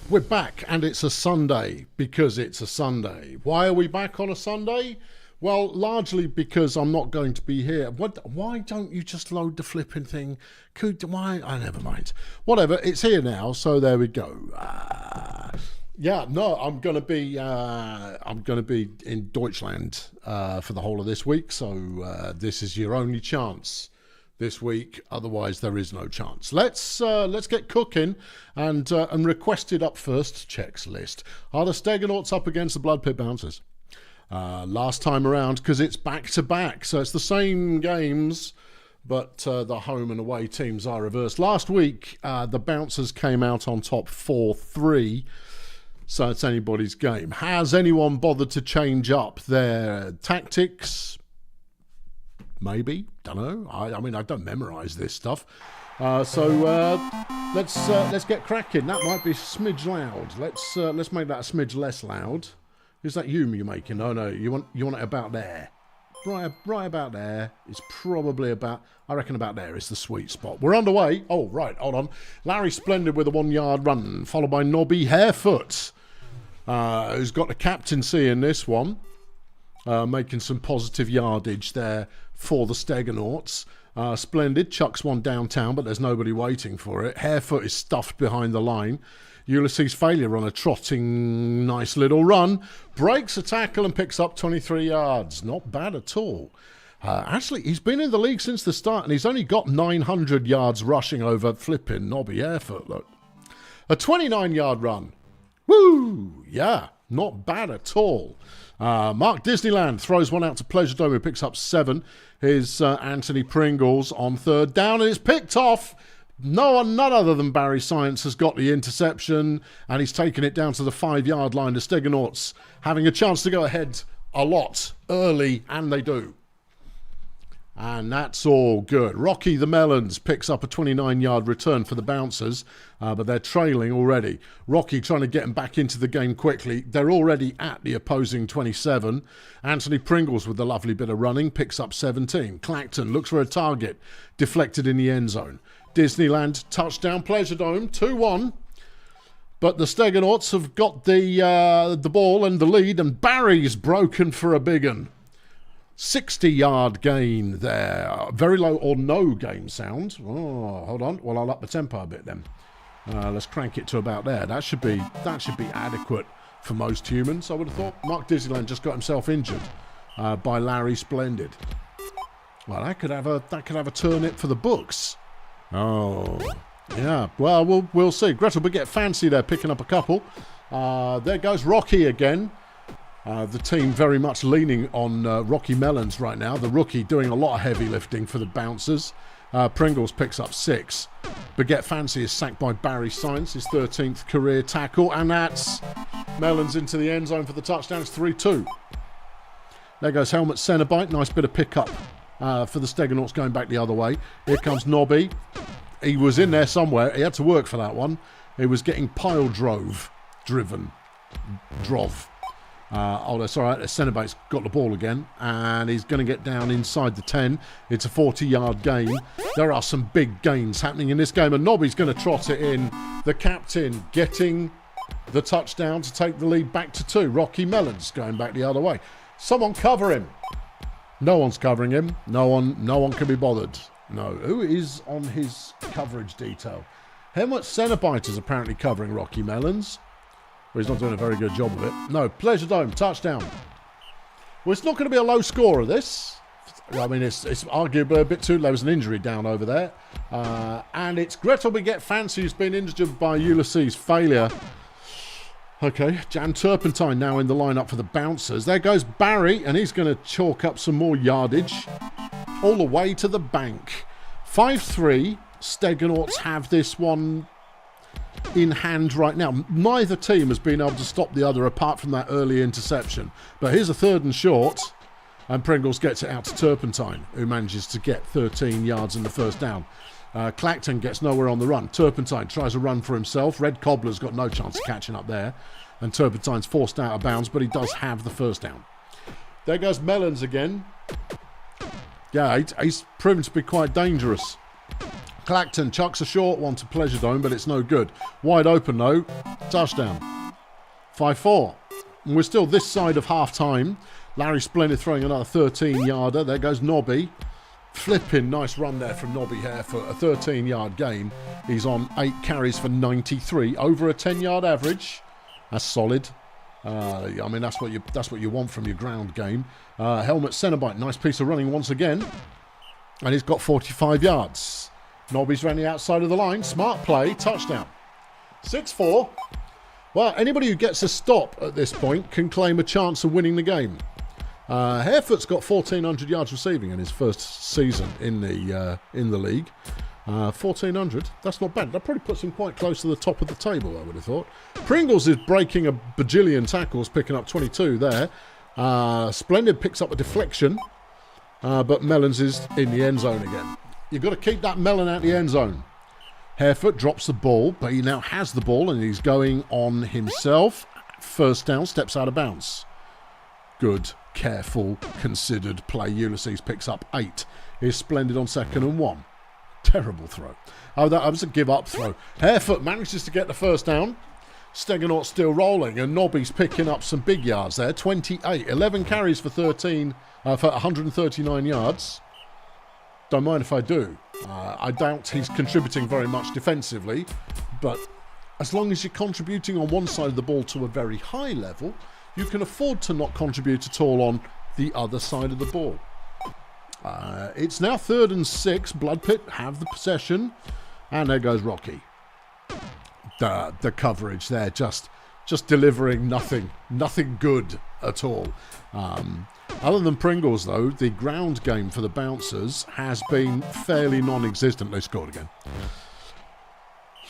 We're back, and it's a Sunday because it's a Sunday. Why are we back on a Sunday? Well, largely because I'm not going to be here. Why don't you just load the flipping thing? Why? Never mind. Whatever, it's here now, so there we go. I'm gonna be in Deutschland for the whole of this week. So this is your only chance this week. Otherwise, there is no chance. Let's get cooking and requested up first. Checks list. Are the Steganauts up against the Blood Pit Bouncers? Last time around, because it's back to back, so it's the same games, but the home and away teams are reversed. Last week, the Bouncers came out on top 4-3. So it's anybody's game. Has anyone bothered to change up their tactics? Maybe. Don't know. I mean, I don't memorise this stuff. Let's get cracking. That might be a smidge loud. Let's make that a smidge less loud. Is that you're making? Oh no, you want it about there. Right about there. It's probably about, I reckon about there is the sweet spot. We're underway. Oh, right, hold on. Larry Splendid with a 1 yard run, followed by Nobby Harefoot, who's got the captaincy in this one, making some positive yardage there for the Steganauts. Splendid chucks one downtown, but there's nobody waiting for it. Harefoot is stuffed behind the line. Ulysses Failure on a trotting, nice little run. Breaks a tackle and picks up 23 yards. Not bad at all. Actually, he's been in the league since the start, and he's only got 900 yards rushing over flipping Nobby Harefoot, look. A 29-yard run. Woo! Yeah, not bad at all. Mark Disneyland throws one out to Pleasure Dome, who picks up 7. Here's Anthony Pringles on third down, and it's picked off. None other than Barry Science has got the interception, and he's taken it down to the 5-yard line. The Steganauts having a chance to go ahead a lot early, and they do. And that's all good. Rocky the Melons picks up a 29-yard return for the Bouncers, but they're trailing already. Rocky trying to get them back into the game quickly. They're already at the opposing 27. Anthony Pringles with the lovely bit of running picks up 17. Clacton looks for a target, deflected in the end zone. Disneyland touchdown, Pleasure Dome, 2-1. But the Steganauts have got the ball and the lead, and Barry's broken for a big one. 60-yard gain there. Very low or no game sound. Oh, hold on. Well, I'll up the tempo a bit then. Let's crank it to about there. That should be adequate for most humans, I would have thought. Mark Disneyland just got himself injured by Larry Splendid. Well, that could have a turnip for the books. Oh, yeah. Well, we'll see. Gretel Baguette Fancy there picking up a couple. There goes Rocky again. The team very much leaning on Rocky Melons right now. The rookie doing a lot of heavy lifting for the Bouncers. Pringles picks up 6. Baguette Fancy is sacked by Barry Science, his 13th career tackle. And that's Melons into the end zone for the touchdown. It's 3-2. There goes Helmet Cenobite. Nice bit of pickup for the Steganauts going back the other way. Here comes Nobby. He was in there somewhere. He had to work for that one. He was getting drove. That's all right. Cenobite's got the ball again, and he's going to get down inside the 10. It's a 40-yard gain. There are some big gains happening in this game, and Nobby's going to trot it in. The captain getting the touchdown to take the lead back to 2. Rocky Melons going back the other way. Someone cover him. No one's covering him. No one can be bothered. No. Who is on his coverage detail? Helmut Cenobite is apparently covering Rocky Melons. Well, he's not doing a very good job of it. No, Pleasure Dome, touchdown. Well, it's not going to be a low score of this. I mean, it's arguably a bit too low. There was an injury down over there. And it's Gretel Baguette Fancy who's been injured by Ulysses Failure. Okay, Jan Turpentine now in the lineup for the Bouncers. There goes Barry, and he's going to chalk up some more yardage all the way to the bank. 5-3. Steganauts have this one in hand right now. Neither team has been able to stop the other apart from that early interception. But here's a 3rd and short, and Pringles gets it out to Turpentine, who manages to get 13 yards in the first down. Clacton gets nowhere on the run. Turpentine tries a run for himself. Red Cobbler's got no chance of catching up there. And Turpentine's forced out of bounds, but he does have the first down. There goes Melons again. Yeah, he's proven to be quite dangerous. Clacton chucks a short one to Pleasure Dome, but it's no good. Wide open, though. Touchdown. 5-4. And we're still this side of half-time. Larry Splendid throwing another 13-yarder. There goes Nobby. Flipping nice run there from Nobby here for a 13-yard gain. He's on 8 carries for 93. Over a 10-yard average. That's solid. I mean, that's what you want from your ground game. Helmet Cenobite. Nice piece of running once again. And he's got 45 yards. Nobby's around the outside of the line. Smart play. Touchdown. 6-4. Well, anybody who gets a stop at this point can claim a chance of winning the game. Harefoot's got 1,400 yards receiving in his first season in the league. 1,400. That's not bad. That probably puts him quite close to the top of the table, I would have thought. Pringles is breaking a bajillion tackles, picking up 22 there. Splendid picks up a deflection, but Mellons is in the end zone again. You've got to keep that Mellon out the end zone. Harefoot drops the ball, but he now has the ball and he's going on himself. First down, steps out of bounds. Good, careful, considered play. Ulysses picks up 8. He's Splendid on 2nd and 1. Terrible throw. Oh, that was a give-up throw. Harefoot manages to get the first down. Stegonaut's still rolling, and Nobby's picking up some big yards there. 28, 11 carries for 139 yards. Don't mind if I do. I doubt he's contributing very much defensively, but as long as you're contributing on one side of the ball to a very high level, you can afford to not contribute at all on the other side of the ball. It's now 3rd and 6. Bloodpit have the possession, and there goes Rocky. The coverage there, just delivering nothing good at all. Other than Pringles, though, the ground game for the Bouncers has been fairly non-existent. They scored again.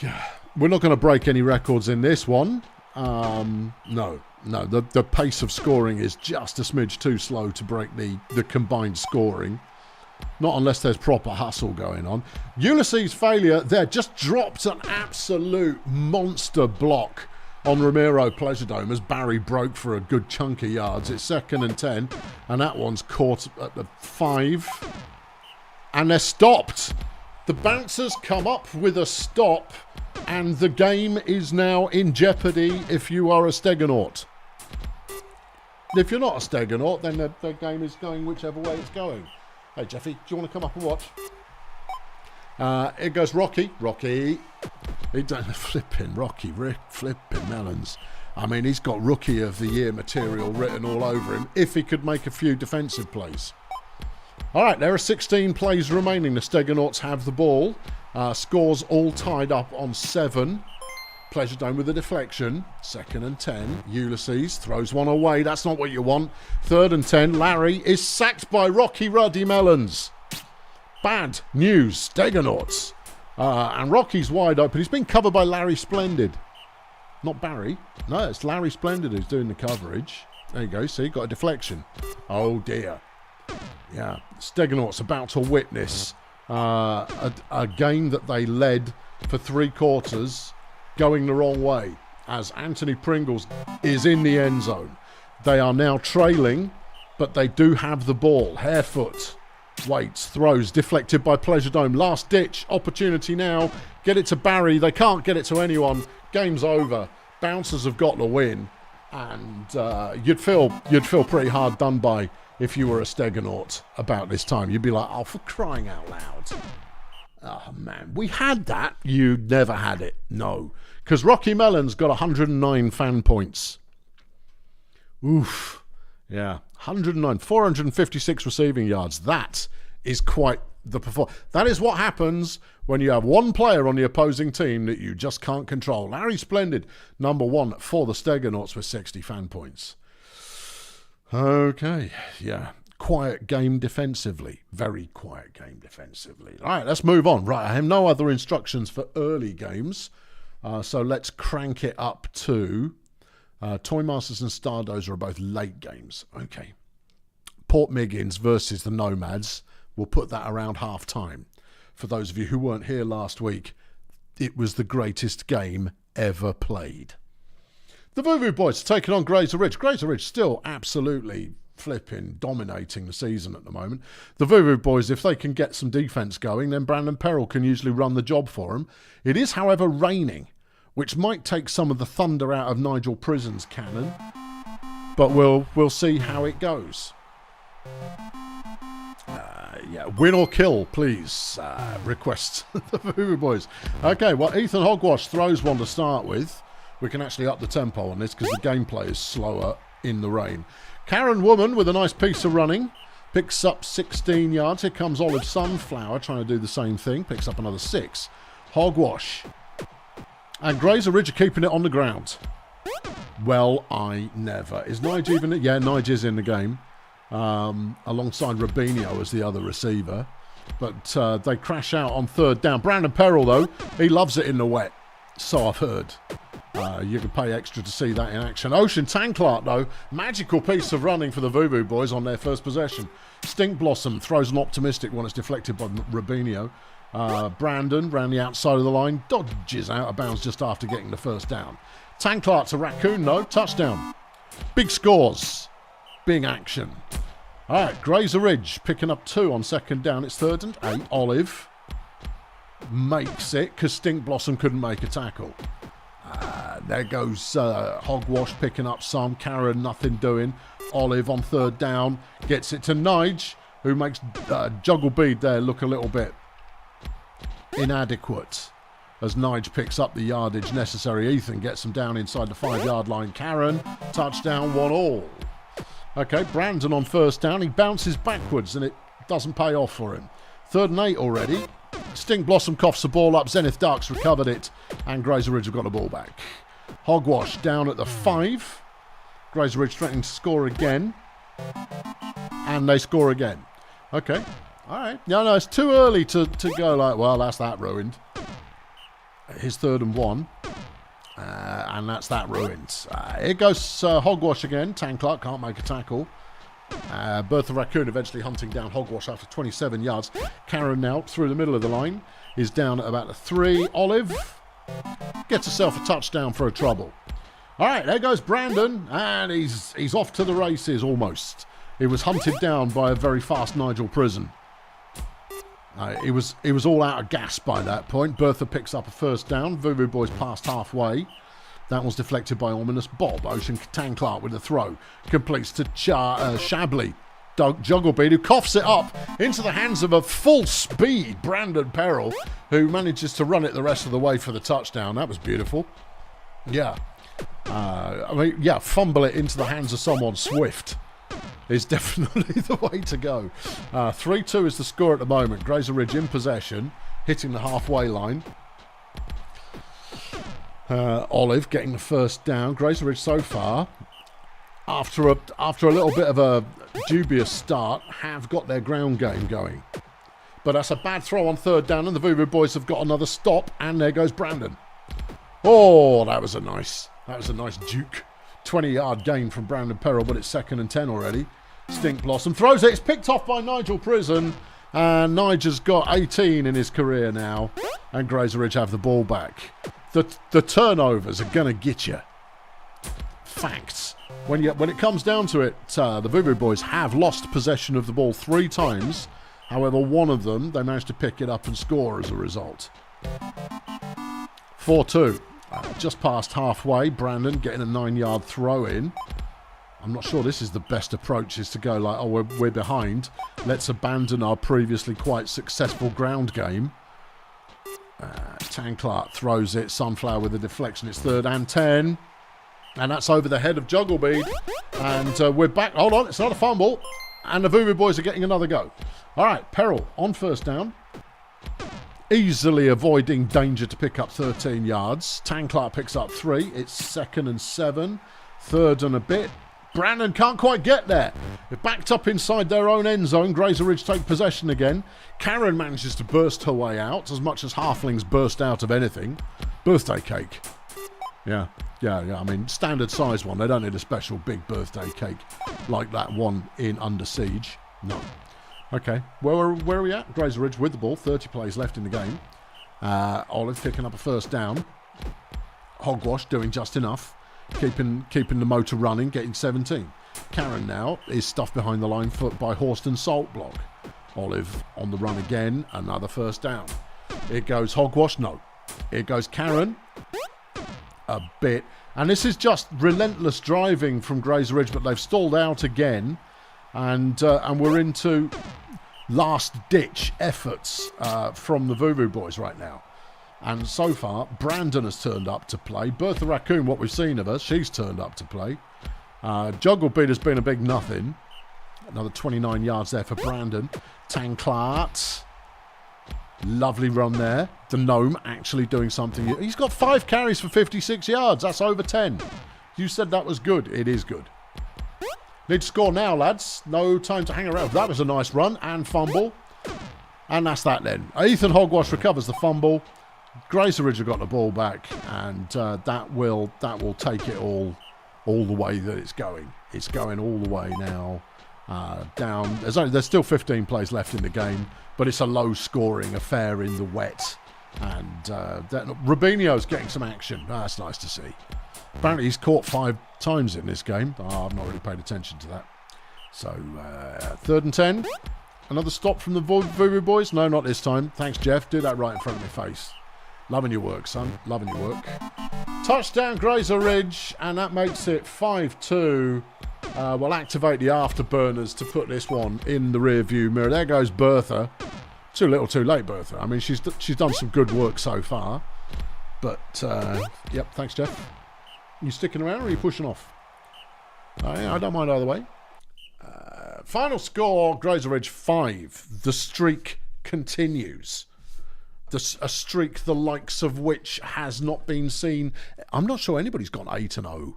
Yeah, we're not going to break any records in this one. No. The pace of scoring is just a smidge too slow to break the combined scoring. Not unless there's proper hustle going on. Ulysses' failure there just dropped an absolute monster block on Ramiro Pleasure Dome as Barry broke for a good chunk of yards. It's 2nd and 10, and that one's caught at the 5. And they're stopped. The Bouncers come up with a stop, and the game is now in jeopardy if you are a Stegonaut. If you're not a Stegonaut, then the game is going whichever way it's going. Hey, Jeffy, do you want to come up and watch? It goes Rocky. He don't flipping Mellons. I mean, he's got Rookie of the Year material written all over him if he could make a few defensive plays. All right, there are 16 plays remaining. The Stegonauts have the ball. Scores all tied up on 7. Pleasure Dome with a deflection. 2nd and 10. Ulysses throws one away. That's not what you want. 3rd and 10. Larry is sacked by Rocky Ruddy Mellons. Bad news, Stegonauts. And Rocky's wide open. He's been covered by Larry Splendid. Not Barry. No, it's Larry Splendid who's doing the coverage. There you go. See, got a deflection. Oh, dear. Yeah, Stegonauts about to witness a game that they led for 3 quarters going the wrong way as Anthony Pringles is in the end zone. They are now trailing, but they do have the ball. Harefoot waits, throws, deflected by Pleasure Dome. Last ditch opportunity now. Get it to Barry. They can't get it to anyone. Game's over. Bouncers have got the win, and you'd feel pretty hard done by if you were a Stegonaut about this time. You'd be like, oh, for crying out loud. Oh, man. We had that. You never had it. No. Because Rocky Mellon's got 109 fan points. Oof. Yeah. 109. 456 receiving yards. That is quite the performance. That is what happens when you have one player on the opposing team that you just can't control. Larry Splendid, number 1 for the Stegonauts with 60 fan points. Okay. Yeah. Quiet game defensively. Very quiet game defensively. All right, let's move on. Right, I have no other instructions for early games. So let's crank it up to Toy Masters and Stardozer are both late games. Okay. Port Miggins versus the Nomads. We'll put that around half time. For those of you who weren't here last week, it was the greatest game ever played. The Voodoo Boys are taking on Grazer Ridge. Grazer Ridge still absolutely flipping dominating the season at the moment. The Voodoo Boys, if they can get some defence going, then Brandon Perrell can usually run the job for them. It is, however, raining, which might take some of the thunder out of Nigel Prison's cannon, but we'll see how it goes. Yeah, win or kill, please. Request the Voodoo Boys. Okay, well, Ethan Hogwash throws one to start with. We can actually up the tempo on this because the gameplay is slower in the rain. Karen Woman with a nice piece of running. Picks up 16 yards. Here comes Olive Sunflower trying to do the same thing. Picks up another 6. Hogwash. And Grazer Ridge are keeping it on the ground. Well, I never. Is Nige even... Yeah, Nige is in the game. Alongside Rubinho as the other receiver. But they crash out on third down. Brandon Perrell, though, he loves it in the wet. So I've heard. You can pay extra to see that in action. Ocean Tanklark, though, magical piece of running for the Voodoo Boys on their first possession. Stink Blossom throws an optimistic one. It's deflected by Rubinho. Brandon, round the outside of the line, dodges out of bounds just after getting the first down. Tanklark to Raccoon, though. Touchdown. Big scores. Big action. All right, Grazer Ridge picking up 2 on second down. It's 3rd and 8. Olive makes it because Stink Blossom couldn't make a tackle. There goes Hogwash picking up some. Karen, nothing doing. Olive on 3rd down. Gets it to Nige, who makes Juggle Bead there look a little bit inadequate as Nige picks up the yardage necessary. Ethan gets them down inside the 5-yard line. Karen, touchdown, 1-all. Okay, Brandon on first down. He bounces backwards and it doesn't pay off for him. 3rd and 8 already. Stink Blossom coughs the ball up. Zenith Darks recovered it. And Grazer Ridge have got the ball back. Hogwash down at the 5. Grazer Ridge threatening to score again. And they score again. Okay. All right. No, it's too early to go like, well, that's that ruined. His 3rd and 1. And that's that ruined. Here goes Hogwash again. Tanklark can't make a tackle. Bertha Raccoon eventually hunting down Hogwash after 27 yards. Karen now through the middle of the line is down at about a 3. Olive gets herself a touchdown for a trouble. All right, there goes Brandon, and he's off to the races almost. He was hunted down by a very fast Nigel Prison. He was all out of gas by that point. Bertha picks up a first down. Voodoo Boys passed halfway. That was deflected by Ominous Bob. Ocean Tanklark with a throw. Completes to Shabley. Jugglebead, who coughs it up into the hands of a full-speed Brandon Perrell, who manages to run it the rest of the way for the touchdown. That was beautiful. Yeah. Fumble it into the hands of someone swift is definitely the way to go. 3-2 is the score at the moment. Grazer Ridge in possession, hitting the halfway line. Olive getting the first down. Grazer Ridge so far, after a little bit of a dubious start, have got their ground game going. But that's a bad throw on 3rd down, and the Voodoo Boys have got another stop, and there goes Brandon. Oh, that was a nice juke. 20-yard gain from Brandon Perrell, but it's 2nd and 10 already. Stink Blossom throws it. It's picked off by Nigel Prison, and Nigel's got 18 in his career now, and Grazer Ridge have the ball back. The turnovers are going to get you. Facts. When it comes down to it, the Voodoo Boys have lost possession of the ball 3 times. However, one of them, they managed to pick it up and score as a result. 4-2. Just past halfway, Brandon getting a 9-yard throw in. I'm not sure this is the best approach, is to go like, oh, we're behind. Let's abandon our previously quite successful ground game. Tanklark throws it. Sunflower with a deflection. It's 3rd and 10. And that's over the head of Jugglebead. And we're back. Hold on, it's not a fumble. And the Voodoo Boys are getting another go. All right, Perrell on first down. Easily avoiding danger to pick up 13 yards. Tanklark picks up 3. It's 2nd and 7. 3rd and a bit. Brandon can't quite get there. They're backed up inside their own end zone. Grazer Ridge take possession again. Karen manages to burst her way out, as much as halflings burst out of anything. Birthday cake. Yeah. I mean, standard size one. They don't need a special big birthday cake like that one in Under Siege. No. Okay, where are we at? Grazer Ridge with the ball. 30 plays left in the game. Olive picking up a first down. Hogwash doing just enough. Keeping the motor running, getting 17. Karen now is stuffed behind the line foot by Horston Saltblock. Olive on the run again, another first down. It goes Hogwash, no. It goes Karen, a bit. And this is just relentless driving from Grazer Ridge, but they've stalled out again. And we're into last-ditch efforts from the Voodoo Boys right now. And so far, Brandon has turned up to play. Bertha Raccoon, what we've seen of her, she's turned up to play. Juggle Beat has been a big nothing. Another 29 yards there for Brandon. Tanclart. Lovely run there. The Gnome actually doing something. He's got 5 carries for 56 yards. That's over 10. You said that was good. It is good. Need to score now, lads. No time to hang around. That was a nice run and fumble. And that's that then. Ethan Hogwash recovers the fumble. Grazer Ridge have got the ball back. And that will take it all the way that it's going. It's going all the way now. Down. There's still 15 plays left in the game, but it's a low-scoring affair in the wet. And Rubinho's getting some action. That's nice to see. Apparently he's caught 5 times in this game. I've not really paid attention to that. So, 3rd and 10. Another stop from the Voodoo Boys? No, not this time. Thanks, Jeff. Do that right in front of my face. Loving your work, son. Loving your work. Touchdown, Grazer Ridge, and that makes it 5-2. We'll activate the afterburners to put this one in the rear view mirror. There goes Bertha. Too little, too late, Bertha. I mean, she's done some good work so far. But, yep, thanks, Jeff. You sticking around or are you pushing off? Yeah, I don't mind either way. Final score, Grazer Ridge 5. The streak continues. A streak the likes of which has not been seen. I'm not sure anybody's gone 8-0.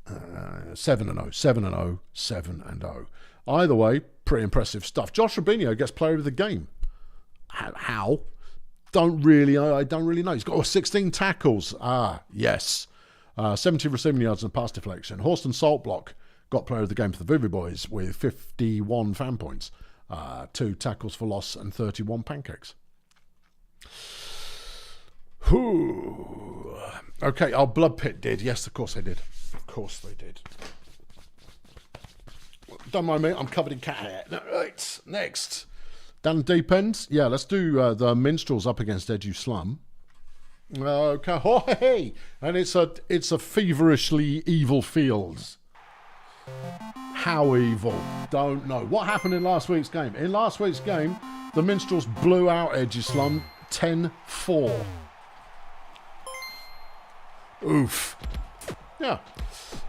7-0, 7-0, 7-0. Either way, pretty impressive stuff. Josh Rubinho gets player of the game. How? I don't really know. He's got 16 tackles. Yes. 70 receiving yards and pass deflection. Horston Saltblock got player of the game for the Voodoo Boys with 51 fan points. 2 tackles for loss and 31 pancakes. Whew. Okay, our Blood Pit did. Yes, of course they did. Of course they did. Don't mind me, I'm covered in cat hair. Right, next. Down the deep end. Yeah, let's do the Minstrels up against Edu Slum. Okay, oh, hey! And it's a feverishly evil field. How evil? Don't know. What happened in last week's game? In last week's game, the Minstrels blew out Edu Slum 10-4. Oof. Yeah.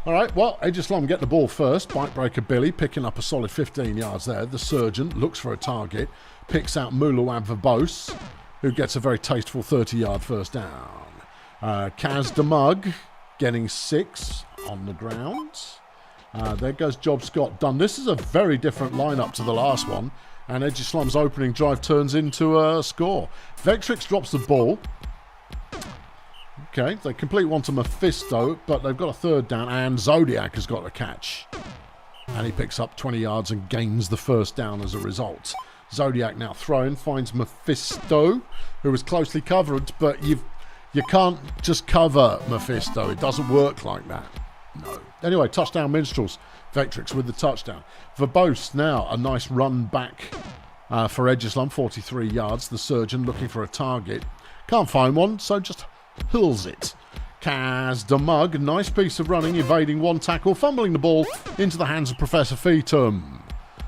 All right, well, Edu Slum get the ball first. Bikebreaker Billy picking up a solid 15 yards there. The Surgeon looks for a target, picks out Mulawab Verbose, who gets a very tasteful 30-yard first down. Kaz DeMug getting 6 on the ground. There goes Job Scott done. This is a very different lineup to the last one, and Edu Slum's opening drive turns into a score. Vectrix drops the ball. Okay, they complete one to Mephisto, but they've got a 3rd down, and Zodiac has got a catch. And he picks up 20 yards and gains the first down as a result. Zodiac now throwing, finds Mephisto, who is closely covered, but you can't just cover Mephisto. It doesn't work like that. No. Anyway, touchdown Minstrels. Vectrix with the touchdown. Verbose now, a nice run back for Edu Slum, 43 yards. The Surgeon looking for a target. Can't find one, so just hurls it. Kaz DeMug, nice piece of running, evading one tackle, fumbling the ball into the hands of Professor Fetum.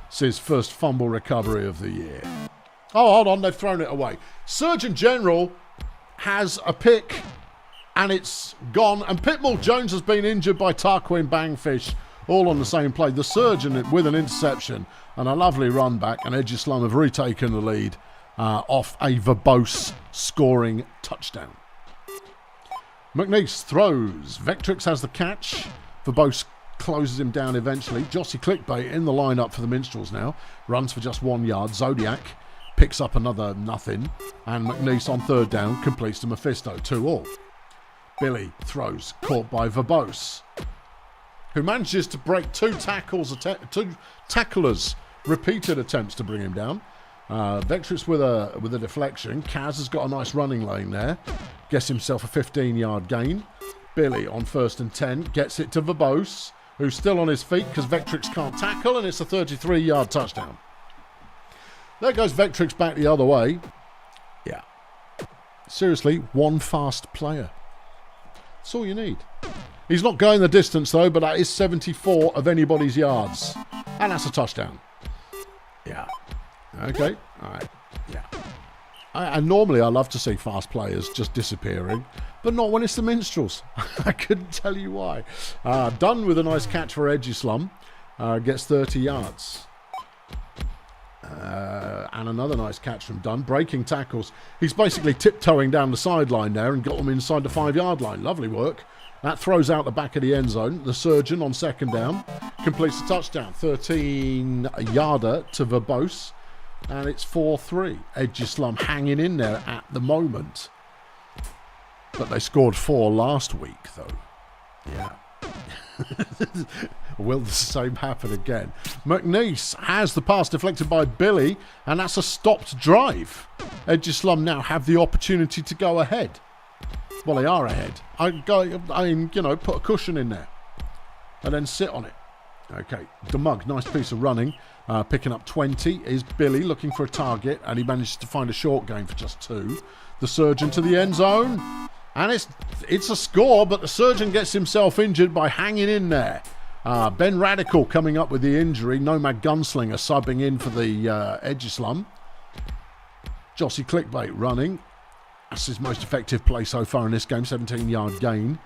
It's his first fumble recovery of the year. Oh, hold on, they've thrown it away. Surgeon General has a pick, and it's gone. And Pitbull Jones has been injured by Tarquin Bangfish, all on the same play. The Surgeon with an interception and a lovely run back, and Edu Slum have retaken the lead off a verbose scoring touchdown. McNeese throws. Vectrix has the catch. Verbose closes him down eventually. Jossie Clickbait in the lineup for the Minstrels now. Runs for just 1 yard. Zodiac picks up another nothing. And McNeese on 3rd down completes to Mephisto. 2-all. Billy throws. Caught by Verbose, who manages to break 2 tacklers. Repeated attempts to bring him down. Vectrix with a deflection. Kaz has got a nice running lane there. Gets himself a 15-yard gain. Billy on 1st and 10 gets it to Verbose, who's still on his feet because Vectrix can't tackle, and it's a 33-yard touchdown. There goes Vectrix back the other way. Yeah. Seriously, one fast player. That's all you need. He's not going the distance, though, but that is 74 of anybody's yards. And that's a touchdown. Yeah. Okay. All right. Yeah. And normally I love to see fast players just disappearing, but not when it's the Minstrels. I couldn't tell you why. Dunn with a nice catch for Edgislum. Gets 30 yards. And another nice catch from Dunn. Breaking tackles. He's basically tiptoeing down the sideline there and got them inside the 5-yard line. Lovely work. That throws out the back of the end zone. The Surgeon on second down completes the touchdown. 13-yarder to Verbose. And it's 4-3. Edgislum hanging in there at the moment. But they scored 4 last week, though. Yeah. Will the same happen again? McNeese has the pass deflected by Billy, and that's a stopped drive. Edgislum now have the opportunity to go ahead. Well, they are ahead. Put a cushion in there and then sit on it. Okay, DeMug, nice piece of running. Picking up 20 is Billy looking for a target, and he manages to find a short game for just 2. The Surgeon to the end zone, and it's a score, but the Surgeon gets himself injured by hanging in there. Ben Radical coming up with the injury. Nomad Gunslinger subbing in for the Edgislum. Jossie Clickbait running. That's his most effective play so far in this game. 17-yard gain.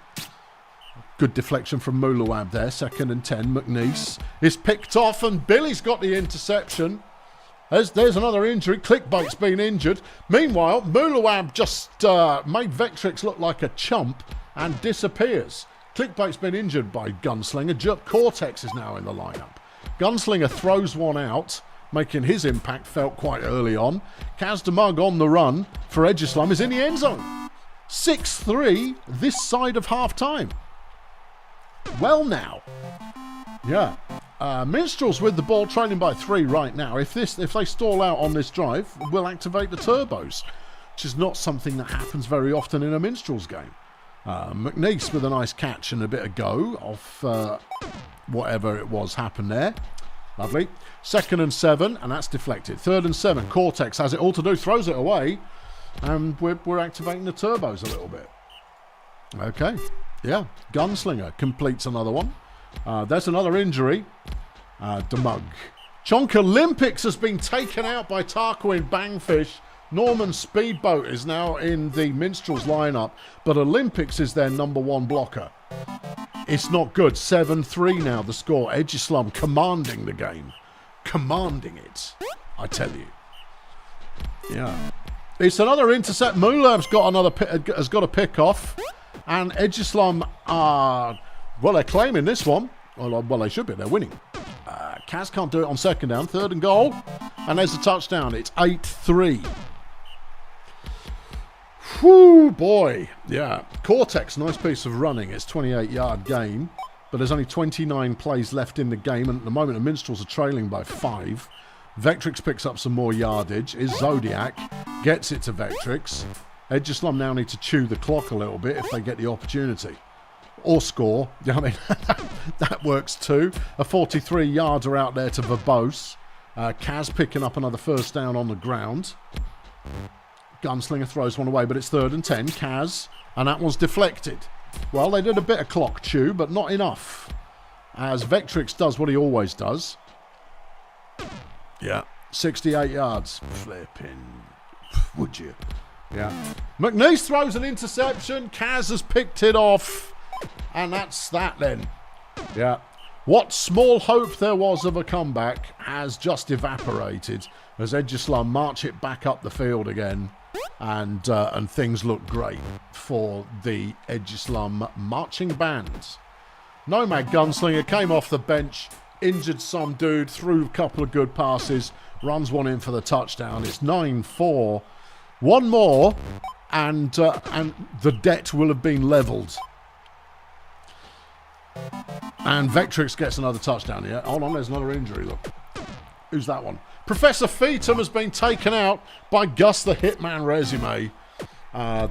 Good deflection from Mulawab there. 2nd and 10. McNeese is picked off, and Billy's got the interception. There's another injury. Clickbait's been injured. Meanwhile, Mulawab just made Vectrix look like a chump and disappears. Clickbait's been injured by Gunslinger. Jerk Cortex is now in the lineup. Gunslinger throws one out, making his impact felt quite early on. Kaz DeMug on the run for Edgislum is in the end zone. 6-3 this side of half-time. Well now. Yeah. Minstrels with the ball trailing by 3 right now. If they stall out on this drive, we'll activate the turbos, which is not something that happens very often in a Minstrels game. McNeese with a nice catch and a bit of go off whatever it was happened there. Lovely. 2nd and 7, and that's deflected. 3rd and 7. Cortex has it all to do, throws it away, and we're activating the turbos a little bit. Okay. Yeah. Gunslinger completes another one. There's another injury. DeMug. Chonk Olympics has been taken out by Tarquin Bangfish. Norman Speedboat is now in the Minstrels lineup, but Olympics is their number 1 blocker. It's not good. 7-3 now the score. Edgislum commanding the game. Commanding it, I tell you. Yeah. It's another intercept. Mulab's has got a pick off. And Edgislum are, they're claiming this one. Well, they should be. They're winning. Kaz can't do it on 2nd down. 3rd and goal. And there's a touchdown. It's 8-3. Whoo, boy. Yeah. Cortex, nice piece of running. It's 28-yard gain. But there's only 29 plays left in the game. And at the moment, the Minstrels are trailing by 5. Vectrix picks up some more yardage. Is Zodiac. Gets it to Vectrix. Edgislum now need to chew the clock a little bit if they get the opportunity. Or score. I mean, that works too. A 43-yarder out there to Verbose. Kaz picking up another 1st down on the ground. Gunslinger throws one away, but it's 3rd and 10. Kaz, and that one's deflected. Well, they did a bit of clock chew, but not enough. As Vectrix does what he always does. Yeah. 68 yards. Flipping. Would you? Yeah. McNeese throws an interception. Kaz has picked it off. And that's that then. Yeah. What small hope there was of a comeback has just evaporated as Edgislum march it back up the field again. And things look great for the Edgislum marching band. Nomad Gunslinger came off the bench, injured some dude, threw a couple of good passes, runs one in for the touchdown. It's 9-4. One more, and the debt will have been levelled. And Vectrix gets another touchdown here. Hold on, there's another injury, look. Who's that one? Professor Feetham has been taken out by Gus the Hitman Resume.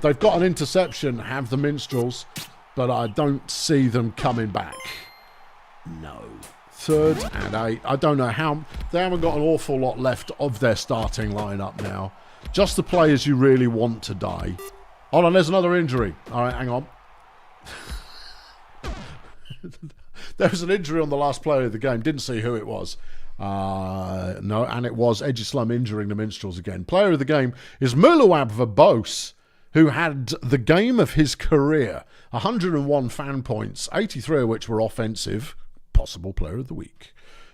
They've got an interception, have the Minstrels, but I don't see them coming back. No. 3rd and 8. I don't know how... They haven't got an awful lot left of their starting lineup now. Just the players you really want to die. Hold on, there's another injury. All right, hang on. There was an injury on the last player of the game. Didn't see who it was. No, and it was Edgeslum injuring the Minstrels again. Player of the game is Muluab Verbose, who had the game of his career. 101 fan points, 83 of which were offensive. Possible player of the week.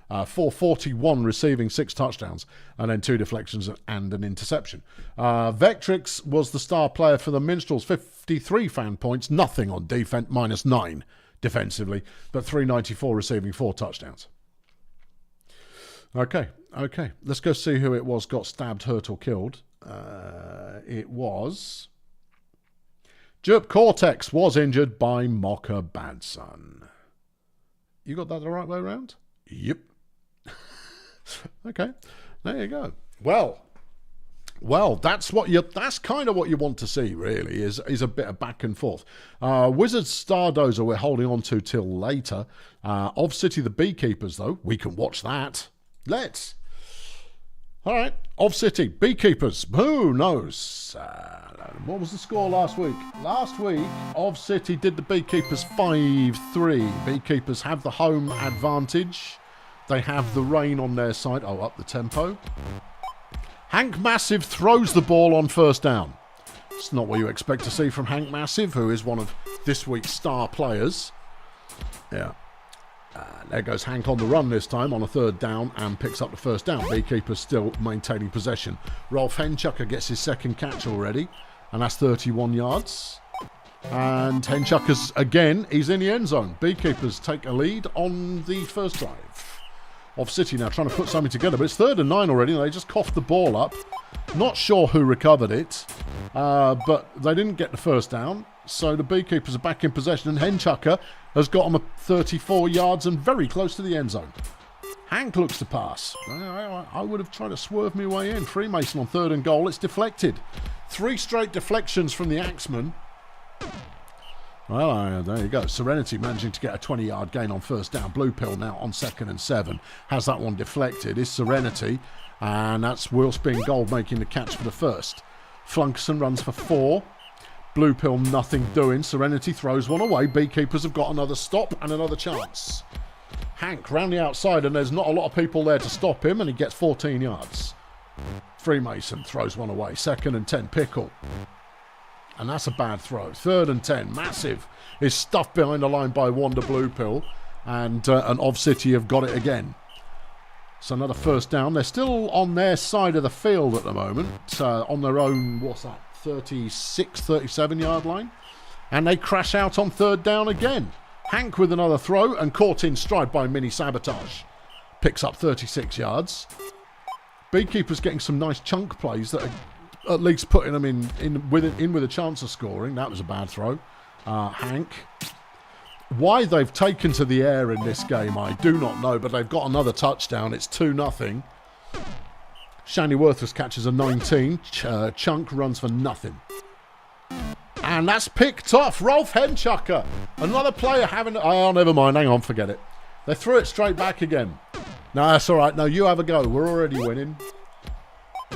441 receiving, 6 touchdowns, and then 2 deflections and an interception. Vectrix was the star player for the Minstrels. 53 fan points, nothing on defense, -9 defensively, but 394 receiving, 4 touchdowns. Okay. Let's go see who it was got stabbed, hurt, or killed. It was... Jerp Cortex was injured by Mocha Badson. You got that the right way around? Yep. Okay. There you go. Well, that's kind of what you want to see, really, is a bit of back and forth. Wizards Stardozer we're holding on to till later. Of City the Beekeepers, though, we can watch that. Let's. All right. Of City Beekeepers. Who knows? What was the score last week? Last week, Of City did the Beekeepers 5-3. Beekeepers have the home advantage. They have the rain on their side. Oh, up the tempo. Hank Massive throws the ball on 1st down. It's not what you expect to see from Hank Massive, who is one of this week's star players. Yeah. There goes Hank on the run this time on a 3rd down and picks up the 1st down. Beekeepers still maintaining possession. Rolf Henchucker gets his 2nd catch already, and that's 31 yards. And Henchucker's, again, he's in the end zone. Beekeepers take a lead on the 1st drive. Of City now trying to put something together, but it's 3rd and 9 already, and they just coughed the ball up. Not sure who recovered it, but they didn't get the 1st down, so the Beekeepers are back in possession, and Henchucker has got them 34 yards and very close to the end zone. Hank looks to pass. I would have tried to swerve me way in. Freemason on 3rd and goal. It's deflected. 3 straight deflections from the Axeman. Well, there you go. Serenity managing to get a 20-yard gain on 1st down. Blue Pill now on 2nd and 7. Has that one deflected. Is Serenity. And that's Willspin Gold making the catch for the 1st. Flunkerson runs for 4. Blue Pill nothing doing. Serenity throws one away. Beekeepers have got another stop and another chance. Hank round the outside, and there's not a lot of people there to stop him, and he gets 14 yards. Freemason throws one away. 2nd and 10. Pickle. And that's a bad throw. 3rd and 10. Massive is stuffed behind the line by Wanda Blue Pill. And Of City have got it again. So another 1st down. They're still on their side of the field at the moment. On their own, what's that, 36, 37-yard line. And they crash out on 3rd down again. Hank with another throw and caught in stride by Mini Sabotage. Picks up 36 yards. Beekeepers getting some nice chunk plays that are at least putting them in with a chance of scoring. That was a bad throw. Hank. Why they've taken to the air in this game, I do not know, but they've got another touchdown. It's 2-0. Shandy Worthless catches a 19. Chunk runs for nothing. And that's picked off. Rolf Henchucker. Another player having... Oh, never mind. Hang on, forget it. They threw it straight back again. No, that's all right. No, you have a go. We're already winning.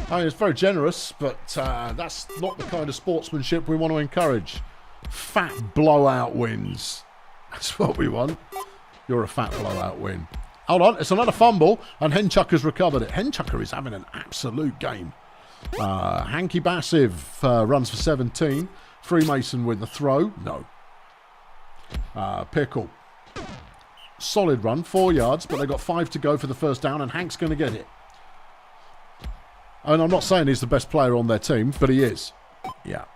I mean, it's very generous, but that's not the kind of sportsmanship we want to encourage. Fat blowout wins. That's what we want. You're a fat blowout win. Hold on, it's another fumble, and Henchucker's recovered it. Henchucker is having an absolute game. Hanky Massive runs for 17. Freemason with the throw. No. Pickle. Solid run, 4 yards, but they've got 5 to go for the 1st down, and Hank's going to get it. And I'm not saying he's the best player on their team, but he is. Yeah.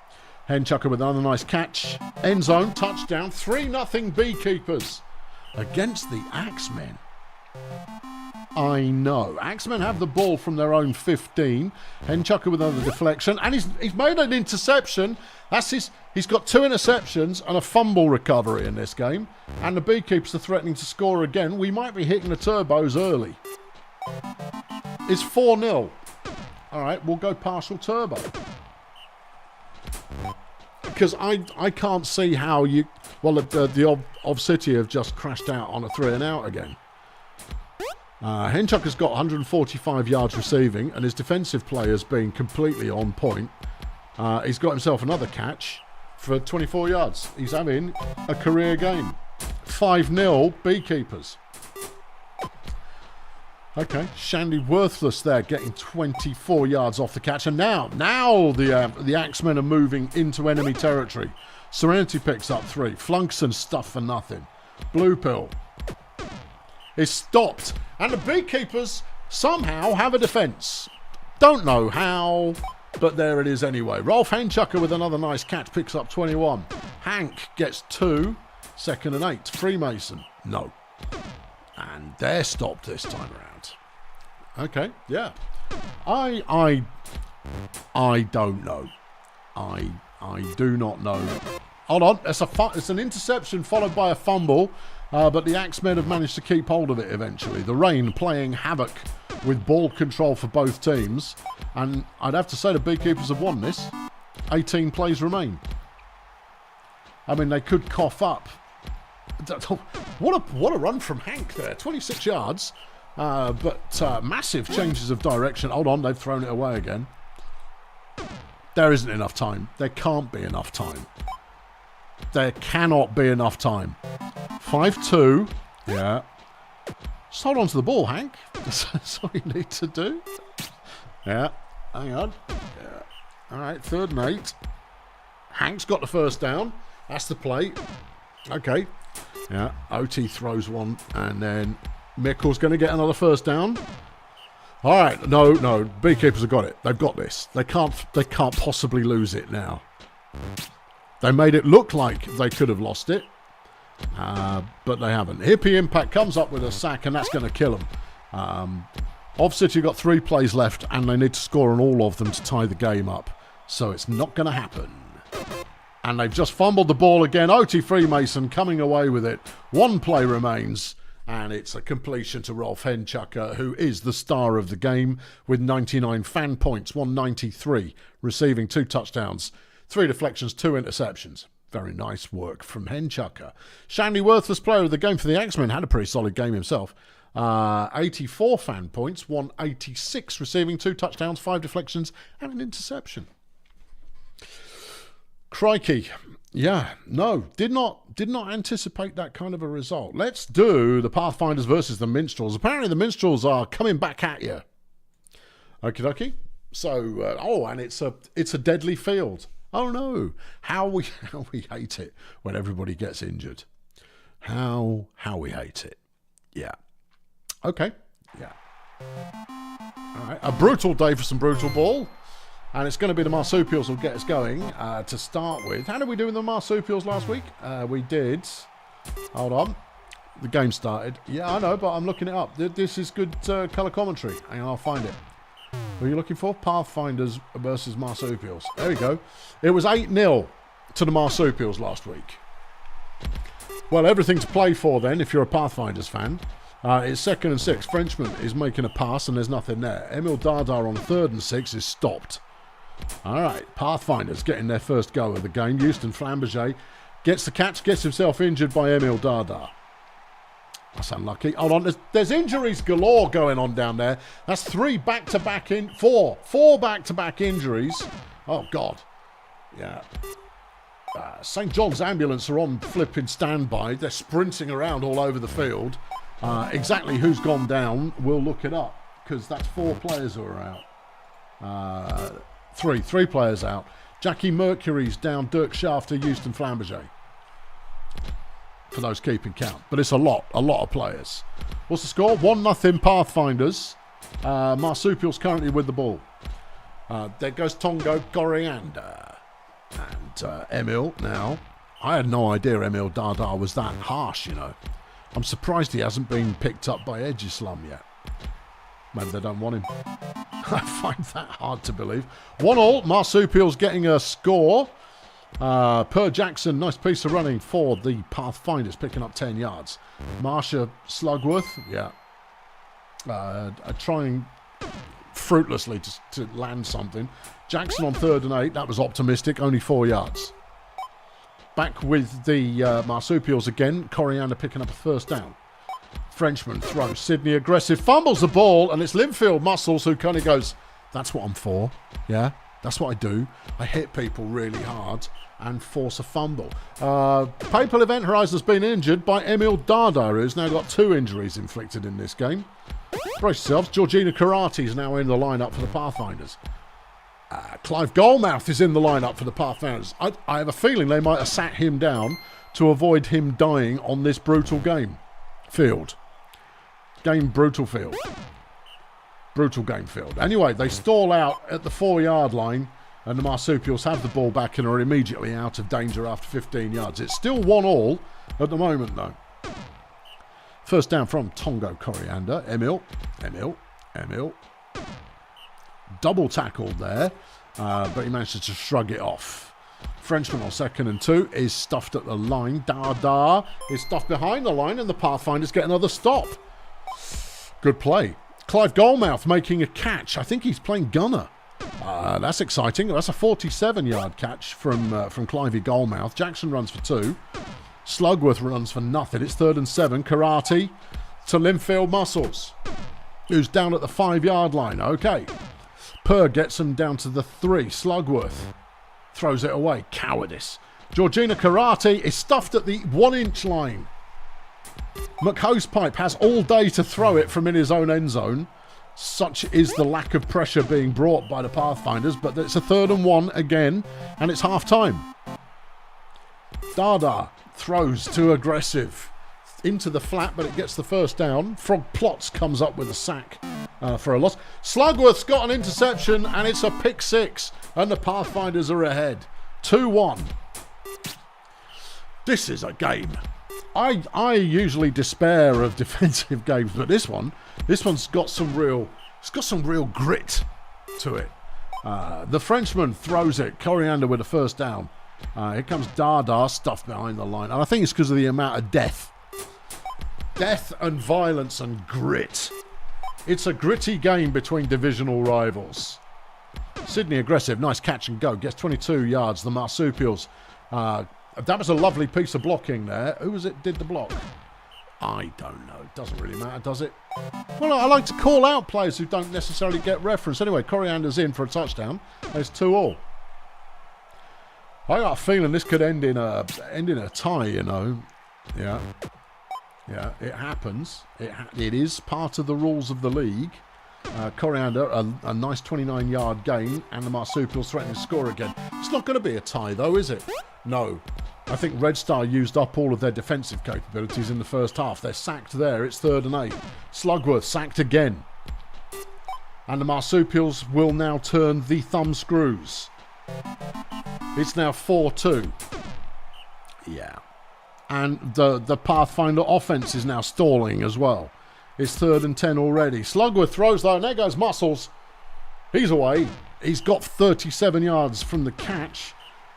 Henchucker with another nice catch. End zone, touchdown. 3-0 Beekeepers against the Axemen. I know. Axemen have the ball from their own 15. Henchucker with another deflection. And he's made an interception. He's got 2 interceptions and a fumble recovery in this game. And the Beekeepers are threatening to score again. We might be hitting the turbos early. It's 4-0. All right, we'll go partial turbo. because I can't see how you... Well, the Ob City have just crashed out on a 3 and out again. Henchucker's got 145 yards receiving, and his defensive player's been completely on point. He's got himself another catch for 24 yards. He's having a career game. 5-0 Beekeepers. Okay, Shandy Worthless there, getting 24 yards off the catch. And now the Axemen are moving into enemy territory. Serenity picks up 3. Flunkson stuff for nothing. Blue Pill is stopped. And the Beekeepers somehow have a defence. Don't know how, but there it is anyway. Rolf Henchucker with another nice catch picks up 21. Hank gets 2. 2nd and 8. Freemason, no. And they're stopped this time around. Okay, yeah. I don't know. I do not know. Hold on, it's an interception followed by a fumble, but the Axemen have managed to keep hold of it eventually. The Rain playing havoc with ball control for both teams, and I'd have to say the Beekeepers have won this. 18 plays remain. I mean, they could cough up. What a run from Hank there. 26 yards, but massive changes of direction. Hold on, they've thrown it away again. There isn't enough time. There can't be enough time. There cannot be enough time. 5-2. Yeah. Just hold on to the ball, Hank. That's all you need to do. Yeah. Hang on. Yeah. All right, 3rd and 8. Hank's got the first down. That's the play. Okay. Yeah. OT throws one, and then Mickle's going to get another first down. All right. No. Beekeepers have got it. They've got this. They can't possibly lose it now. They made it look like they could have lost it, but they haven't. Hippie Impact comes up with a sack, and that's going to kill them. Ob City got 3 plays left, and they need to score on all of them to tie the game up. So it's not going to happen. And they've just fumbled the ball again. OT Freemason coming away with it. 1 play remains, and it's a completion to Rolf Henchucker, who is the star of the game with 99 fan points, 193, receiving 2 touchdowns, 3 deflections, 2 interceptions. Very nice work from Henchucker. Shandy Worthless player of the game for the Axemen had a pretty solid game himself. 84 fan points, 186, receiving 2 touchdowns, 5 deflections, and an interception. Crikey. Yeah, no, did not anticipate that kind of a result. Let's do the Pathfinders versus the Minstrels. Apparently the Minstrels are coming back at you. Okie dokie. So, and it's a deadly field. Oh no, how we hate it when everybody gets injured. How we hate it. Yeah. Okay. Yeah. All right. A brutal day for some brutal ball. And it's going to be the Marsupials will get us going to start with. How did we do with the Marsupials last week? We did. Hold on. The game started. Yeah, I know, but I'm looking it up. This is good colour commentary. Hang on, I'll find it. What are you looking for? Pathfinders versus Marsupials. There we go. It was 8-0 to the Marsupials last week. Well, everything to play for then if you're a Pathfinders fan. It's 2nd and 6. Frenchman is making a pass and there's nothing there. Emil Dada on 3rd and 6 is stopped. All right, Pathfinders getting their first go of the game. Houston Flamberger gets the catch, gets himself injured by Emil Dada. That's unlucky. Hold on, there's injuries galore going on down there. That's 4 back-to-back injuries. Oh, God. Yeah. St. John's Ambulance are on flipping standby. They're sprinting around all over the field. Exactly who's gone down, we'll look it up, because that's 4 players who are out. 3 players out. Jackie Mercury's down, Dirk Shafter, Houston Flamberger. For those keeping count. But it's a lot of players. What's the score? 1-0 Pathfinders. Marsupials currently with the ball. There goes Tongo Coriander. And Emil now. I had no idea Emil Dada was that harsh, you know. I'm surprised he hasn't been picked up by Edgeslum yet. Maybe they don't want him. I find that hard to believe. 1-1. Marsupials getting a score. Per Jackson, nice piece of running for the Pathfinders, picking up 10 yards. Marsha Slugworth, yeah. Trying fruitlessly to land something. Jackson on 3rd and 8, that was optimistic, only 4 yards. Back with the Marsupials again. Coriander picking up a first down. Frenchman throws. Sydney aggressive. Fumbles the ball, and it's Linfield Muscles who kind of goes, that's what I'm for. Yeah, that's what I do. I hit people really hard and force a fumble. Papal Event Horizon's been injured by Emil Dada, who's now got 2 injuries inflicted in this game. Brace yourselves. Georgina Karate is now in the lineup for the Pathfinders. Clive Goldmouth is in the lineup for the Pathfinders. I have a feeling they might have sat him down to avoid him dying on this brutal game field. Brutal field. Brutal game field. Anyway, they stall out at the 4-yard line, and the Marsupials have the ball back and are immediately out of danger after 15 yards. It's still 1-1 at the moment, though. First down from Tongo Coriander. Emil. Double tackled there, but he manages to shrug it off. Frenchman on 2nd and 2 is stuffed at the line. Dada is stuffed behind the line, and the Pathfinders get another stop. Good play. Clive Goldmouth making a catch. I think he's playing gunner. That's exciting. That's a 47-yard catch from Clivey Goldmouth. Jackson runs for 2. Slugworth runs for nothing. It's 3rd and 7. Karate to Linfield Muscles, who's down at the 5-yard line. Okay. Purr gets him down to the 3. Slugworth throws it away. Cowardice. Georgina Karate is stuffed at the 1-inch line. McHosepipe has all day to throw it from in his own end zone. Such is the lack of pressure being brought by the Pathfinders, but it's a 3rd and 1 again, and it's half-time. Dada throws too aggressive into the flat, but it gets the first down. Frog Plots comes up with a sack for a loss. Slugworth's got an interception, and it's a pick 6, and the Pathfinders are ahead. 2-1. This is a game. I usually despair of defensive games, but this one's got some real grit to it. The Frenchman throws it. Coriander with a first down. Here comes Dada stuffed behind the line, and I think it's because of the amount of death and violence and grit. It's a gritty game between divisional rivals. Sydney aggressive, nice catch and go, gets 22 yards. The Marsupials. That was a lovely piece of blocking there. Who was it did the block? I don't know. It doesn't really matter, does it? Well, I like to call out players who don't necessarily get reference. Anyway, Coriander's in for a touchdown. It's 2-2. I got a feeling this could end in a tie, you know. Yeah, it happens. It is part of the rules of the league. Coriander, a nice 29-yard gain, and the Marsupials threatening to score again. It's not going to be a tie, though, is it? No. I think Red Star used up all of their defensive capabilities in the first half. They're sacked there. It's 3rd and 8. Slugworth sacked again. And the Marsupials will now turn the thumb screws. It's now 4-2. Yeah. And the Pathfinder offense is now stalling as well. It's 3rd and 10 already. Slugworth throws though, and there goes Muscles. He's away. He's got 37 yards from the catch.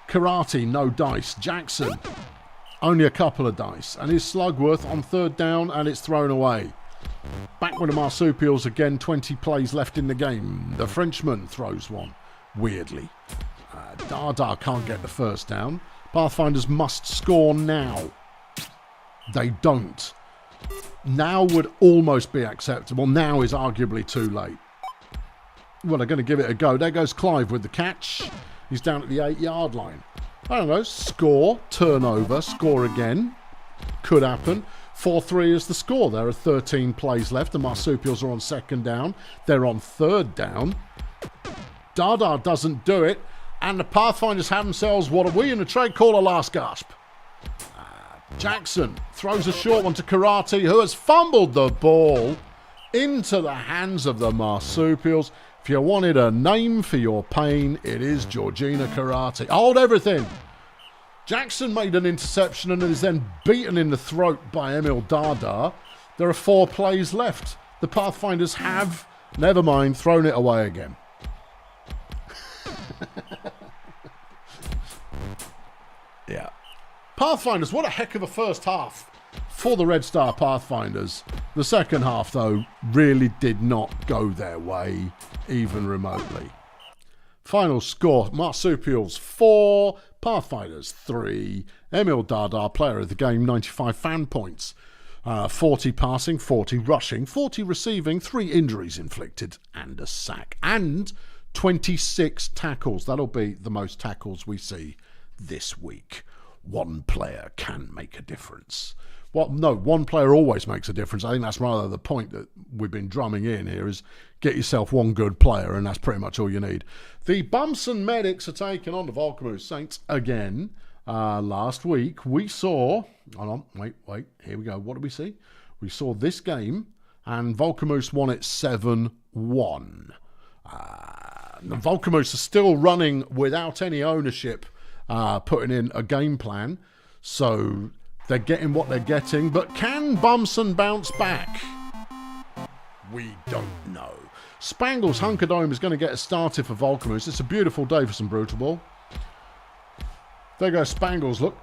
Karate, no dice. Jackson, only a couple of dice. And here's Slugworth on 3rd down, and it's thrown away. Back with the Marsupials again, 20 plays left in the game. The Frenchman throws one, weirdly. Dada can't get the first down. Pathfinders must score now. They don't. Now would almost be acceptable. Now is arguably too late. Well, they're going to give it a go. There goes Clive with the catch. He's down at the 8-yard line. I don't know. Score, turnover, score again. Could happen. 4-3 is the score. There are 13 plays left. The Marsupials are on 2nd down. They're on 3rd down. Dada doesn't do it. And the Pathfinders have themselves what we in the trade call a last gasp. Jackson throws a short one to Karate, who has fumbled the ball into the hands of the Marsupials. If you wanted a name for your pain, it is Georgina Karate. Hold everything. Jackson made an interception and is then beaten in the throat by Emil Dada. There are 4 plays left. The Pathfinders have, never mind, thrown it away again. Yeah. Pathfinders, what a heck of a first half for the Red Star Pathfinders. The second half, though, really did not go their way, even remotely. Final score, Marsupials 4, Pathfinders 3. Emil Dardar, player of the game, 95 fan points. 40 passing, 40 rushing, 40 receiving, 3 injuries inflicted, and a sack. And 26 tackles. That'll be the most tackles we see this week. One player can make a difference. Well, no, one player always makes a difference. I think that's rather the point that we've been drumming in here is get yourself one good player, and that's pretty much all you need. The Bumson Medics are taking on the Volcamoose Saints again. Last week we saw... Hold on, wait, here we go. What did we see? We saw this game, and Volcamoose won it 7-1. The Volcamoose are still running without any ownership, putting in a game plan. So they're getting what they're getting. But can Bumson bounce back? We don't know. Spangles Hunkerdome is going to get us started for Volcamoose. It's a beautiful day for some Brutalball. There goes Spangles. Look,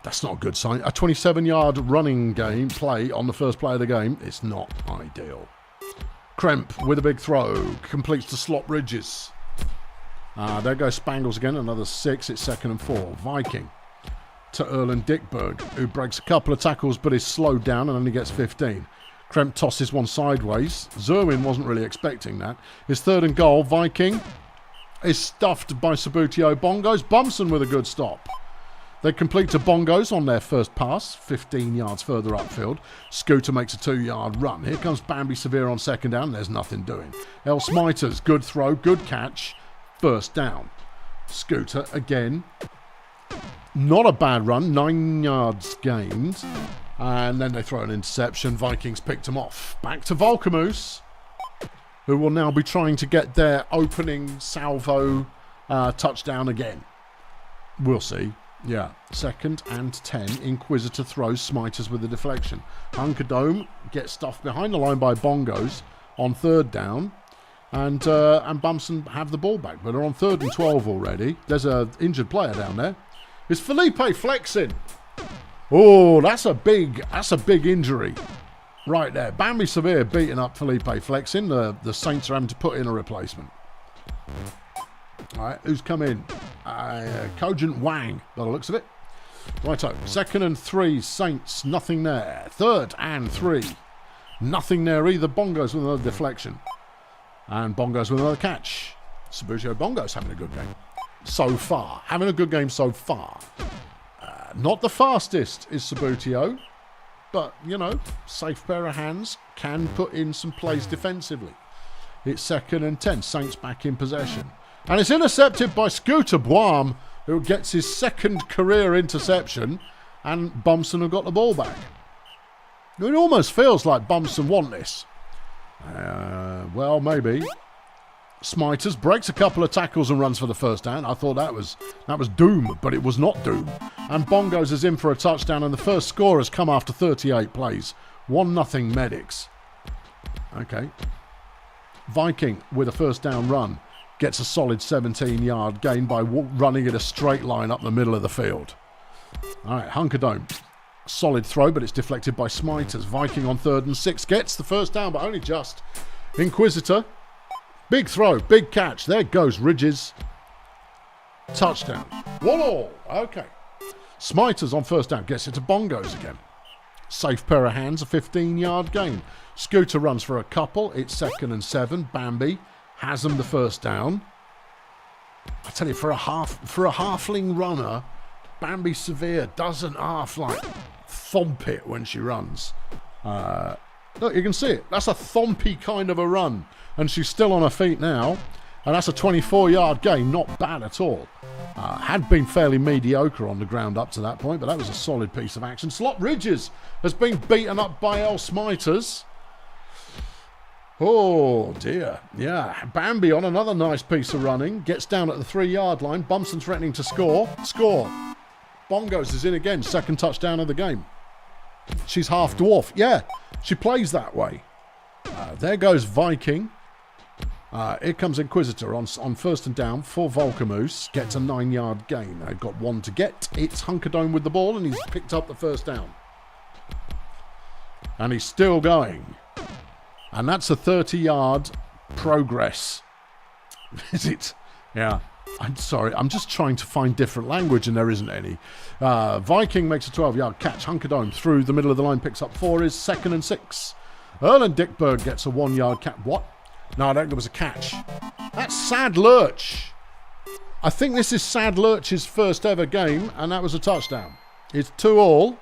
that's not a good sign. A 27-yard running game play on the first play of the game. It's not ideal. Kremp with a big throw. Completes the slot ridges. There goes Spangles again. Another 6. It's 2nd and 4. Viking to Erlen Dickberg, who breaks a couple of tackles but is slowed down and only gets 15. Kremp tosses one sideways. Zerwin wasn't really expecting that. His 3rd and goal. Viking is stuffed by Sabutio. Bongos. Bumson with a good stop. They complete to Bongos on their first pass, 15 yards further upfield. Scooter makes a 2-yard run. Here comes Bambi Severe on 2nd down. There's nothing doing. El Smiters, good throw, good catch. 1st down. Scooter again. Not a bad run. 9 yards gained. And then they throw an interception. Vikings picked him off. Back to Volcamoose, who will now be trying to get their opening salvo touchdown again. We'll see. Yeah, 2nd and 10. Inquisitor throws Smiters with the deflection. Hunkerdome gets stuffed behind the line by Bongos on 3rd down. And Bumson have the ball back. But they're on 3rd and 12 already. There's an injured player down there. Is Felipe flexing? Oh, that's a big injury right there. Bambi Severe beating up Felipe flexing. The Saints are having to put in a replacement. All right, who's come in? Cogent Wang, by the looks of it. Righto, 2nd and 3, Saints, nothing there. 3rd and 3, nothing there either. Bongos with another deflection. And Bongos with another catch. Sabutio Bongos having a good game so far. Having a good game so far. Not the fastest is Sabutio, but, you know, safe pair of hands, can put in some plays defensively. It's 2nd and 10, Saints back in possession. And it's intercepted by Scooter Boam, who gets his 2nd career interception, and Bumson have got the ball back. It almost feels like Bumson want this. Well, maybe. Smiters breaks a couple of tackles and runs for the 1st down. I thought that was doom, but it was not doom. And Bongos is in for a touchdown, and the first score has come after 38 plays. 1-0 Medics. Okay. Viking with a 1st down run. Gets a solid 17-yard gain by running in a straight line up the middle of the field. All right, Hunkerdome. Solid throw, but it's deflected by Smiters. Viking on 3rd and 6. Gets the 1st down, but only just. Inquisitor. Big throw, big catch. There goes Ridges. Touchdown. 1-1. Okay. Smiters on 1st down. Gets it to Bongos again. Safe pair of hands, a 15-yard gain. Scooter runs for a couple. It's 2nd and 7. Bambi has them the 1st down. I tell you, for a halfling runner, Bambi Severe doesn't half like thump it when she runs. Look, you can see it. That's a thumpy kind of a run. And she's still on her feet now. And that's a 24-yard gain. Not bad at all. Had been fairly mediocre on the ground up to that point, but that was a solid piece of action. Slot Ridges has been beaten up by El Smiters. Oh, dear. Yeah, Bambi on another nice piece of running. Gets down at the 3-yard line. Bumson threatening to score. Score. Bongos is in again. 2nd touchdown of the game. She's half dwarf. Yeah, she plays that way. There goes Viking. Here comes Inquisitor on 1st and down for Volcamoose. Gets a 9-yard gain. They've got 1 to get. It's Hunkerdome with the ball, and he's picked up the 1st down. And he's still going. And that's a 30-yard progress. Is it? Yeah. I'm sorry, I'm just trying to find different language and there isn't any. Viking makes a 12-yard catch. Hunkerdome through the middle of the line, picks up 4, is 2nd and 6. Erlen Dickberg gets a 1-yard catch. What? No, I don't think there was a catch. That's Sad Lurch. I think this is Sad Lurch's first ever game, and that was a touchdown. It's 2-all.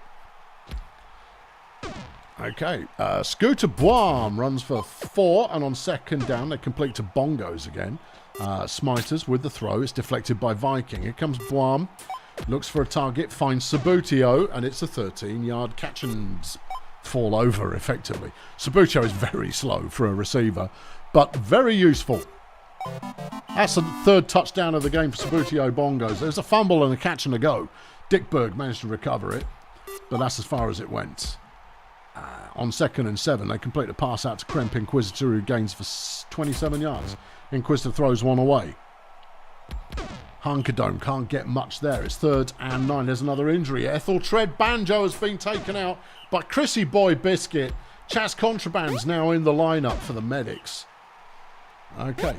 Okay, Scooter Boam runs for 4, and on 2nd down, they complete to Bongos again. Smiters with the throw. It's deflected by Viking. Here comes Boam. Looks for a target, finds Sabutio, and it's a 13-yard catch and fall over effectively. Sabutio is very slow for a receiver, but very useful. That's the 3rd touchdown of the game for Sabutio Bongos. There's a fumble and a catch and a go. Dickberg managed to recover it, but that's as far as it went. On 2nd and 7, they complete a pass out to Kremp Inquisitor, who gains for 27 yards. Inquisitor throws one away. Hunkerdome can't get much there. It's 3rd and 9. There's another injury. Ethel Tread Banjo has been taken out by Chrissy Boy Biscuit. Chas Contraband's now in the lineup for the medics. Okay.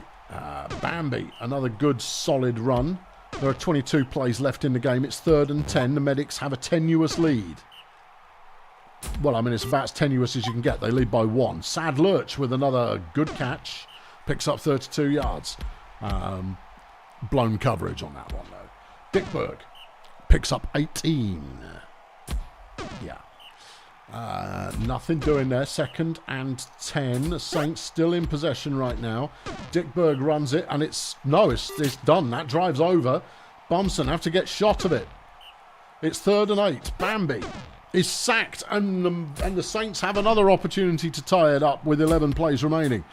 Bambi, another good solid run. There are 22 plays left in the game. It's 3rd and 10. The medics have a tenuous lead. Well, I mean, it's about as tenuous as you can get. They lead by 1. Sad Lurch with another good catch. Picks up 32 yards. Blown coverage on that one, though. Dickberg picks up 18. Yeah. Nothing doing there. 2nd and 10. Saints still in possession right now. Dickberg runs it, and it's done. That drive's over. Bumson have to get shot of it. It's 3rd and 8. Bambi is sacked, and the Saints have another opportunity to tie it up with 11 plays remaining.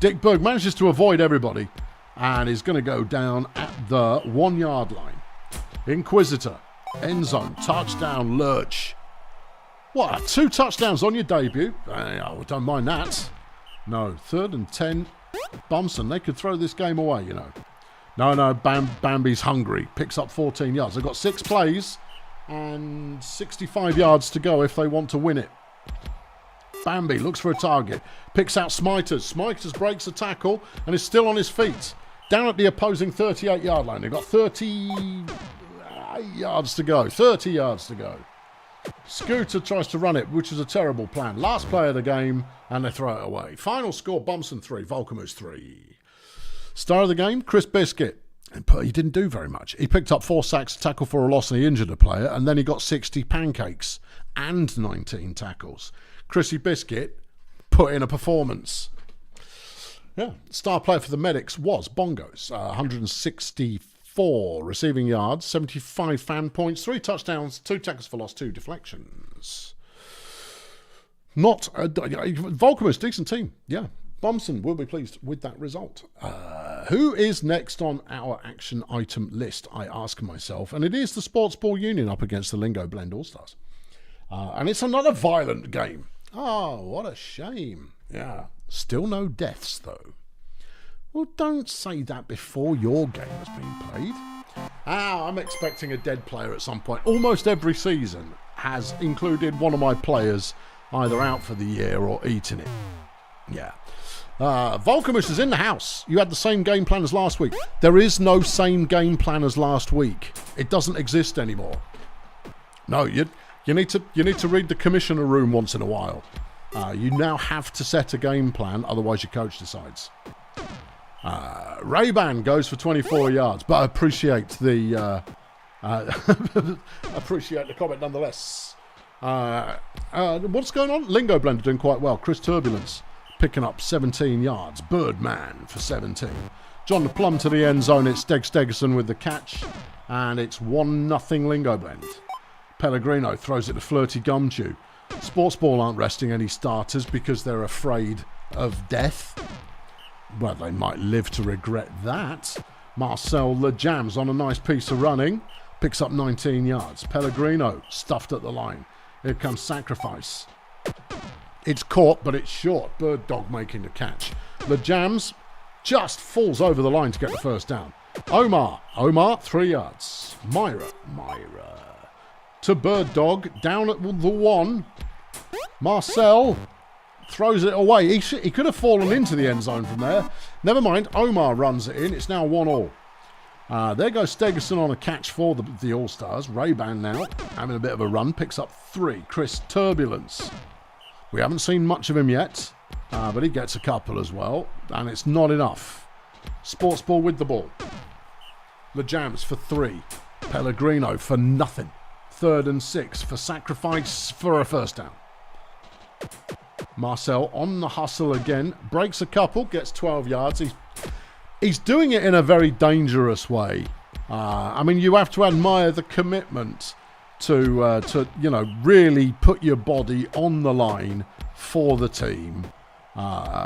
Dickberg manages to avoid everybody and is going to go down at the 1-yard line. Inquisitor, end zone, touchdown, Lurch. What, 2 touchdowns on your debut? I don't mind that. No, 3rd and 10. Bumson, they could throw this game away, you know. No, Bambi's hungry. Picks up 14 yards. They've got 6 plays and 65 yards to go if they want to win it. Bambi looks for a target. Picks out Smiters. Smiters breaks a tackle and is still on his feet. Down at the opposing 38-yard line. They've got 30 yards to go. 30 yards to go. Scooter tries to run it, which is a terrible plan. Last play of the game, and they throw it away. Final score, Bumson 3, Volkamus 3. Star of the game, Chris Biscuit. He didn't do very much. He picked up 4 sacks, a tackle for a loss, and he injured a player, and then he got 60 pancakes and 19 tackles. Chrissy Biscuit put in a performance. Yeah, star player for the medics was Bongos. 164 receiving yards, 75 fan points, 3 touchdowns, 2 tackles for loss, 2 deflections. Volkamus, decent team. Yeah, Bumson will be pleased with that result. Who is next on our action item list, I ask myself. And it is the Sports Ball Union up against the Lingo Blend All-Stars. And it's another violent game. Oh, what a shame. Yeah. Still no deaths, though. Well, don't say that before your game has been played. I'm expecting a dead player at some point. Almost every season has included one of my players either out for the year or eating it. Yeah. Volkamus is in the house. You had the same game plan as last week. There is no same game plan as last week. It doesn't exist anymore. No, you need to read the commissioner room once in a while. You now have to set a game plan, otherwise your coach decides. Ray-Ban goes for 24 yards, but I appreciate the comment nonetheless. What's going on? Lingo Blender doing quite well. Chris Turbulence picking up 17 yards. Birdman for 17. John the Plum to the end zone. It's Steg Stegerson with the catch, and it's 1-0 Lingo Blend. Pellegrino throws it to Flirty Gumchew. Sports Ball aren't resting any starters because they're afraid of death. Well, they might live to regret that. Marcel Lejams on a nice piece of running. Picks up 19 yards. Pellegrino stuffed at the line. Here comes Sacrifice. It's caught, but it's short. Bird Dog making the catch. Lejams just falls over the line to get the first down. Omar, 3 yards. Myra. To Bird Dog, down at the 1. Marcel throws it away. He could have fallen into the end zone from there. Never mind, Omar runs it in. It's now 1-1. There goes Stegerson on a catch for the All-Stars. Ray-Ban now having a bit of a run. Picks up 3. Chris Turbulence. We haven't seen much of him yet, but he gets a couple as well. And it's not enough. Sports Ball with the ball. LeJams for 3. Pellegrino for nothing. 3rd and 6 for sacrifice for a first down. Marcel on the hustle again. Breaks a couple. Gets 12 yards. He's doing it in a very dangerous way. I mean, you have to admire the commitment to really put your body on the line for the team,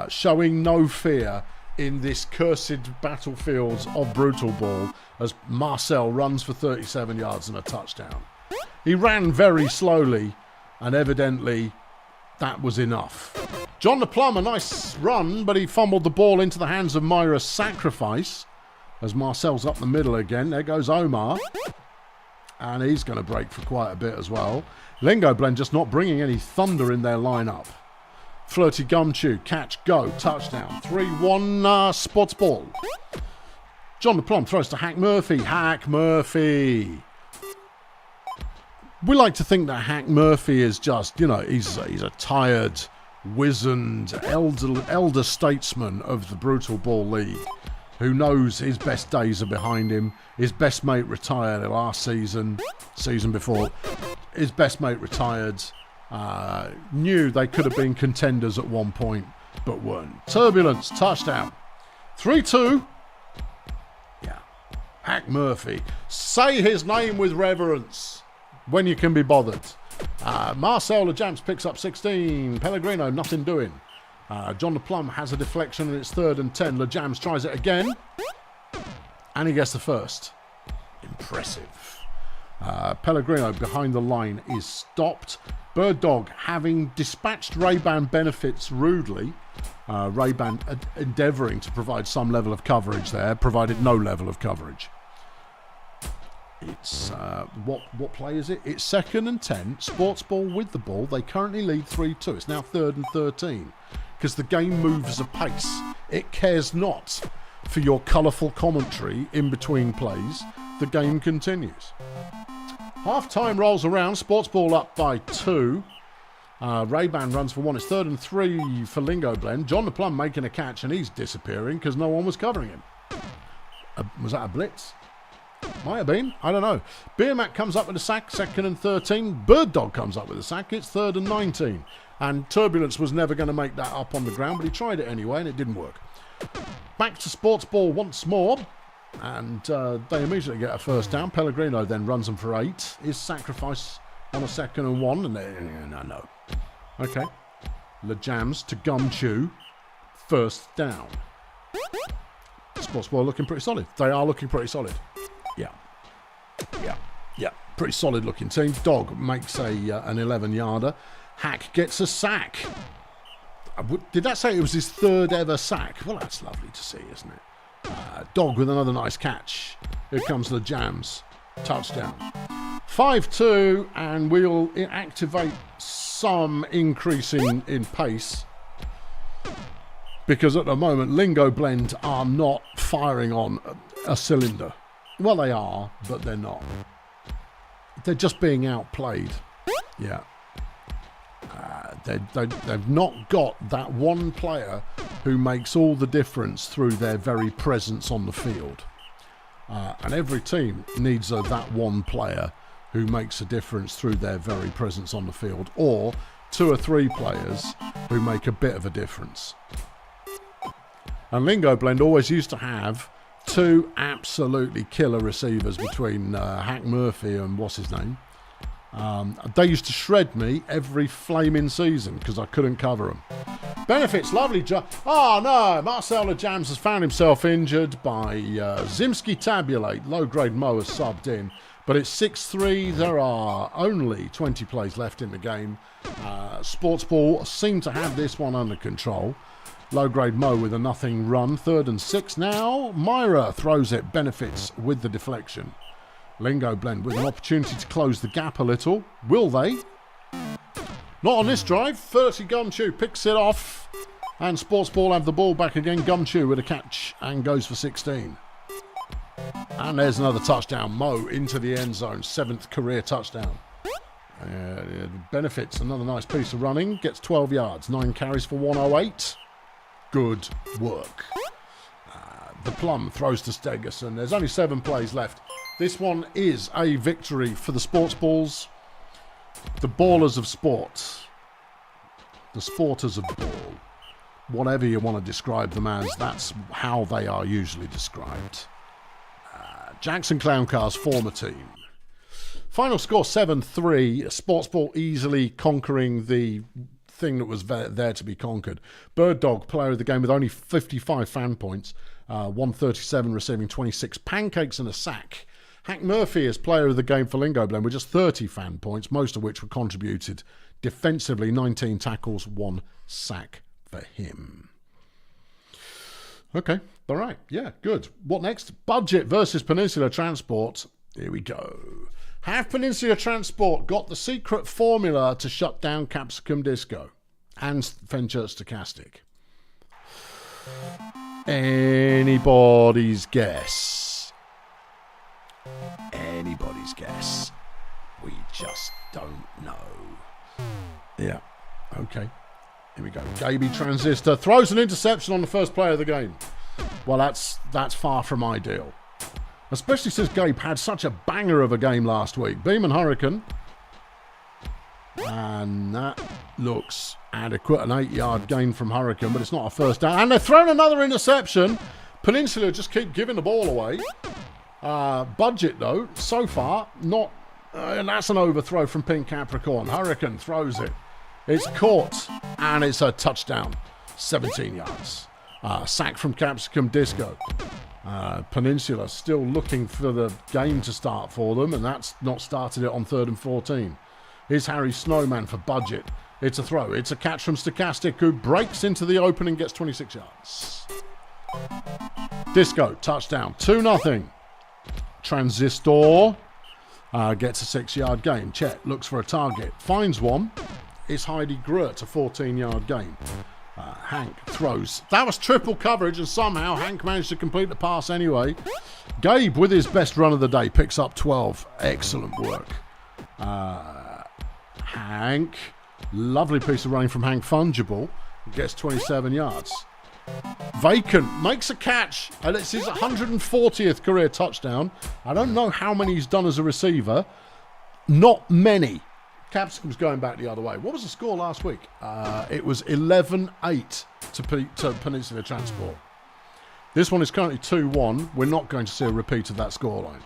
showing no fear in this cursed battlefields of Brutalball as Marcel runs for 37 yards and a touchdown. He ran very slowly, and evidently that was enough. John LePlum, a nice run, but he fumbled the ball into the hands of Myra's Sacrifice as Marcel's up the middle again. There goes Omar, and he's going to break for quite a bit as well. Lingo Blend just not bringing any thunder in their lineup. Flirty Gumchew, catch, go, touchdown. 3-1, Spots ball. John LePlum throws to Hack Murphy. Hack Murphy. We like to think that Hack Murphy is just, he's a tired, wizened, elder statesman of the Brutalball League who knows his best days are behind him. His best mate retired last season before. His best mate retired. Knew they could have been contenders at one point, but weren't. Turbulence, touchdown. 3-2. Yeah. Hack Murphy. Say his name with reverence when you can be bothered. Marcel LeJams picks up 16. Pellegrino, nothing doing. John LePlum has a deflection and it's 3rd and 10. LeJams tries it again. And he gets the first. Impressive. Pellegrino behind the line is stopped. Bird Dog having dispatched Ray-Ban benefits rudely. Ray-Ban endeavouring to provide some level of coverage there. Provided no level of coverage. It's, what play is it? It's 2nd and 10. Sports Ball with the ball. They currently lead 3-2. It's now 3rd and 13. Because the game moves apace. It cares not for your colourful commentary in between plays. The game continues. Half-time rolls around. Sports Ball up by 2. Ray-Ban runs for 1. It's 3rd and 3 for Lingo Blend. John LePlum making a catch and he's disappearing because no one was covering him. Was that a blitz? Might have been. I don't know. Beermac comes up with a sack. 2nd and 13. Bird Dog comes up with a sack. It's 3rd and 19. And Turbulence was never going to make that up on the ground, but he tried it anyway and it didn't work. Back to Sports Ball once more. And they immediately get a first down. Pellegrino then runs them for 8. His sacrifice on a 2nd and 1. And no. Okay. LeJams to Gumchew. First down. Sports Ball looking pretty solid. They are looking pretty solid. Yeah. Pretty solid looking team. Dog makes an 11-yarder. Hack gets a sack. Did that say it was his 3rd ever sack? Well, that's lovely to see, isn't it? Dog with another nice catch. Here comes LeJams. Touchdown. 5-2, and we'll activate some increase in pace. Because at the moment, Lingo Blend are not firing on a cylinder. Well, they are, but they're not. They're just being outplayed. Yeah. They've not got that one player who makes all the difference through their very presence on the field. And every team needs that one player who makes a difference through their very presence on the field, or 2 or 3 players who make a bit of a difference. And Lingo Blend always used to have 2 absolutely killer receivers between Hack Murphy and what's his name. They used to shred me every flaming season because I couldn't cover them. Benefits, lovely job. Oh no, Marcel LeJams has found himself injured by Zimski Tabulate. Low-grade Mo has subbed in. But it's 6-3. There are only 20 plays left in the game. Sports Ball seem to have this one under control. Low-grade Mo with a nothing run. 3rd and 6 now. Myra throws it. Benefits with the deflection. Lingo Blend with an opportunity to close the gap a little. Will they? Not on this drive. 30 Gumchew picks it off. And Sports Ball have the ball back again. Gumchew with a catch and goes for 16. And there's another touchdown. Mo into the end zone. 7th career touchdown. Benefits another nice piece of running. Gets 12 yards. 9 carries for 108. Good work. The Plum throws to Stegerson. There's only 7 plays left. This one is a victory for the sports balls. The ballers of sport. The sporters of ball. Whatever you want to describe them as, that's how they are usually described. Jackson Clown Car's former team. Final score 7-3. Sports ball easily conquering the thing that was there to be conquered. Bird Dog, player of the game with only 55 fan points. 137 receiving 26 pancakes and a sack. Hank Murphy is player of the game for Lingo Blend with just 30 fan points, most of which were contributed defensively. 19 tackles, 1 sack for him. Okay, all right, yeah, good. What next? Budget versus Peninsula Transport. Here we go. Have Peninsula Transport got the secret formula to shut down Capsicum Disco and Fenchurch Stochastic? Anybody's guess. Anybody's guess. We just don't know. Yeah, okay. Here we go. Gaby Transistor throws an interception on the first play of the game. Well, that's far from ideal. Especially since Gabe had such a banger of a game last week. Beeman Hurricane. And that looks adequate. An 8-yard gain from Hurricane, but it's not a first down. And they've thrown another interception. Peninsula just keep giving the ball away. Budget, though, so far, not... and that's an overthrow from Pink Capricorn. Hurricane throws it. It's caught, and it's a touchdown. 17 yards. Sack from Capsicum Disco. Peninsula still looking for the game to start for them, and that's not started it on 3rd and 14. Here's Harry Snowman for Budget. It's a throw. It's a catch from Stochastic, who breaks into the open and gets 26 yards. Disco, touchdown. 2-0. Transistor gets a 6-yard gain. Chet looks for a target. Finds one. It's Heidi Grurt, a 14-yard gain. Hank throws. That was triple coverage, and somehow Hank managed to complete the pass anyway. Gabe, with his best run of the day, picks up 12. Excellent work. Hank, lovely piece of running from Hank Fungible, gets 27 yards. Vacant makes a catch, and it's his 140th career touchdown. I don't know how many he's done as a receiver. Not many. Capsicum's going back the other way. What was the score last week? It was 11-8 to Peninsula Transport. This one is currently 2-1. We're not going to see a repeat of that scoreline.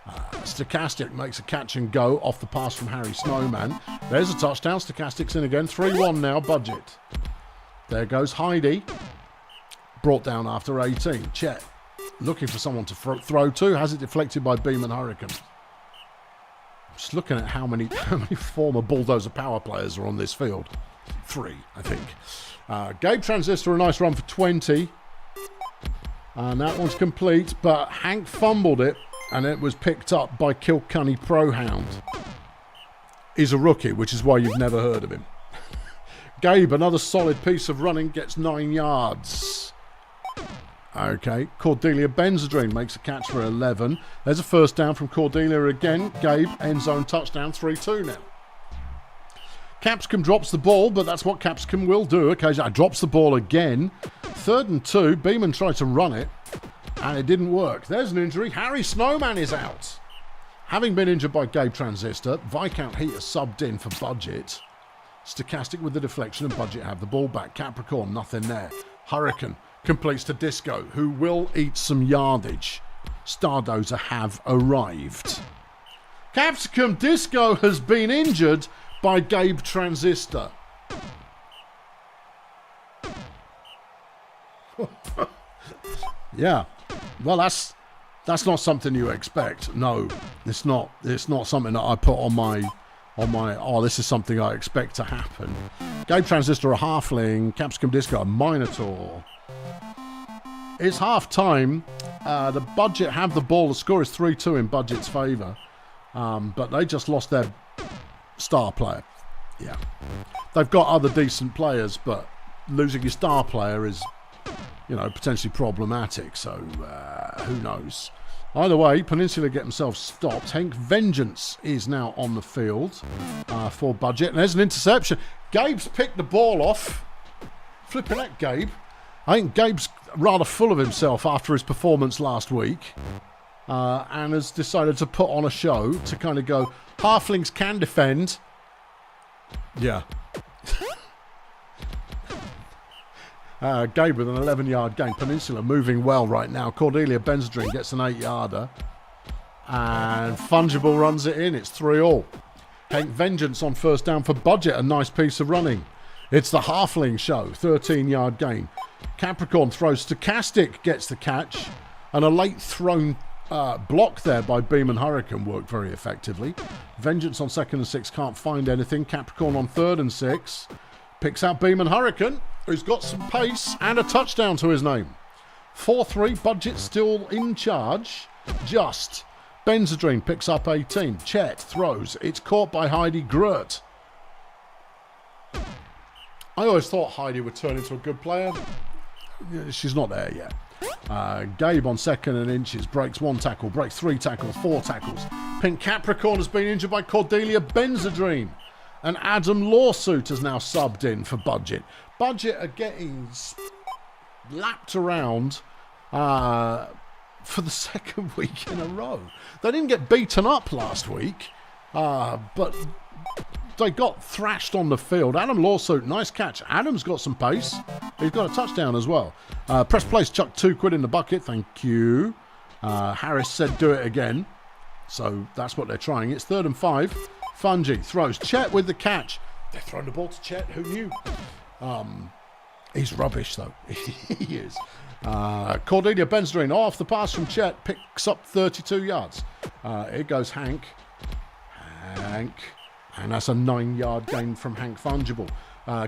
Stochastic makes a catch and go off the pass from Harry Snowman. There's a touchdown. Stochastic's in again. 3-1 now, Budget. There goes Heidi. Brought down after 18. Chet looking for someone to throw to. Has it deflected by Beeman Hurricane. Just looking at how many former Bulldozer power players are on this field. 3, I think. Gabe Transistor, a nice run for 20. And that one's complete, but Hank fumbled it, and it was picked up by Kilcunny Prohound. He's a rookie, which is why you've never heard of him. Gabe, another solid piece of running, gets 9 yards. Okay, Cordelia Benzedrine makes a catch for 11. There's a first down from Cordelia again. Gabe, end zone touchdown, 3-2 now. Capsicum drops the ball, but that's what Capsicum will do. Occasionally, drops the ball again. 3rd and 2. Beeman tried to run it, and it didn't work. There's an injury. Harry Snowman is out. Having been injured by Gabe Transistor, Viscount Heater subbed in for Budget. Stochastic with the deflection, and Budget have the ball back. Capricorn, nothing there. Hurricane completes to Disco, who will eat some yardage. Stardozer have arrived. Capsicum Disco has been injured by Gabe Transistor. Yeah, well, that's not something you expect. No, it's not. It's not something that I put on my. Oh, this is something I expect to happen. Gabe Transistor, a halfling. Capsicum Disco, a minotaur. It's half time. The Budget have the ball. The score is 3-2 in Budget's favour. But they just lost their star player. Yeah. They've got other decent players, but losing your star player is, potentially problematic. So, who knows? Either way, Peninsula get themselves stopped. Henk Vengeance is now on the field for Budget. And there's an interception. Gabe's picked the ball off. Flipping at Gabe. I think Gabe's rather full of himself after his performance last week. And has decided to put on a show to kind of go, halflings can defend. Yeah. Gabe with an 11-yard gain. Peninsula moving well right now. Cordelia Benzedrine gets an 8-yarder. And Fungible runs it in. It's 3-all. Henk Vengeance on first down for Budget. A nice piece of running. It's the Halfling show. 13-yard gain. Capricorn throws. Stochastic gets the catch. And a late thrown block there by Beam and Hurricane worked very effectively. Vengeance on 2nd and 6 can't find anything. Capricorn on 3rd and 6 picks out Beam and Hurricane, who's got some pace and a touchdown to his name. 4-3, Budget still in charge. Just. Benzedrine picks up 18. Chet throws. It's caught by Heidi Grurt. I always thought Heidi would turn into a good player. She's not there yet. Gabe on 2nd and inches. Breaks 1 tackle. Breaks 3 tackles. 4 tackles. Pink Capricorn has been injured by Cordelia Benzedrine. And Adam Lawsuit has now subbed in for Budget. Budget are getting lapped around for the 2nd week in a row. They didn't get beaten up last week, but they got thrashed on the field. Adam Lawsuit, nice catch. Adam's got some pace. He's got a touchdown as well. Press Place chucked £2 in the bucket. Thank you. Harris said do it again. So that's what they're trying. It's 3rd and 5. Fungi throws. Chet with the catch. They're throwing the ball to Chet. Who knew? He's rubbish, though. He is. Cordelia Benzedrine off the pass from Chet. Picks up 32 yards. Here goes Hank. And that's a 9-yard gain from Hank Fungible.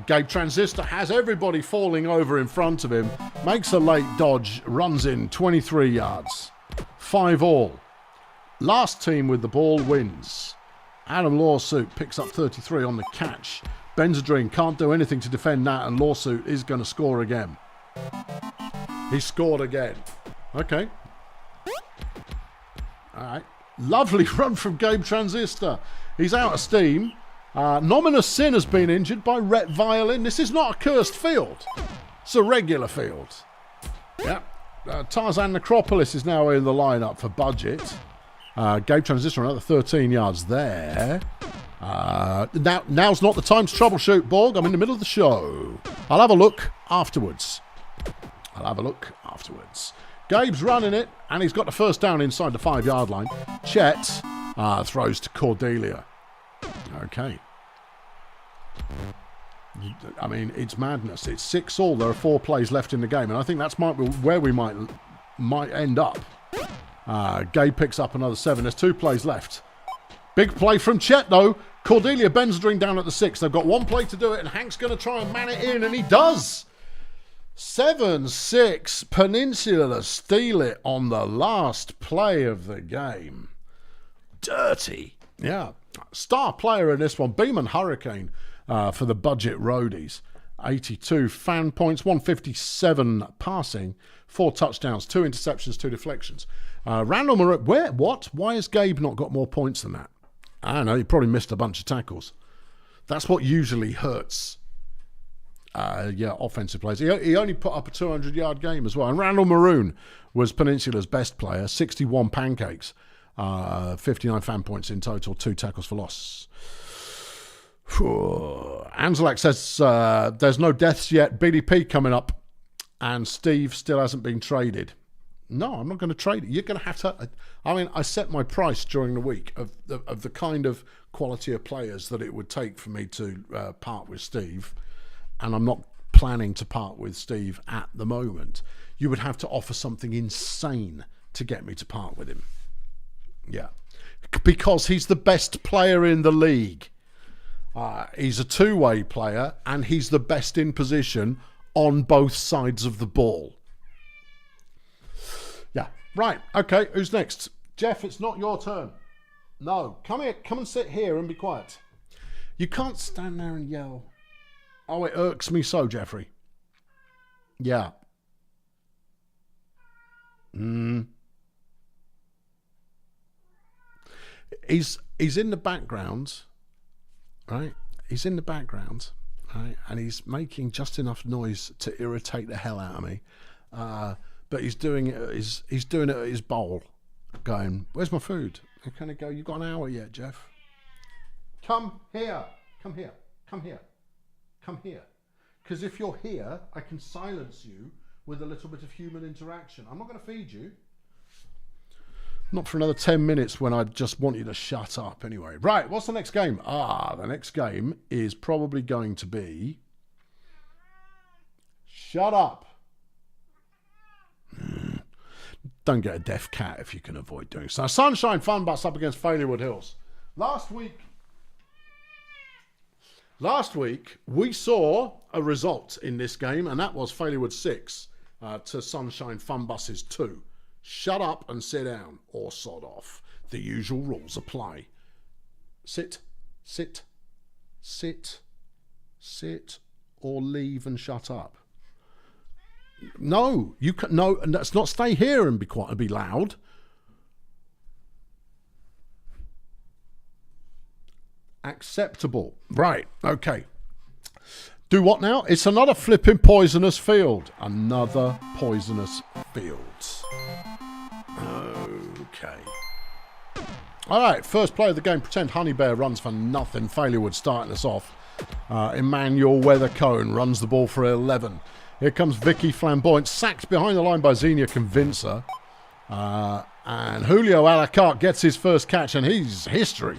Gabe Transistor has everybody falling over in front of him. Makes a late dodge. Runs in 23 yards. 5-all. Last team with the ball wins. Adam Lawsuit picks up 33 on the catch. Benzedrine can't do anything to defend that, and Lawsuit is going to score again. He scored again. Okay. All right. Lovely run from Gabe Transistor. He's out of steam. Nominous Sin has been injured by Rhett Violin. This is not a cursed field. It's a regular field. Yep. Tarzan Necropolis is now in the lineup for Budget. Gabe Transistor another 13 yards there. Now's not the time to troubleshoot, Borg. I'm in the middle of the show. I'll have a look afterwards. Gabe's running it, and he's got the first down inside the 5-yard line. Chet throws to Cordelia. Okay. I mean, it's madness. It's 6-all. There are 4 plays left in the game, and I think that's where we might end up. Gabe picks up another 7. There's 2 plays left. Big play from Chet, though. Cordelia Benzedrine down at the 6. They've got 1 play to do it, and Hank's going to try and man it in, and he does. 7-6. Peninsula steal it on the last play of the game. Dirty. Yeah. Star player in this one, Beeman Hurricane for the Budget Roadies. 82 fan points, 157 passing, 4 touchdowns, 2 interceptions, 2 deflections. Randall Murray, why has Gabe not got more points than that? I don't know, he probably missed a bunch of tackles. That's what usually hurts offensive players. He only put up a 200-yard game as well. And Randall Maroon was Peninsula's best player, 61 pancakes, 59 fan points in total, 2 tackles for loss. Anzelak says there's no deaths yet. BDP coming up, and Steve still hasn't been traded. No, I'm not going to trade it. You're going to have to. I mean, I set my price during the week of the kind of quality of players that it would take for me to part with Steve, and I'm not planning to part with Steve at the moment. You would have to offer something insane to get me to part with him. Yeah, because he's the best player in the league. He's a two-way player, and he's the best in position on both sides of the ball. Yeah, right. Okay, who's next? Jeff, it's not your turn. No, come here. Come and sit here and be quiet. You can't stand there and yell. Oh, it irks me so, Jeffrey. Yeah. He's in the background, right? He's in the background, right? And he's making just enough noise to irritate the hell out of me. But he's doing it. He's doing it at his bowl, going, "Where's my food?" And kind of go, "You got an hour yet, Jeff? Come here, come here, come here, come here. Because if you're here, I can silence you with a little bit of human interaction. I'm not going to feed you. Not for another 10 minutes when I just want you to shut up anyway." Right, what's the next game? The next game is probably going to be... Shut up. Don't get a deaf cat if you can avoid doing so. Sunshine Fun Bus up against Failure Hills. Last week, we saw a result in this game, and that was Failure 6 to Sunshine Fun Buses 2. Shut up and sit down, or sod off. The usual rules apply. Sit, sit, sit, sit, or leave and shut up. No, you can no, and let's not stay here and be quiet and be loud. Acceptable. Right, okay. Do what now? It's another flipping poisonous field. Another poisonous field. Okay. Alright, first play of the game. Pretend Honey Bear runs for nothing. Failure starting us off. Emmanuel Weathercone runs the ball for 11. Here comes Vicky Flamboyant, sacked behind the line by Xenia Convincer. And Julio Alacarte gets his first catch, and he's history.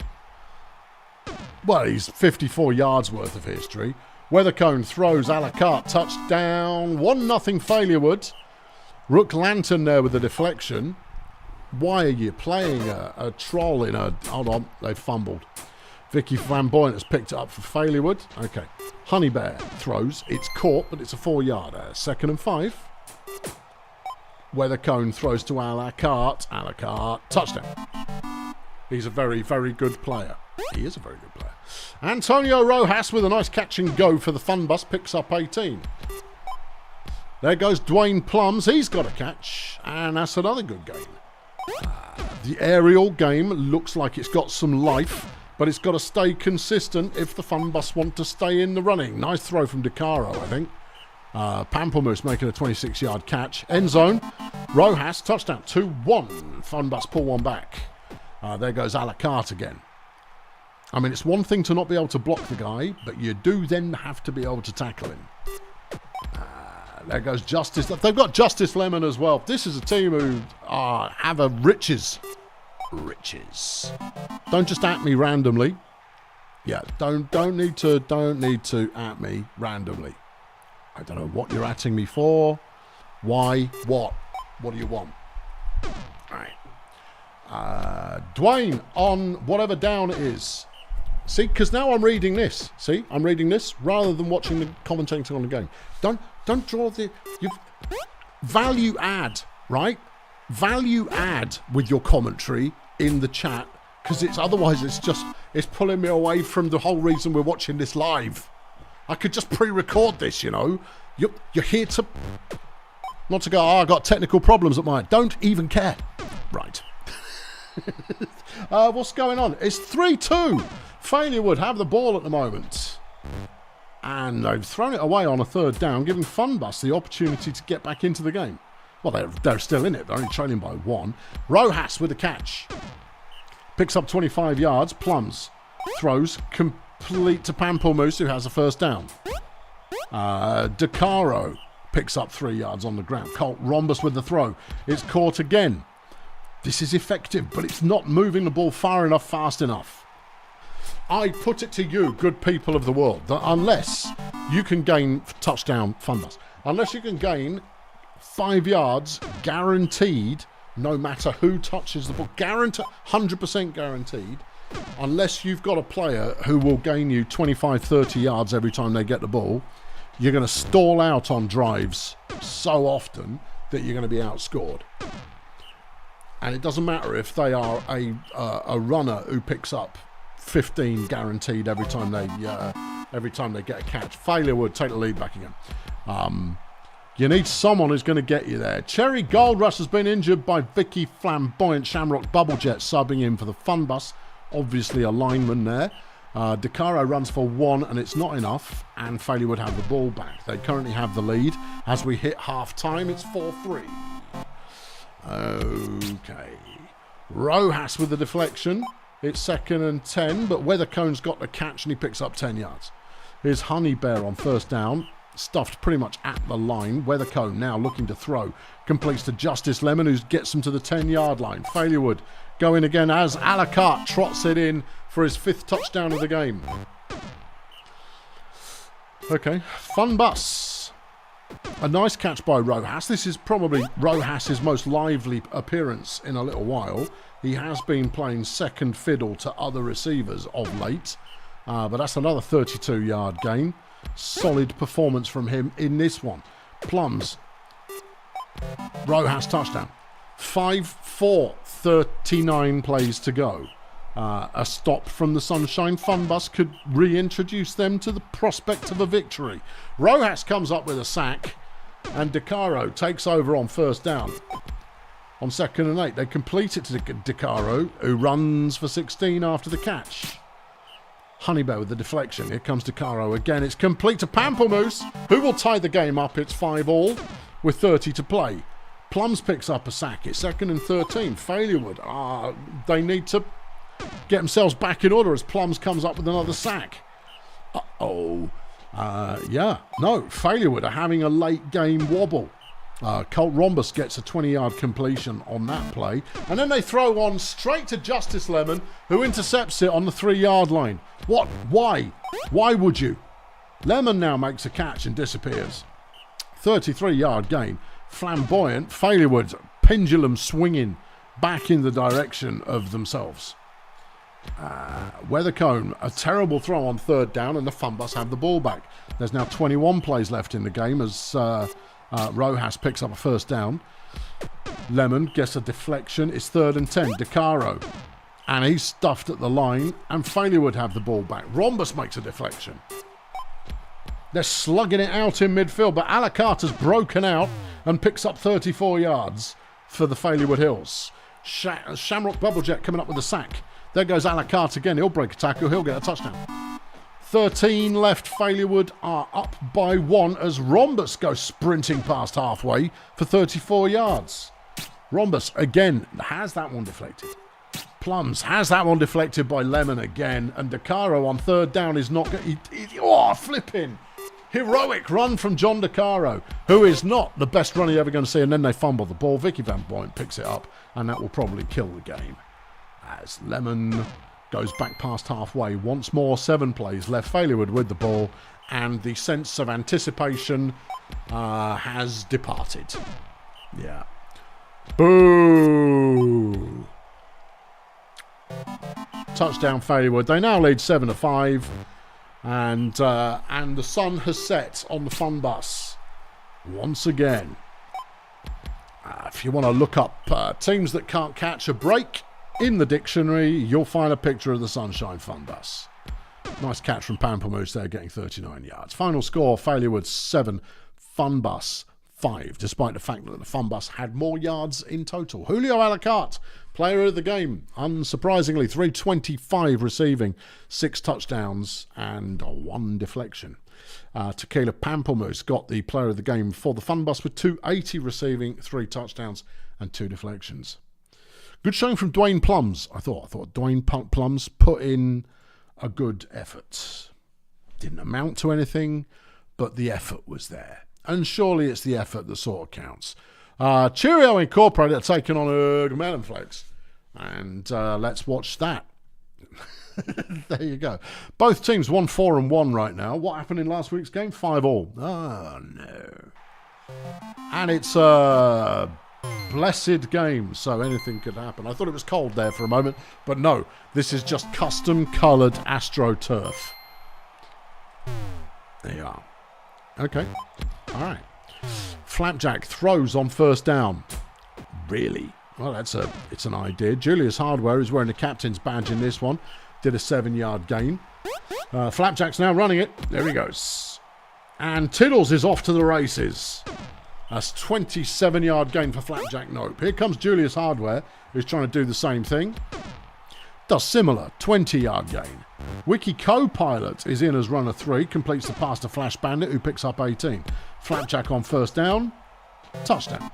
Well, he's 54 yards worth of history. Weathercone throws, Alacarte touchdown. 1-0 Failure. Rook Lantern there with the deflection. Why are you playing a troll in a... Hold on, they've fumbled. Vicky Flamboyant has picked it up for Failure. Okay. Honey Bear throws. It's caught, but it's a 4-yarder. 2nd and 5. Weathercone throws to Alacarte. Alacarte, touchdown. He's a very, very good player. He is a very good player. Antonio Rojas with a nice catch and go for the Fun Bus. Picks up 18. There goes Dwayne Plums. He's got a catch. And that's another good game. The aerial game looks like it's got some life, but it's got to stay consistent if the Fun Bus want to stay in the running. Nice throw from DeCaro, I think. Pamplemousse making a 26-yard catch. End zone. Rojas, touchdown. 2-1. Fun Bus pull one back. There goes Alacarte again. I mean, it's one thing to not be able to block the guy, but you do then have to be able to tackle him. There goes Justice. They've got Justice Lemon as well. This is a team who have a riches. Riches. Don't just at me randomly. Yeah, don't need to at me randomly. I don't know what you're atting me for. Why? What? What do you want? All right. Dwayne on whatever down it is. See, because now I'm reading this. See, I'm reading this rather than watching the commentating on the game. Don't draw the... Value add, right? Value add with your commentary in the chat, because otherwise it's pulling me away from the whole reason we're watching this live. I could just pre-record this, you know. You're here to... Not to go, I got technical problems at mine. Don't even care. Right. What's going on? It's 3-2. Failure would have the ball at the moment. And they've thrown it away on a 3rd down, giving Fun Bus the opportunity to get back into the game. Well, they're still in it. They're only trailing by 1. Rojas with a catch. Picks up 25 yards. Plums throws complete to Pamplemousse, who has a 1st down. DeCaro picks up 3 yards on the ground. Colt Rhombus with the throw. It's caught again. This is effective, but it's not moving the ball far enough, fast enough. I put it to you, good people of the world, that unless you can gain touchdown Fun Bus, unless you can gain 5 yards guaranteed, no matter who touches the ball, 100% guaranteed, unless you've got a player who will gain you 25, 30 yards every time they get the ball, you're going to stall out on drives so often that you're going to be outscored. And it doesn't matter if they are a runner who picks up 15 guaranteed every time they get a catch. Failure would take the lead back again. You need someone who's going to get you there. Cherry Gold Rush has been injured by Vicky Flamboyant. Shamrock Bubble Jet subbing in for the Fun Bus. Obviously a lineman there. DeCaro runs for 1 and it's not enough. And Failure would have the ball back. They currently have the lead. As we hit half time, it's 4-3. Okay. Rojas with the deflection. It's 2nd and 10, but Weathercone's got the catch and he picks up 10 yards. Here's Honey Bear on first down. Stuffed pretty much at the line. Weathercone now looking to throw. Completes to Justice Lemon, who gets them to the 10-yard line. Failure would go in again as a la carte trots it in for his 5th touchdown of the game. Okay, Fun Bus. A nice catch by Rojas. This is probably Rojas' most lively appearance in a little while. He has been playing second fiddle to other receivers of late. But that's another 32-yard gain. Solid performance from him in this one. Plums. Rojas touchdown. 5-4, 39 plays to go. A stop from the Sunshine Fun Bus could reintroduce them to the prospect of a victory. Rojas comes up with a sack, and DeCaro takes over on first down. On 2nd and 8, they complete it to DeCaro, who runs for 16 after the catch. Honeybear with the deflection. Here comes DeCaro again. It's complete to Pamplemousse, who will tie the game up. It's 5-all with 30 to play. Plums picks up a sack. It's 2nd and 13. Failure would. They need to get themselves back in order as Plums comes up with another sack. Yeah. No, Failure would are having a late game wobble. Colt Rhombus gets a 20-yard completion on that play. And then they throw on straight to Justice Lemon, who intercepts it on the 3-yard line. What? Why? Why would you? Lemon now makes a catch and disappears. 33-yard gain. Flamboyant. Failure would pendulum swinging back in the direction of themselves. Weathercone, a terrible throw on 3rd down, and the Fun Bus have the ball back. There's now 21 plays left in the game as Rojas picks up a first down. Lemon gets a deflection. It's 3rd and 10. DeCaro. And he's stuffed at the line, and Failure would have the ball back. Rhombus makes a deflection. They're slugging it out in midfield, but a la carte has broken out and picks up 34 yards for the Failure Wood Hills. Shamrock Bubblejet coming up with a sack. There goes a la carte again. He'll break a tackle. He'll get a touchdown. 13 left. Failure Wood are up by 1 as Rhombus goes sprinting past halfway for 34 yards. Rhombus again has that one deflected. Plums has that one deflected by Lemon again. And DeCaro on 3rd down is not going to... flipping. Heroic run from John DeCaro, who is not the best run you're ever going to see. And then they fumble the ball. Vicky Van Boynt picks it up, and that will probably kill the game. As Lemon goes back past halfway. Once more, 7 plays left. Failure Wood with the ball, and the sense of anticipation has departed. Yeah. Boo! Touchdown Failure Wood. They now lead 7-5, and the sun has set on the Fun Bus once again. If you want to look up teams that can't catch a break in the dictionary, you'll find a picture of the Sunshine Fun Bus. Nice catch from Pamplemousse there, getting 39 yards. Final score, Failure Wood 7, Fun Bus 5, despite the fact that the Fun Bus had more yards in total. Julio a la carte, player of the game, unsurprisingly, 325 receiving, 6 touchdowns and 1 deflection. Tequila Pamplemousse got the player of the game for the Fun Bus with 280 receiving, 3 touchdowns and 2 deflections. Good showing from Dwayne Plums, I thought. Dwayne Plums put in a good effort. Didn't amount to anything, but the effort was there. And surely it's the effort that sort of counts. Cheerio Incorporated are taking on Melonflakes. And let's watch that. There you go. Both teams 1-4-1 right now. What happened in last week's game? 5-all. Oh, no. And it's a blessed game, so anything could happen. I thought it was cold there for a moment, but no. This is just custom-coloured AstroTurf. There you are. Okay. All right. Flapjack throws on first down. Really? Well, it's an idea. Julius Hardware is wearing the captain's badge in this one. Did a 7-yard gain. Flapjack's now running it. There he goes. And Tiddles is off to the races. That's 27-yard gain for Flapjack. Nope. Here comes Julius Hardware, who's trying to do the same thing. Does similar, 20-yard gain. Wiki Co-Pilot is in as runner 3, completes the pass to Flash Bandit, who picks up 18. Flapjack on first down, touchdown.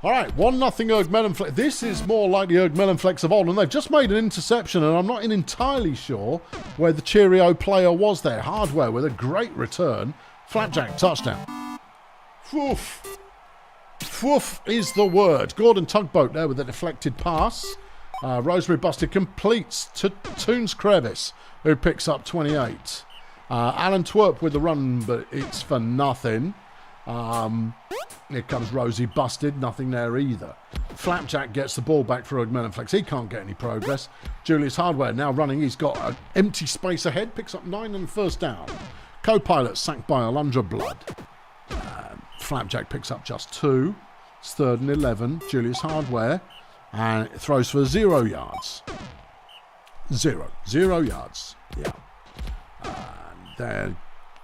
All right, 1-0 Erg Melonflex. This is more like the Erg Melonflex of old, and they've just made an interception, and I'm not entirely sure where the Cheerio player was there. Hardware with a great return. Flapjack, touchdown. Woof. Woof is the word. Gordon Tugboat there with a deflected pass. Rosemary Busted completes to Toons Crevice, who picks up 28. Alan Twerp with the run, but it's for nothing. Here comes Rosie Busted, nothing there either. Flapjack gets the ball back for Erg Melonflex. He can't get any progress. Julius Hardware now running. He's got an empty space ahead, picks up 9 and first down. Co-Pilot sacked by Alundra Blood. Flapjack picks up just 2. It's 3rd and 11. Julius Hardware. And it throws for 0 yards. 0 yards. Yeah. And there,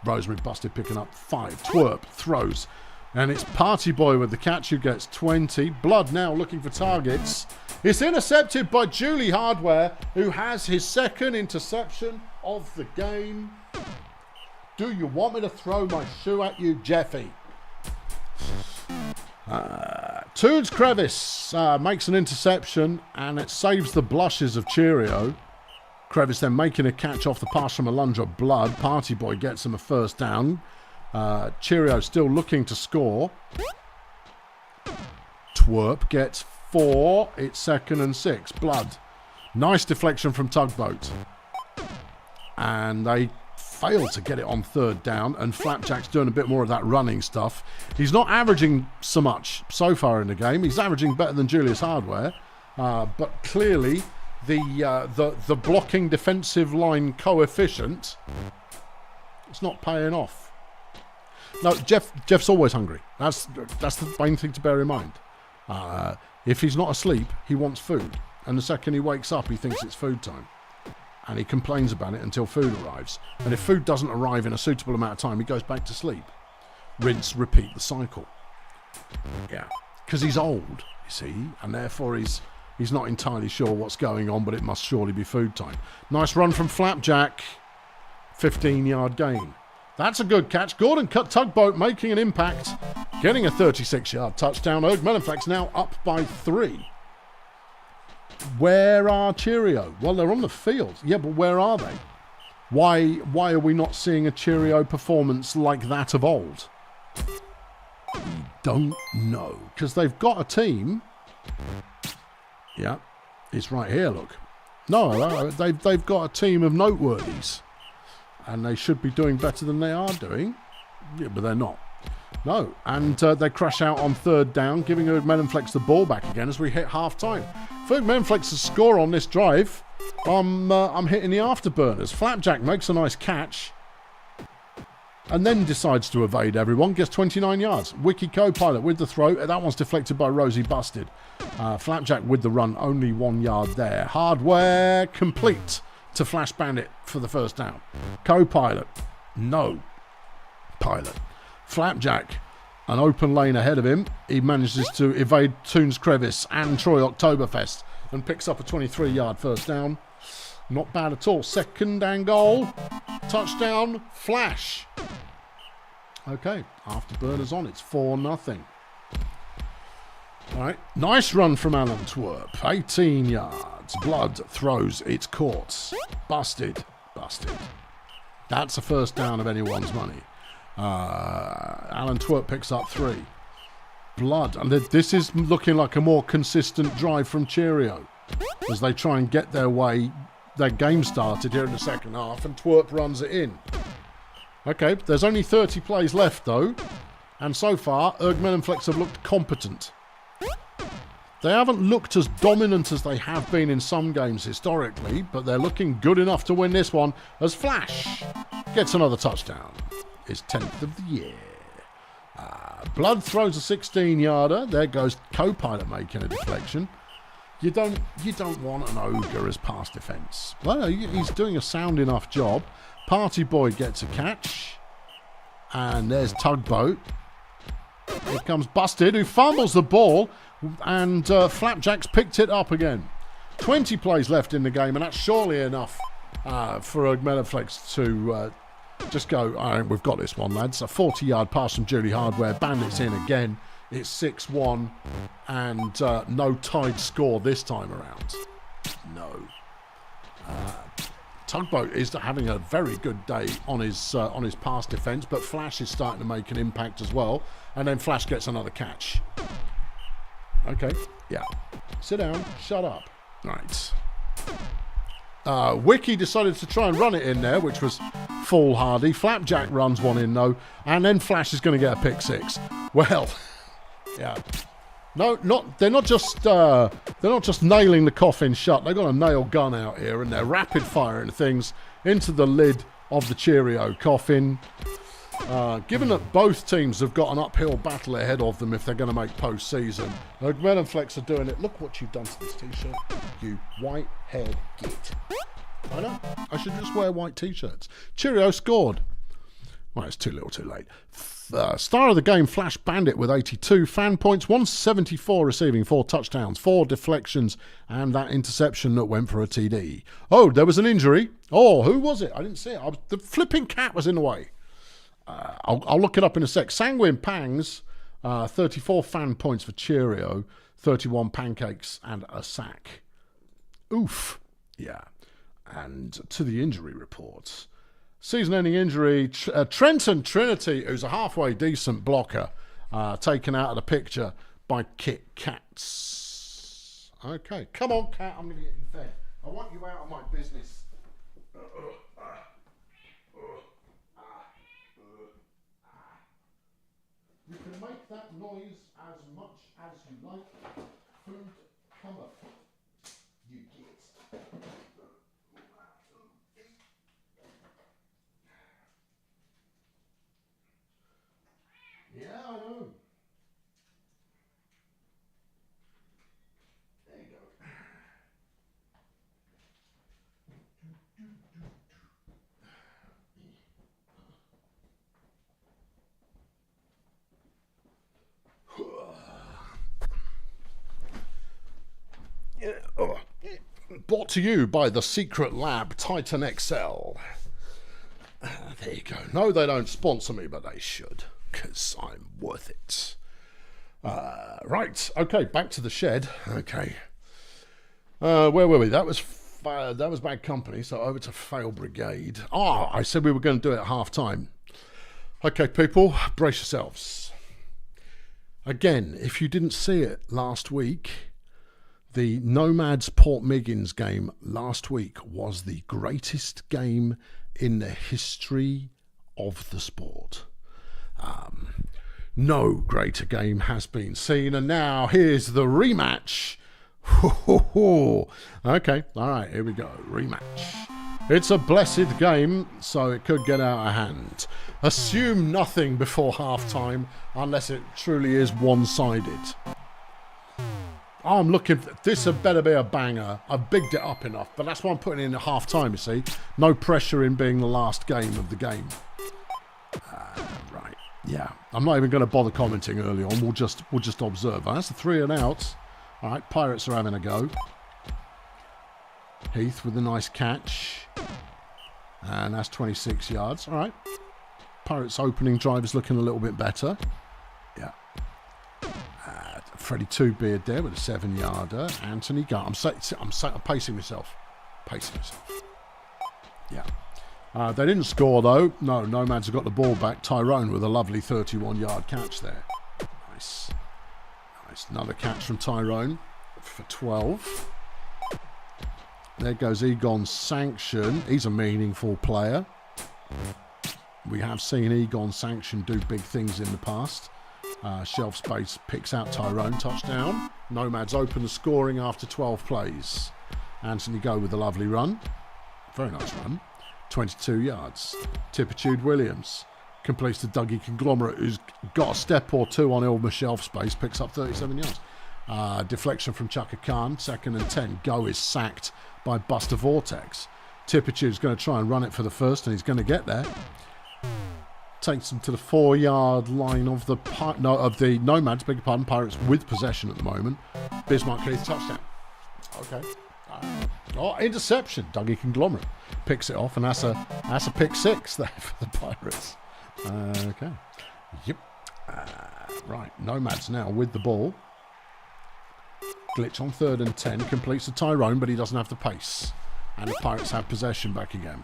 Rosemary Busted picking up 5. Twerp throws. And it's Party Boy with the catch who gets 20. Blood now looking for targets. It's intercepted by Julie Hardware, who has his 2nd interception of the game. Do you want me to throw my shoe at you, Jeffy? Toons Crevice makes an interception, and it saves the blushes of Cheerio. Crevice then making a catch off the pass from Alundra Blood. Party Boy gets him a first down. Cheerio still looking to score. Twerp gets 4. It's 2nd and 6. Blood. Nice deflection from Tugboat. And they failed to get it on 3rd down, and Flapjack's doing a bit more of that running stuff. He's not averaging so much so far in the game. He's averaging better than Julius Hardware, but clearly the blocking defensive line coefficient, it's not paying off. No, Jeff's always hungry. That's the main thing to bear in mind. If he's not asleep, he wants food, and the second he wakes up, he thinks it's food time. And he complains about it until food arrives. And if food doesn't arrive in a suitable amount of time, he goes back to sleep. Rinse, repeat the cycle. Yeah, because he's old, you see, and therefore he's not entirely sure what's going on, but it must surely be food time. Nice run from Flapjack. 15-yard gain. That's a good catch. Gordon Tugboat making an impact, getting a 36-yard touchdown. Erg Melonflex now up by 3. Where are Cheerio? Well, they're on the field. Yeah, but where are they? Why are we not seeing a Cheerio performance like that of old? We don't know. Because they've got a team. Yeah, it's right here, look. No, they've got a team of noteworthies. And they should be doing better than they are doing. Yeah, but they're not. No, and they crash out on 3rd down, giving Erg Melonflex the ball back again as we hit half-time. For Erg Melonflex's score on this drive, I'm hitting the afterburners. Flapjack makes a nice catch and then decides to evade everyone, gets 29 yards. Wiki Co-Pilot with the throw. That one's deflected by Rosie Busted. Flapjack with the run, only 1 yard there. Hardware complete to Flash Bandit for the first down. Co-Pilot, no. Pilot. Flapjack, an open lane ahead of him. He manages to evade Toons Crevice and Troy Oktoberfest and picks up a 23-yard first down. Not bad at all. 2nd and goal. Touchdown. Flash. Okay, afterburners on. It's 4-0. All right, nice run from Alan Twerp. 18 yards. Blood throws. It's caught. Busted. That's a first down of anyone's money. Alan Twerp picks up 3. Blood. And this is looking like a more consistent drive from Cheerio as they try and get their game started here in the second half, and Twerp runs it in. Okay, there's only 30 plays left though, and so far Erg Melonflex have looked competent. They haven't looked as dominant as they have been in some games historically, but they're looking good enough to win this one as Flash gets another touchdown. His 10th of the year. Blood throws a 16-yarder. There goes Co-Pilot making a deflection. You don't want an ogre as pass defence. Well, he's doing a sound enough job. Party Boy gets a catch. And there's Tugboat. Here comes Busted, who fumbles the ball, and Flapjack's picked it up again. 20 plays left in the game, and that's surely enough for Augmenaflex to just go, all right, we've got this one, lads. A 40-yard pass from Julie Hardware. Bandits in again. It's 6-1, and no tied score this time around. No. Tugboat is having a very good day on his pass defence, but Flash is starting to make an impact as well. And then Flash gets another catch. Okay, yeah. Sit down, shut up. Right. Wiki decided to try and run it in there, which was foolhardy. Flapjack runs one in though, and then Flash is going to get a pick six. Well, yeah. No, they're not just nailing the coffin shut. They've got a nail gun out here, and they're rapid firing things into the lid of the Cheerio coffin. Given that both teams have got an uphill battle ahead of them if they're going to make postseason, Augmenaflex are doing it. Look what you've done to this t-shirt, you white-haired git. I know. I should just wear white t-shirts. Cheerio scored. Well, it's too little, too late. Star of the game, Flash Bandit with 82 fan points, 174 receiving, 4 touchdowns, 4 deflections, and that interception that went for a TD. Oh, there was an injury. Oh, who was it? I didn't see it. The flipping cat was in the way. I'll look it up in a sec. Sanguine Pangs, 34 fan points for Cheerio, 31 pancakes and a sack. Oof. Yeah. And to the injury reports. Season-ending injury, Trenton Trinity, who's a halfway decent blocker, taken out of the picture by Kit Kats. Okay, come on, Cat, I'm going to get you fed. I want you out of my business. You can make that noise as much as you like. Food cometh. You get. Yeah, I know. There you go. Brought to you by the Secret Lab Titan XL. There you go. No, they don't sponsor me, but they should, because I'm worth it. Right. Okay, back to the shed. Okay. Where were we? That was bad company, so over to Fail Brigade. I said we were going to do it at half-time. Okay, people, brace yourselves. Again, if you didn't see it last week, the Nomads Port Miggins game last week was the greatest game in the history of the sport. No greater game has been seen, and now here's the rematch. Okay, all right, here we go. Rematch. It's a blessed game, so it could get out of hand. Assume nothing before half-time unless it truly is one-sided. I'm looking for this. Had better be a banger. I've bigged it up enough, but that's why I'm putting in at half-time, you see. No pressure in being the last game of the game. Right, yeah. I'm not even going to bother commenting early on. We'll just observe. That's a 3 and out. All right, Pirates are having a go. Heath with a nice catch. And that's 26 yards. All right. Pirates opening drive is looking a little bit better. Yeah. Freddie Two-Beard there with a 7-yarder. Anthony Gunn. I'm pacing myself. Yeah. They didn't score though. No, Nomads have got the ball back. Tyrone with a lovely 31-yard catch there. Nice. Another catch from Tyrone for 12. There goes Egon Sanction. He's a meaningful player. We have seen Egon Sanction do big things in the past. Shelf space picks out Tyrone. Touchdown. Nomads open the scoring after 12 plays. Anthony Go with a lovely run. Very nice run. 22 yards. Tippitude Williams completes the Dougie Conglomerate, who's got a step or two on Ilma shelf space, picks up 37 yards. Deflection from Chaka Khan, 2nd and 10. Go is sacked by Buster Vortex. Tippitude's going to try and run it for the first, and he's going to get there. Takes them to the 4-yard line of the Nomads, beg your pardon. Pirates with possession at the moment. Bismarck Heath, touchdown. Okay. Interception. Dougie Conglomerate picks it off, and that's a pick 6 there for the Pirates. Okay. Yep. Right. Nomads now with the ball. Glitch on 3rd and 10. Completes to Tyrone, but he doesn't have the pace. And the Pirates have possession back again.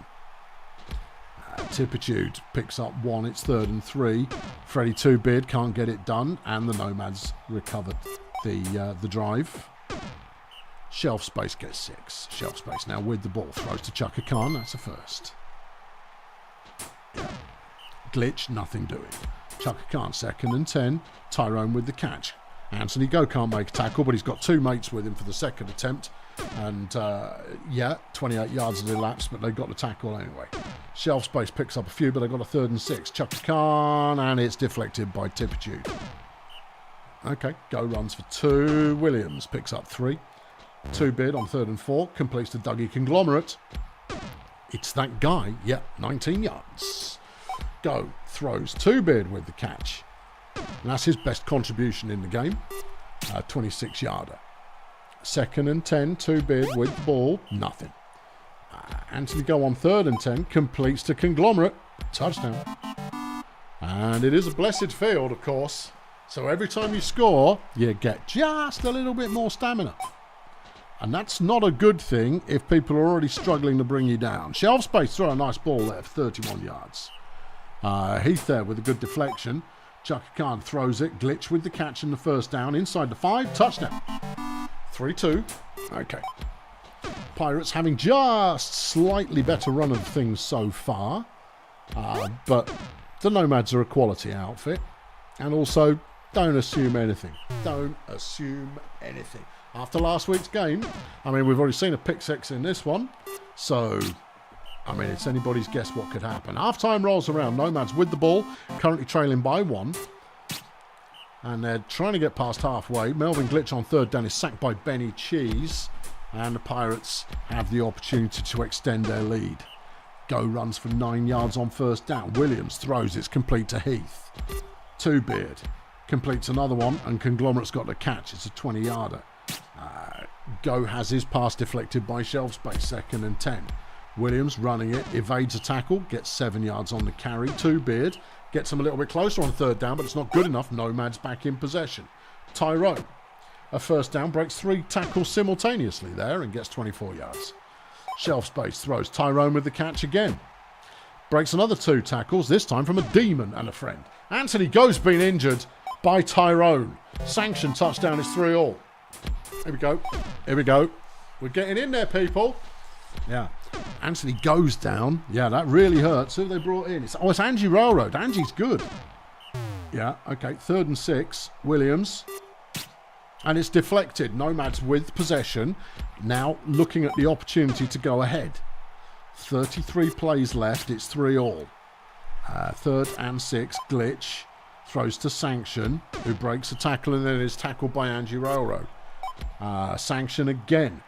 Tippitude picks up 1. It's 3rd and 3. Freddie Two-Beard can't get it done, and the Nomads recovered the drive. Shelf Space gets 6. Shelf Space now with the ball. Throws to Chaka Khan. That's a first. Glitch, nothing doing. Chaka Khan, 2nd and 10. Tyrone with the catch. Anthony Go can't make a tackle, but he's got 2 mates with him for the 2nd attempt. And, 28 yards had elapsed, but they got the tackle anyway. Shelf Space picks up a few, but they got a 3rd and 6. Chaka Khan, and it's deflected by Tippitude. Okay, Go runs for 2. Williams picks up 3. Two-Beard on 3rd and 4. Completes to Dougie Conglomerate. It's that guy. 19 yards. Go throws. Two-Beard with the catch. And that's his best contribution in the game. 26-yarder. 2nd and 10. Two-Beard with the ball. Nothing. Anthony Go on 3rd and 10. Completes to Conglomerate. Touchdown. And it is a blessed field, of course. So every time you score, you get just a little bit more stamina. And that's not a good thing if people are already struggling to bring you down. Shelf Space throw a nice ball there for 31 yards. Heath there with a good deflection. Chaka Khan throws it. Glitch with the catch and the 1st down. Inside the 5. Touchdown. 3-2. Okay. Pirates having just slightly better run of things so far. But the Nomads are a quality outfit. And also, don't assume anything. Don't assume anything. After last week's game, I mean, we've already seen a pick 6 in this one. So, I mean, it's anybody's guess what could happen. Half-time rolls around. Nomads with the ball, currently trailing by 1. And they're trying to get past halfway. Melvin Glitch on 3rd down is sacked by Benny Cheese. And the Pirates have the opportunity to extend their lead. Go runs for 9 yards on 1st down. Williams throws. It's complete to Heath. Two-Beard completes another one, and Conglomerate's got the catch. It's a 20-yarder. Go has his pass deflected by Shelf Space, 2nd and 10. Williams running it, evades a tackle, gets 7 yards on the carry. Two-Beard gets him a little bit closer on 3rd down, but it's not good enough. Nomads back in possession. Tyrone, a 1st down, breaks 3 tackles simultaneously there and gets 24 yards. Shelf Space throws. Tyrone with the catch again. Breaks another 2 tackles, this time from a demon and a friend. Anthony Go's been injured by Tyrone. Sanction touchdown is 3-all. Here we go. Here we go. We're getting in there, people. Yeah. Anthony goes down. Yeah, that really hurts. Who have they brought in? It's Angie Railroad. Angie's good. Yeah, okay. 3rd and 6. Williams. And it's deflected. Nomads with possession. Now looking at the opportunity to go ahead. 33 plays left. It's 3-all. 3rd and 6. Glitch. Throws to Sanction, who breaks a tackle and then is tackled by Angie Railroad. Sanction again.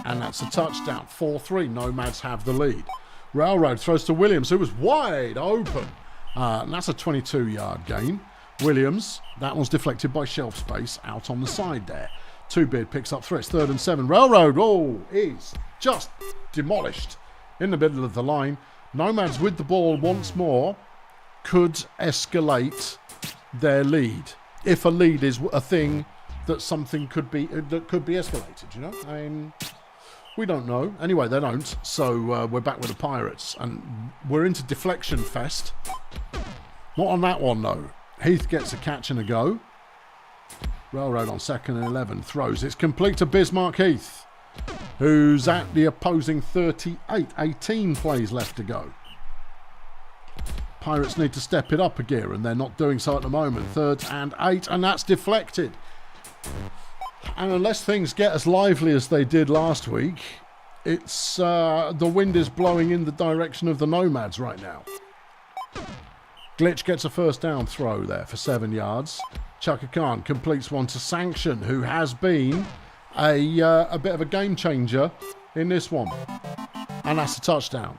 And that's a touchdown. 4-3. Nomads have the lead. Railroad throws to Williams, who was wide open. And that's a 22-yard gain. Williams, that one's deflected by Shelf Space out on the side there. Two-Beard picks up 3. It's 3rd and 7. Railroad, is just demolished in the middle of the line. Nomads with the ball once more could escalate their lead. If a lead is a thing that something could be escalated, you know? I mean, we don't know. Anyway, they don't. So we're back with the Pirates. And we're into deflection fest. Not on that one, though. Heath gets a catch and a go. Railroad on 2nd and 11. Throws. It's complete to Bismarck Heath, who's at the opposing 38. 18 plays left to go. Pirates need to step it up a gear, and they're not doing so at the moment. 3rd and 8, and that's deflected. And unless things get as lively as they did last week, it's the wind is blowing in the direction of the Nomads right now. Glitch gets a 1st down throw there for 7 yards. Chaka Khan completes one to Sanction, who has been a bit of a game changer in this one. And that's a touchdown.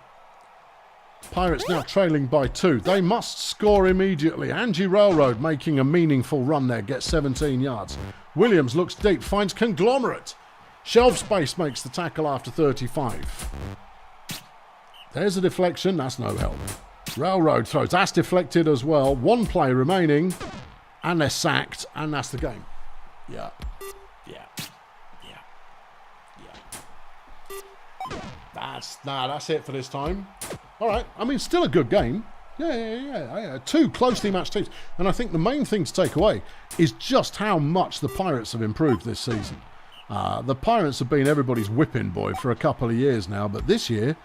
Pirates now trailing by 2. They must score immediately. Angie Railroad making a meaningful run there, gets 17 yards. Williams looks deep, finds Conglomerate. Shelf Space makes the tackle after 35. There's a deflection, that's no help. Railroad throws, that's deflected as well. 1 play remaining, and they're sacked, and that's the game. Yeah. That's it for this time. All right, I mean, still a good game. Yeah. 2 closely matched teams. And I think the main thing to take away is just how much the Pirates have improved this season. The Pirates have been everybody's whipping boy for a couple of years now, but this year,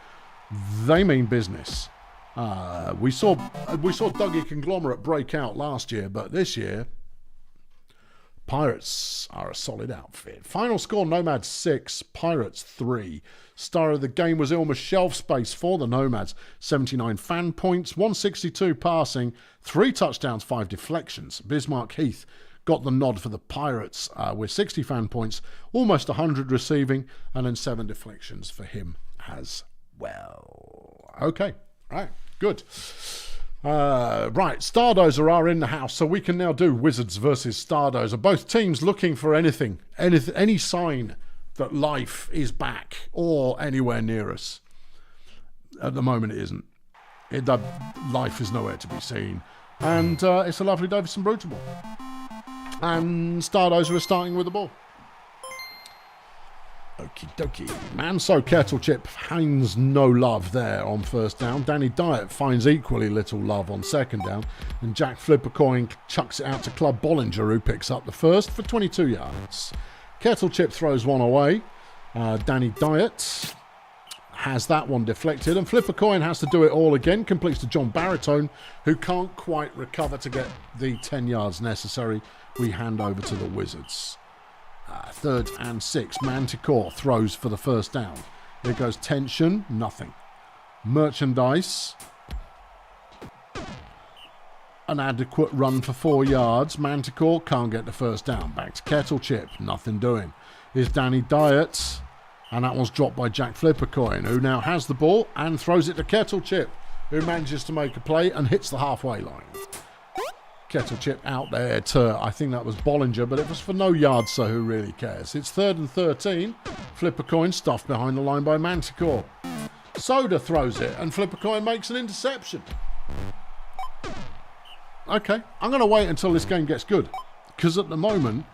they mean business. We saw Dougie Conglomerate break out last year, but this year, Pirates are a solid outfit. Final score, Nomads 6, Pirates 3. Star of the game was Ilma's Shelf Space for the Nomads. 79 fan points, 162 passing, 3 touchdowns, 5 deflections. Bismarck Heath got the nod for the Pirates with 60 fan points, almost 100 receiving, and then 7 deflections for him as well. Okay, right, good. Right, Stardozer are in the house, so we can now do Wizards versus Stardozer. Both teams looking for any sign that life is back or anywhere near us. At the moment, it isn't. Life is nowhere to be seen. And it's a lovely day for some Brutalball. And Stardozer are starting with the ball. Okie dokie. Manso Kettle Chip finds no love there on first down. Danny Diet finds equally little love on second down. And Jack Flippercoin chucks it out to Club Bollinger, who picks up the first for 22 yards. Kettle Chip throws one away. Danny Diet has that one deflected. And Flippercoin has to do it all again. Completes to John Baritone, who can't quite recover to get the 10 yards necessary. We hand over to the Wizards. 3rd and 6. Manticore throws for the first down. There goes tension. Nothing. Merchandise. An adequate run for 4 yards. Manticore can't get the first down. Back to Kettle Chip. Nothing doing. Here's Danny Diet. And that one's dropped by Jack Flippercoin, who now has the ball and throws it to Kettle Chip, who manages to make a play and hits the halfway line. Kettle Chip out there to, I think that was Bollinger, but it was for no yards, so who really cares? It's 3rd and 13. Flippercoin stuffed behind the line by Manticore. Soda throws it, and Flippercoin makes an interception. Okay, I'm going to wait until this game gets good, because at the moment,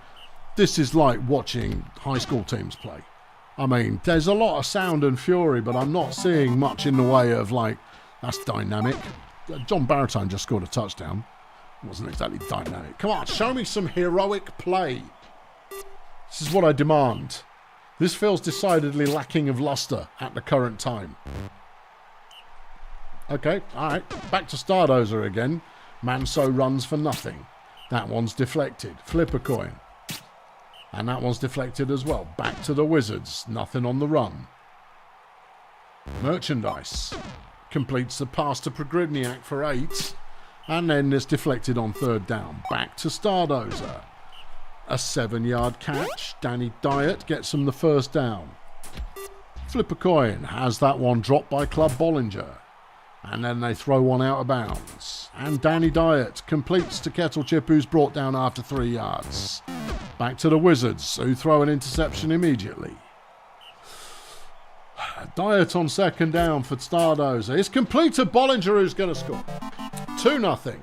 this is like watching high school teams play. I mean, there's a lot of sound and fury, but I'm not seeing much in the way of, like, that's dynamic. John Baritone just scored a touchdown. Wasn't exactly dynamic. Come on, show me some heroic play. This is what I demand. This feels decidedly lacking of luster at the current time. Okay, alright. Back to Stardozer again. Manso runs for nothing. That one's deflected. Flippercoin. And that one's deflected as well. Back to the Wizards. Nothing on the run. Merchandise. Completes the pass to Progridniak for 8. And then it's deflected on 3rd down. Back to Stardozer. A 7-yard catch. Danny Diet gets him the first down. Flippercoin has that one dropped by Club Bollinger. And then they throw one out of bounds. And Danny Diet completes to Kettle Chip, who's brought down after 3 yards. Back to the Wizards, who throw an interception immediately. Diet on 2nd down for Stardozer. It's complete to Bollinger, who's going to score. 2-0.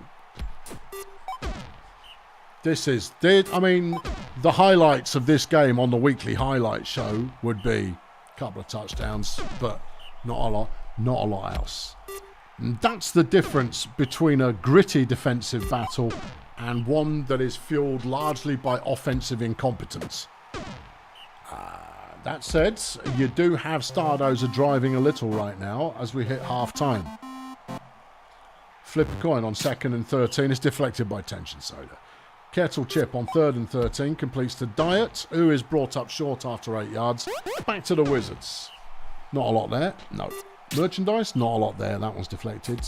This is, I mean, the highlights of this game on the weekly highlight show would be a couple of touchdowns, but not a lot else. And that's the difference between a gritty defensive battle and one that is fueled largely by offensive incompetence. That said, you do have Stardozer driving a little right now as we hit half-time. Flippercoin on 2nd and 13 is deflected by Tension Soda. Kettle Chip on 3rd and 13 completes to Diet, who is brought up short after 8 yards. Back to the Wizards. Not a lot there. No. Merchandise? Not a lot there. That one's deflected.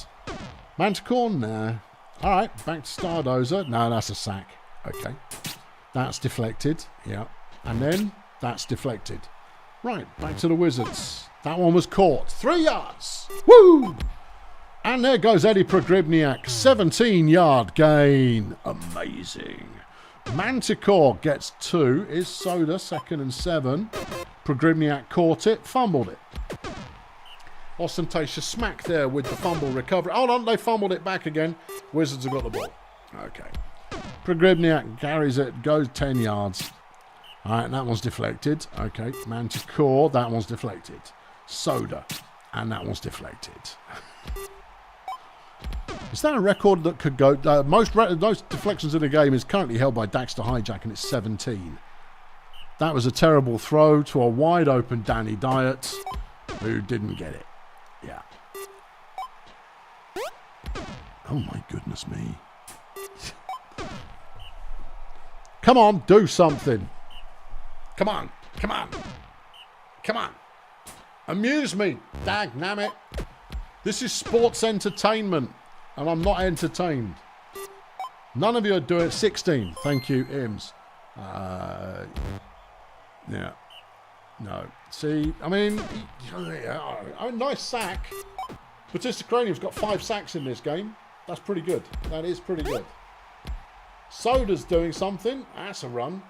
Manticore? Nah. Alright, back to Stardozer. No, that's a sack. Okay. That's deflected. Yeah. And then that's deflected. Right, back to the Wizards. That one was caught. 3 yards. Woo! And there goes Eddie Pogribniak, 17-yard gain. Amazing. Manticore gets 2. Is Soda, 2nd and 7. Pogribniak caught it, fumbled it. Ostentatious smack there with the fumble recovery. Hold on, they fumbled it back again. Wizards have got the ball. Okay. Pogribniak carries it, goes 10 yards. All right, that one's deflected. Okay, Manticore, that one's deflected. Soda, and that one's deflected. Is that a record that could go... most deflections in the game is currently held by Daxter Hijack, and it's 17. That was a terrible throw to a wide-open Danny Diet, who didn't get it. Yeah. Oh, my goodness me. Come on, do something. Come on, come on. Come on. Amuse me, dagnammit. This is sports entertainment, and I'm not entertained. None of you are doing it. 16. Thank you, Ims. Yeah. No. See, I mean, nice sack. Batista Cranium's got 5 sacks in this game. That's pretty good. That is pretty good. Soda's doing something. That's a run.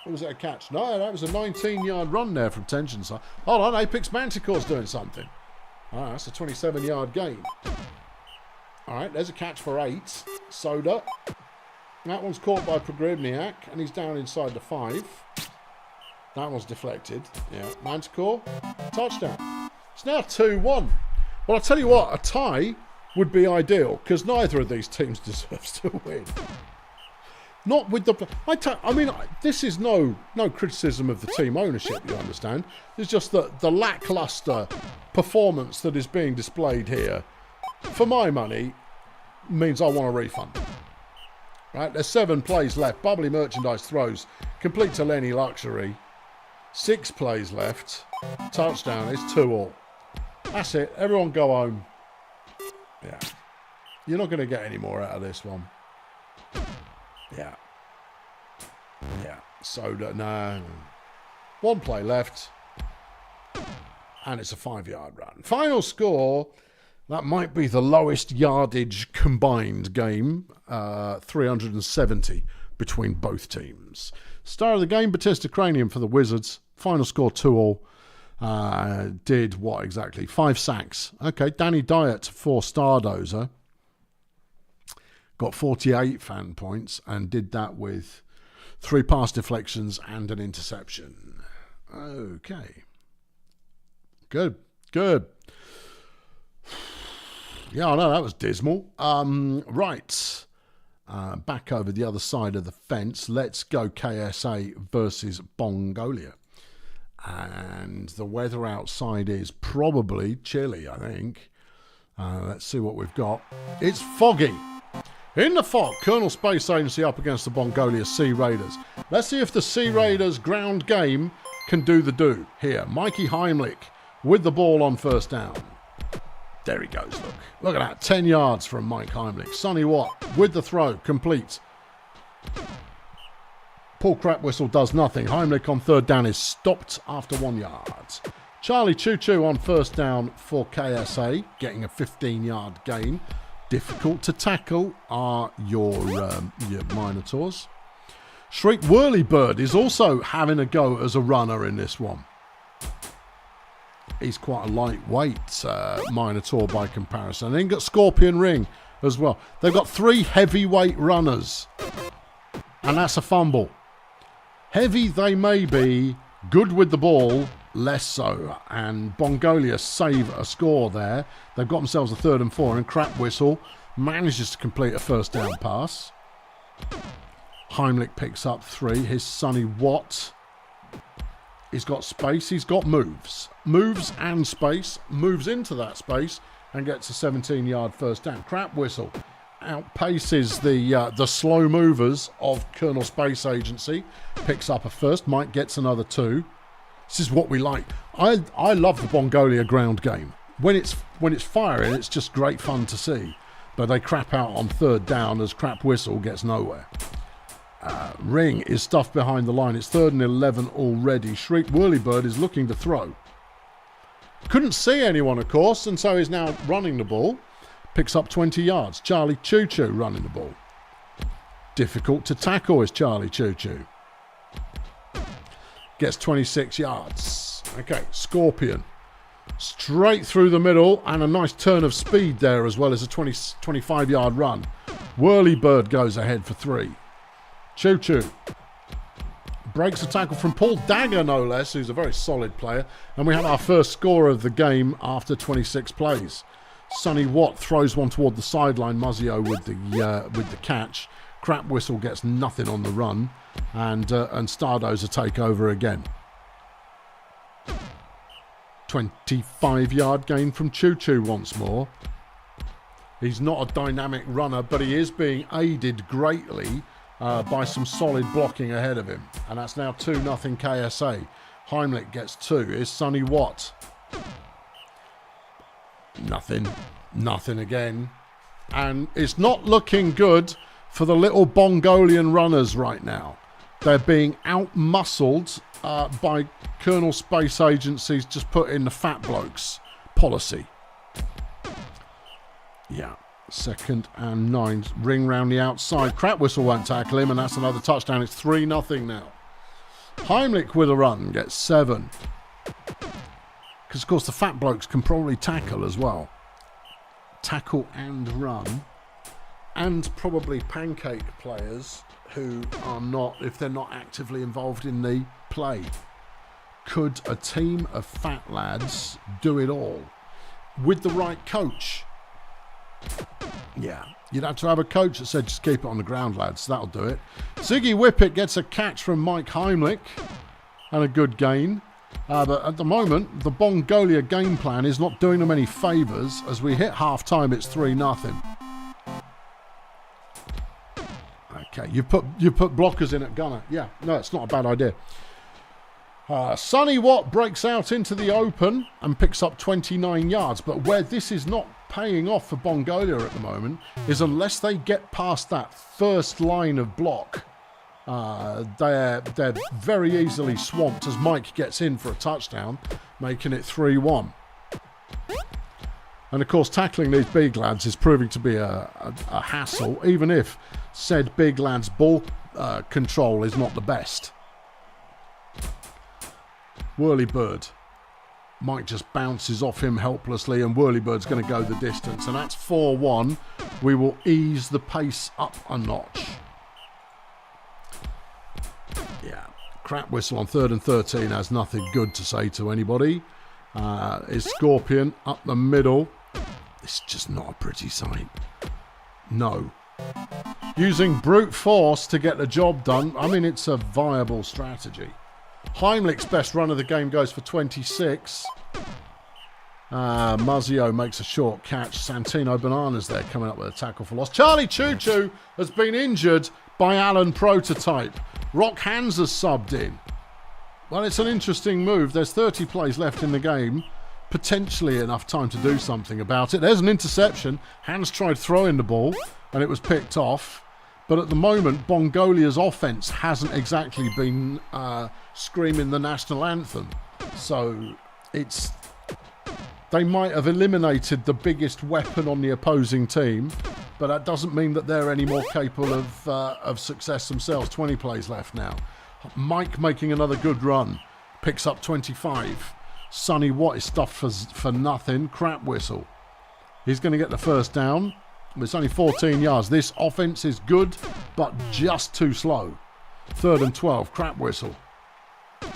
Or was it a catch? No, that was a 19-yard run there from tension side. Hold on, Apex Manticore's doing something. All right, that's a 27-yard gain. All right, there's a catch for 8. Soda. That one's caught by Pogribniak, and he's down inside the 5. That one's deflected. Yeah, Manticore. Touchdown. It's now 2-1. Well, I'll tell you what, a tie would be ideal, because neither of these teams deserves to win. Not with the... I mean, this is no criticism of the team ownership, you understand. It's just that the lackluster performance that is being displayed here, for my money, means I want a refund. Right, there's 7 plays left. Bubbly Merchandise throws. Complete to Lenny Luxury. 6 plays left. Touchdown. It's 2-all. That's it. Everyone go home. Yeah. You're not going to get any more out of this one. Yeah. Yeah. Soda. No. 1 play left. And it's a 5-yard run. Final score. That might be the lowest yardage combined game. 370 between both teams. Star of the game, Batista Cranium for the Wizards. Final score 2-all. Did what exactly? 5 sacks. Okay, Danny Diet for Stardozer. Got 48 fan points and did that with 3 pass deflections and an interception. Okay. Good. Yeah, I know that was dismal. Right. Back over the other side of the fence. Let's go KSA versus Bongolia. And the weather outside is probably chilly, I think. Let's see what we've got. It's foggy. In the fog, Colonel Space Agency up against the Bongolia Sea Raiders. Let's see if the Sea Raiders ground game can do the do. Here, Mikey Heimlich with the ball on first down. There he goes, look. Look at that, 10 yards from Mike Heimlich. Sonny Watt with the throw, complete. Paul Crapwhistle does nothing. Heimlich on third down is stopped after 1 yard. Charlie Choo Choo on first down for KSA, getting a 15-yard gain. Difficult to tackle are your Minotaurs. Shriek Whirlybird is also having a go as a runner in this one. He's quite a lightweight Minotaur by comparison. Then got Scorpion Ring as well. They've got 3 heavyweight runners. And that's a fumble. Heavy they may be, good with the ball, less so. And Bongolia save a score there. They've got themselves a 3rd and 4, and Crapwhistle manages to complete a first down pass. Heimlich picks up 3. His Sonny Watt. He's got space. He's got moves. Moves and space. Moves into that space and gets a 17-yard first down. Crapwhistle outpaces the slow movers of Colonel Space Agency. Picks up a first. Mike gets another 2. This is what we like. I love the Bongolia ground game. When it's firing, it's just great fun to see. But they crap out on third down as Crapwhistle gets nowhere. Ring is stuffed behind the line. It's 3rd and 11 already. Shriek Whirlybird is looking to throw. Couldn't see anyone, of course, and so he's now running the ball. Picks up 20 yards. Charlie Choo Choo running the ball. Difficult to tackle is Charlie Choo Choo. Gets 26 yards. Okay, Scorpion. Straight through the middle, and a nice turn of speed there, as well as a 25-yard run. Whirlybird goes ahead for 3. Choo Choo breaks a tackle from Paul Dagger, no less, who's a very solid player. And we have our first score of the game after 26 plays. Sonny Watt throws one toward the sideline. Muzzio with the catch. Crap Whistle gets nothing on the run, and Stardo's a takeover again. 25-yard gain from Choo Choo once more. He's not a dynamic runner, but he is being aided greatly by some solid blocking ahead of him. And that's now 2-0 KSA. Heimlich gets 2. Is Sonny Watt. Nothing again. And it's not looking good for the little Bongolian runners right now. They're being out-muscled by Colonel Space Agency's just put in the fat blokes policy. Yeah. 2nd and 9. Ring round the outside. Crap Whistle won't tackle him, and that's another touchdown. It's 3-0 now. Heimlich with a run gets 7. Because, of course, the fat blokes can probably tackle as well. Tackle and run. And probably pancake players who are not, if they're not actively involved in the play. Could a team of fat lads do it all? With the right coach? Yeah. You'd have to have a coach that said, just keep it on the ground, lads. That'll do it. Ziggy Whippet gets a catch from Mike Heimlich. And a good gain. But at the moment, the Bongolia game plan is not doing them any favours. As we hit half-time, it's 3-0. Okay, you put blockers in at gunner. Yeah, no, it's not a bad idea. Sonny Watt breaks out into the open and picks up 29 yards. But where this is not paying off for Bongolia at the moment is unless they get past that first line of block, they're very easily swamped as Mike gets in for a touchdown, making it 3-1. And of course, tackling these big lads is proving to be a hassle, even if said big lad's ball control is not the best. Whirlybird. Mike just bounces off him helplessly, and Whirlybird's going to go the distance. And that's 4-1. We will ease the pace up a notch. Yeah. Crap Whistle on 3rd and 13 has nothing good to say to anybody. Is Scorpion up the middle. It's just not a pretty sight. No. Using brute force to get the job done, I mean, it's a viable strategy. Heimlich's best run of the game goes for 26. Muzzio makes a short catch. Santino Bananas there coming up with a tackle for loss. Charlie Choo Choo has been injured by Alan Prototype. Rock Hands has subbed in. Well, it's an interesting move. There's 30 plays left in the game. Potentially enough time to do something about it. There's an interception. Hands tried throwing the ball and it was picked off. But at the moment, Bongolia's offense hasn't exactly been screaming the national anthem. So they might have eliminated the biggest weapon on the opposing team, but that doesn't mean that they're any more capable of success themselves. 20 plays left now. Mike making another good run. Picks up 25. Sonny Watt is stuffed for nothing. Crap Whistle. He's going to get the first down. It's only 14 yards. This offense is good, but just too slow. 3rd and 12. Crap Whistle.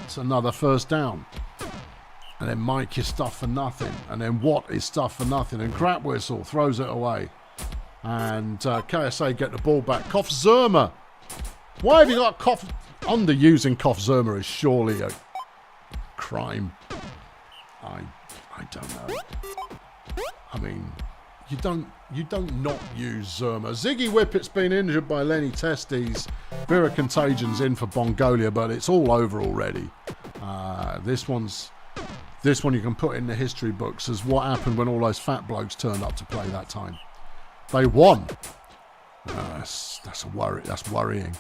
It's another first down. And then Mike is stuffed for nothing. And then Watt is stuffed for nothing. And Crap Whistle throws it away. And KSA get the ball back. Kof Zerma. Why have you got Kof? Underusing Kof Zerma is surely a crime. I don't know. I mean, you don't not use Zerma. Ziggy Whippet's been injured by Lenny Testes. Vera Contagion's in for Bongolia, but it's all over already. This one you can put in the history books as what happened when all those fat blokes turned up to play that time. They won. That's a worry. That's worrying.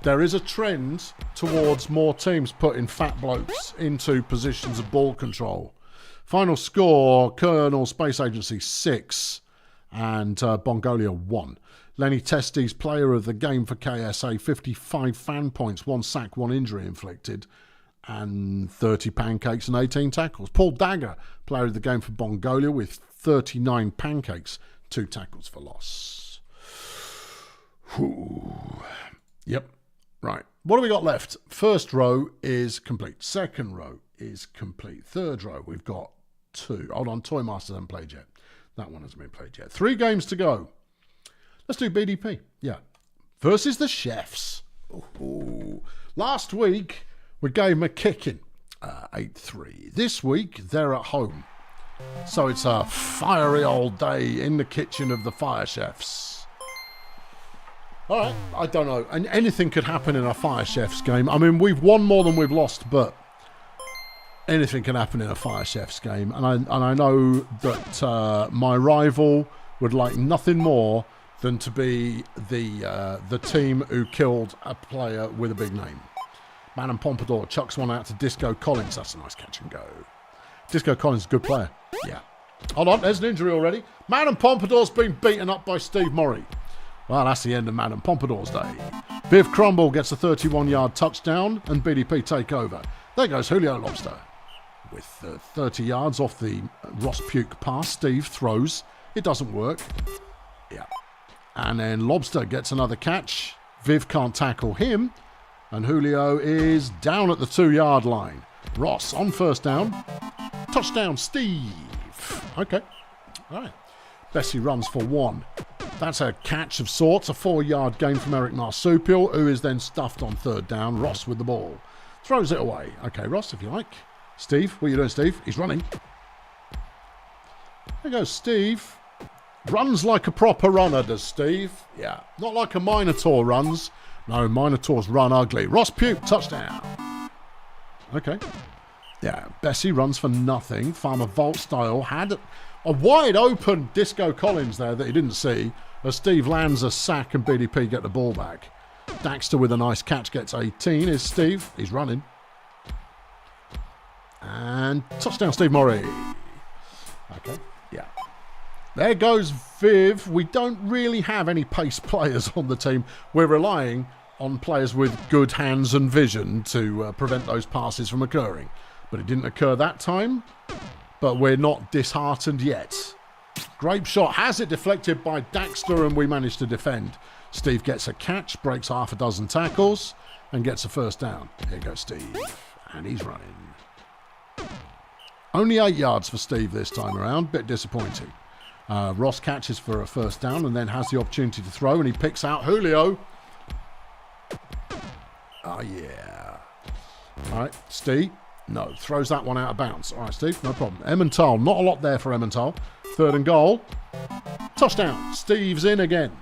There is a trend towards more teams putting fat blokes into positions of ball control. Final score, Colonel Space Agency 6 and Bongolia 1. Lenny Testes, player of the game for KSA, 55 fan points, 1 sack, 1 injury inflicted, and 30 pancakes and 18 tackles. Paul Dagger, player of the game for Bongolia, with 39 pancakes, 2 tackles for loss. Whew. Yep, right. What do we got left? First row is complete. Second row is complete. Third row, we've got 2. Hold on, Toy Master hasn't played yet. That one hasn't been played yet. 3 games to go. Let's do BDP. Yeah. Versus the Chefs. Ooh. Last week, we gave them a kicking. 8-3. This week, they're at home. So it's a fiery old day in the kitchen of the Fire Chefs. All right. I don't know. And anything could happen in a Fire Chefs game. I mean, we've won more than we've lost, but anything can happen in a Fire Chefs game. And I know that my rival would like nothing more than to be the team who killed a player with a big name. Madame Pompadour chucks one out to Disco Collins. That's a nice catch and go. Disco Collins is a good player. Yeah. Hold on, there's an injury already. Madame Pompadour's been beaten up by Steve Murray. Well, that's the end of Madame Pompadour's day. Viv Crumble gets a 31-yard touchdown and BDP take over. There goes Julio Lobster. With 30 yards off the Ross Puke pass, Steve throws. It doesn't work. Yeah. And then Lobster gets another catch. Viv can't tackle him. And Julio is down at the 2-yard line. Ross on first down. Touchdown, Steve. Okay. All right. Bessie runs for 1. That's a catch of sorts. A 4-yard gain from Eric Marsupial, who is then stuffed on third down. Ross with the ball. Throws it away. Okay, Ross, if you like. Steve, what are you doing, Steve? He's running. There goes Steve. Runs like a proper runner, does Steve? Yeah. Not like a Minotaur runs. No, Minotaurs run ugly. Ross Puke, touchdown. Okay. Yeah, Bessie runs for nothing. Farmer Volt style had a wide open Disco Collins there that he didn't see as Steve lands a sack and BDP get the ball back. Daxter with a nice catch gets 18. Is Steve. He's running. And touchdown, Steve Murray. Okay, yeah. There goes Viv. We don't really have any pace players on the team. We're relying on players with good hands and vision to prevent those passes from occurring. But it didn't occur that time. But we're not disheartened yet. Grape shot has it deflected by Daxter and we managed to defend. Steve gets a catch, breaks half a dozen tackles and gets a first down. Here goes Steve. And he's running. Only 8 yards for Steve this time around. Bit disappointing. Ross catches for a first down and then has the opportunity to throw and he picks out Julio. Oh, yeah. All right, Steve. No, throws that one out of bounds. All right, Steve, no problem. Emmental, not a lot there for Emmental. 3rd and goal. Touchdown. Steve's in again.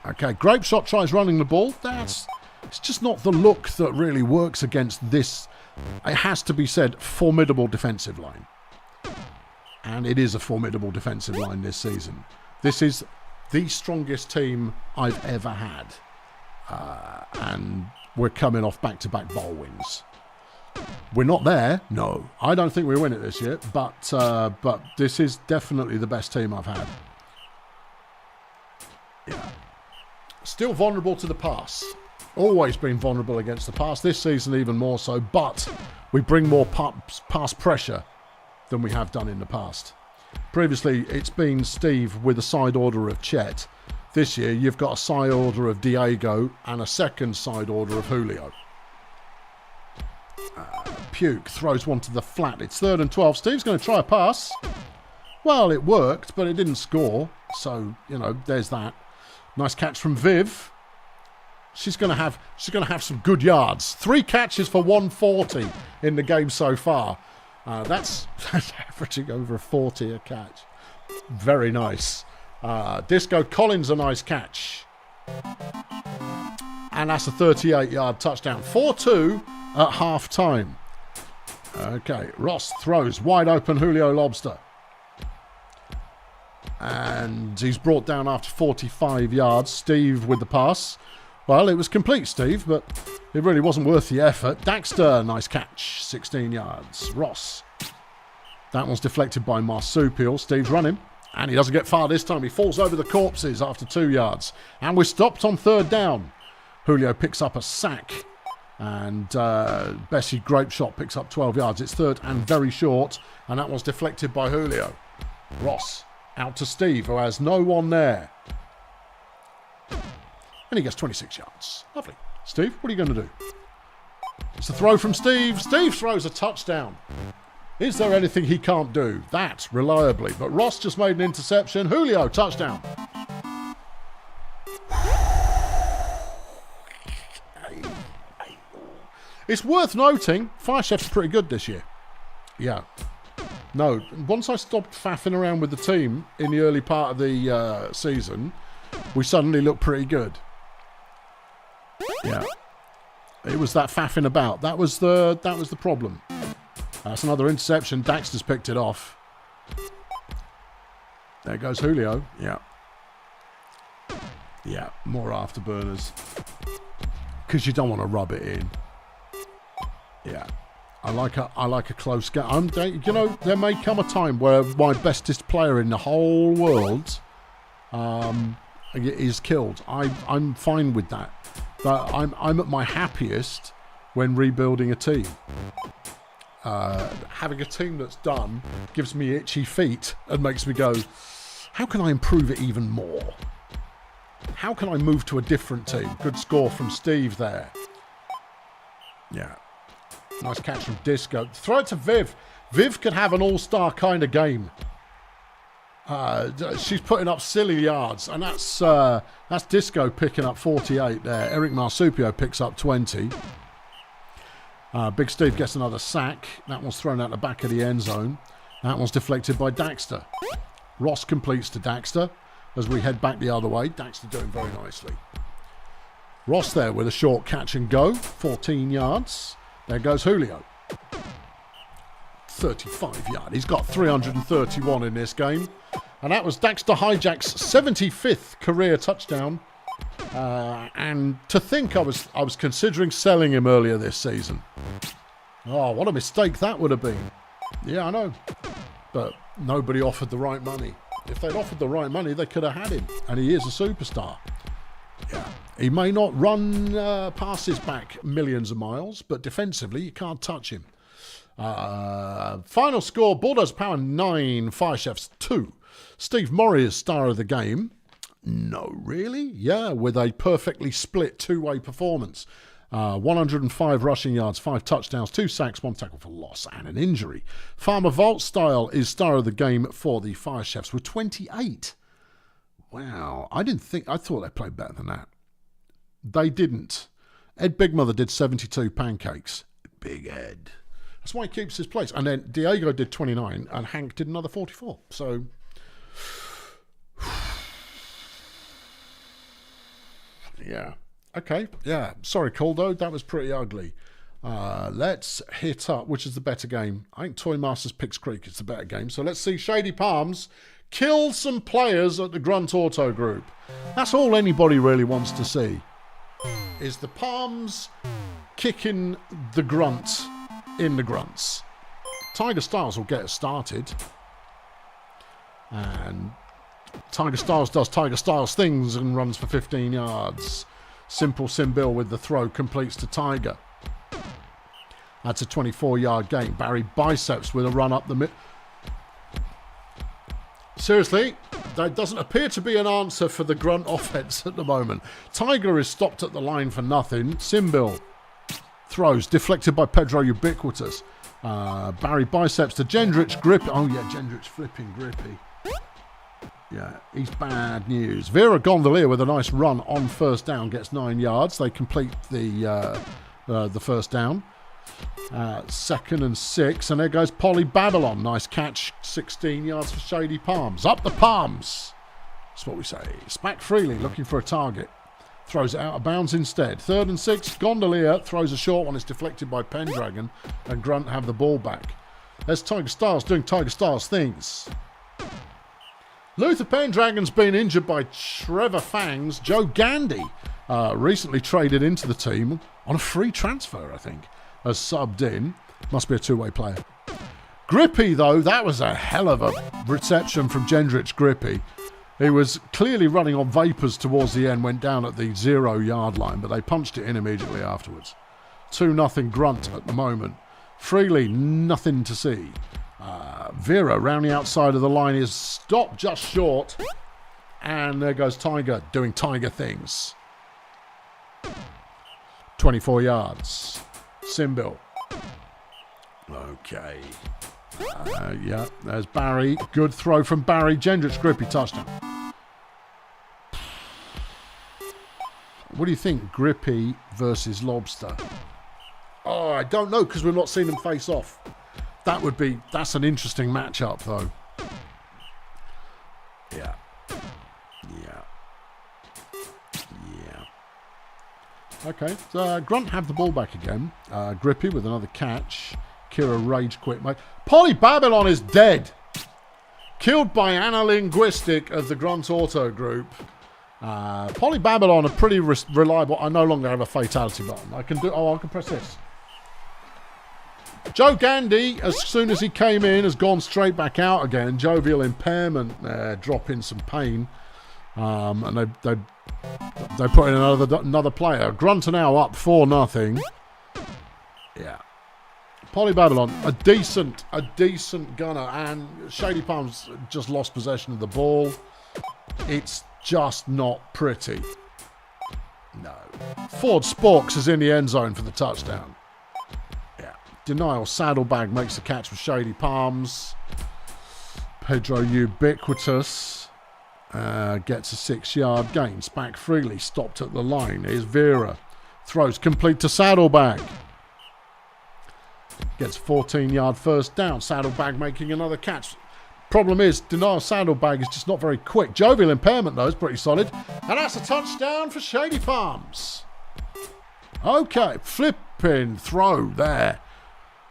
Okay, Grape Shot tries running the ball. It's just not the look that really works against this, it has to be said, formidable defensive line. And it is a formidable defensive line this season. This is the strongest team I've ever had. And we're coming off back-to-back bowl wins. We're not there, no. I don't think we win it this year, but this is definitely the best team I've had. Yeah. Still vulnerable to the pass. Always been vulnerable against the pass. This season even more so, but we bring more pass pressure than we have done in the past. Previously, it's been Steve with a side order of Chet. This year, you've got a side order of Diego and a second side order of Julio. Puke throws one to the flat. It's 3rd and 12. Steve's going to try a pass. Well, it worked, but it didn't score. So, there's that. Nice catch from Viv. She's going to have some good yards. 3 catches for 140 in the game so far. That's averaging over 40 a catch. Very nice. Disco Collins, a nice catch. And that's a 38-yard touchdown. 4-2 at half-time. Okay, Ross throws wide open Julio Lobster. And he's brought down after 45 yards. Steve with the pass. Well, it was complete, Steve, but it really wasn't worth the effort. Daxter, nice catch, 16 yards. Ross. That one's deflected by Marsupial. Steve's running, and he doesn't get far this time. He falls over the corpses after 2 yards. And we're stopped on 3rd down. Julio picks up a sack, and Bessie Grapeshot picks up 12 yards. It's 3rd and very short, and that one's deflected by Julio. Ross out to Steve, who has no one there. And he gets 26 yards. Lovely. Steve, what are you going to do? It's a throw from Steve. Steve throws a touchdown. Is there anything he can't do? That, reliably. But Ross just made an interception. Julio, touchdown. It's worth noting, Fire Chef's pretty good this year. Yeah. No, once I stopped faffing around with the team in the early part of the season, we suddenly looked pretty good. Yeah. It was that faffing about. That was the problem. That's another interception. Daxter's picked it off. There goes Julio. Yeah. Yeah, more afterburners. Because you don't want to rub it in. Yeah. I like a close game. You know, there may come a time where my bestest player in the whole world is killed. I'm fine with that. But I'm at my happiest when rebuilding a team. Having a team that's done gives me itchy feet and makes me go, how can I improve it even more? How can I move to a different team? Good score from Steve there. Yeah. Nice catch from Disco. Throw it to Viv. Viv could have an all-star kind of game. She's putting up silly yards, and that's Disco picking up 48 there. Eric Marsupio picks up 20. Big Steve gets another sack. That one's thrown out the back of the end zone. That one's deflected by Daxter. Ross completes to Daxter as we head back the other way. Daxter doing very nicely. Ross there with a short catch and go. 14 yards. There goes Julio. 35 yard. He's got 331 in this game. And that was Daxter Hijack's 75th career touchdown. And to think I was considering selling him earlier this season. Oh, what a mistake that would have been. Yeah, I know. But nobody offered the right money. If they'd offered the right money, they could have had him. And he is a superstar. Yeah. He may not run passes back millions of miles, but defensively, you can't touch him. Final score, Bulldogs Power 9, Fire Chefs 2. Steve Murray is star of the game. No, really? Yeah, with a perfectly split two-way performance. 105 rushing yards, 5 touchdowns, 2 sacks, 1 tackle for loss, and an injury. Farmer Vault Style is star of the game for the Fire Chefs with 28. Wow, I thought they played better than that. They didn't. Ed Big Mother did 72 pancakes. Big Ed. That's why he keeps his place. And then Diego did 29 and Hank did another 44. So, yeah. Okay, yeah. Sorry, Caldo, that was pretty ugly. Let's hit up, which is the better game. I think Toy Masters Picks Creek is the better game. So let's see Shady Palms kill some players at the Grunt Auto Group. That's all anybody really wants to see, is the Palms kicking the Grunt in the Grunts. Tiger Styles will get us started. And Tiger Styles does Tiger Styles things and runs for 15 yards. Simple Simbill with the throw completes to Tiger. That's a 24-yard gain. Barry Biceps with a run up the middle. Seriously, there doesn't appear to be an answer for the Grunt offense at the moment. Tiger is stopped at the line for nothing. Simbill throws, deflected by Pedro Ubiquitous. Barry Biceps to Gendrich Grip. Oh yeah, Gendrich flipping grippy. Yeah, he's bad news. Vera Gondolier with a nice run on first down gets 9 yards. They complete the first down. 2nd and 6, and there goes Polly Babylon. Nice catch, 16 yards for Shady Palms. Up the Palms. That's what we say. Smack Freely looking for a target. Throws it out of bounds instead. 3rd and 6, Gondolier throws a short one. It's deflected by Pendragon, and Grunt have the ball back. There's Tiger Styles doing Tiger Styles things. Luther Pendragon's been injured by Trevor Fangs. Joe Gandy recently traded into the team on a free transfer, I think, has subbed in. Must be a two-way player. Grippy, though, that was a hell of a reception from Gendrich Grippy. He was clearly running on vapours towards the end, went down at the 0-yard line, but they punched it in immediately afterwards. 2-0 Grunt at the moment. Freely, nothing to see. Vera, round the outside of the line, is stopped just short. And there goes Tiger, doing Tiger things. 24 yards. Simbil. Okay. Yeah, there's Barry. Good throw from Barry. Gendrich Grippy, touchdown. What do you think, Grippy versus Lobster? Oh, I don't know, because we've not seen them face off. That's an interesting matchup, though. Yeah. Okay, so Grunt have the ball back again. Grippy with another catch. Kira rage quit, mate. Polly Babylon is dead. Killed by Analinguistic of the Grunt Auto Group. Polly Babylon are pretty reliable. I no longer have a fatality button. I can press this. Joe Gandy, as soon as he came in, has gone straight back out again. Jovial impairment there, dropping some pain. And they put in another player. Grunt are now up 4-0. Yeah. Polly Babylon, a decent gunner, and Shady Palms just lost possession of the ball. It's just not pretty. No. Ford Sporks is in the end zone for the touchdown. Yeah. Denial Saddlebag makes the catch with Shady Palms. Pedro Ubiquitous gets a 6-yard gain. Back freely, stopped at the line. Here's Vera. Throws complete to Saddlebag. Gets 14-yard first down. Saddlebag making another catch. Problem is, Denial Saddlebag is just not very quick. Jovial impairment, though, is pretty solid. And that's a touchdown for Shady Palms. Okay, flipping throw there.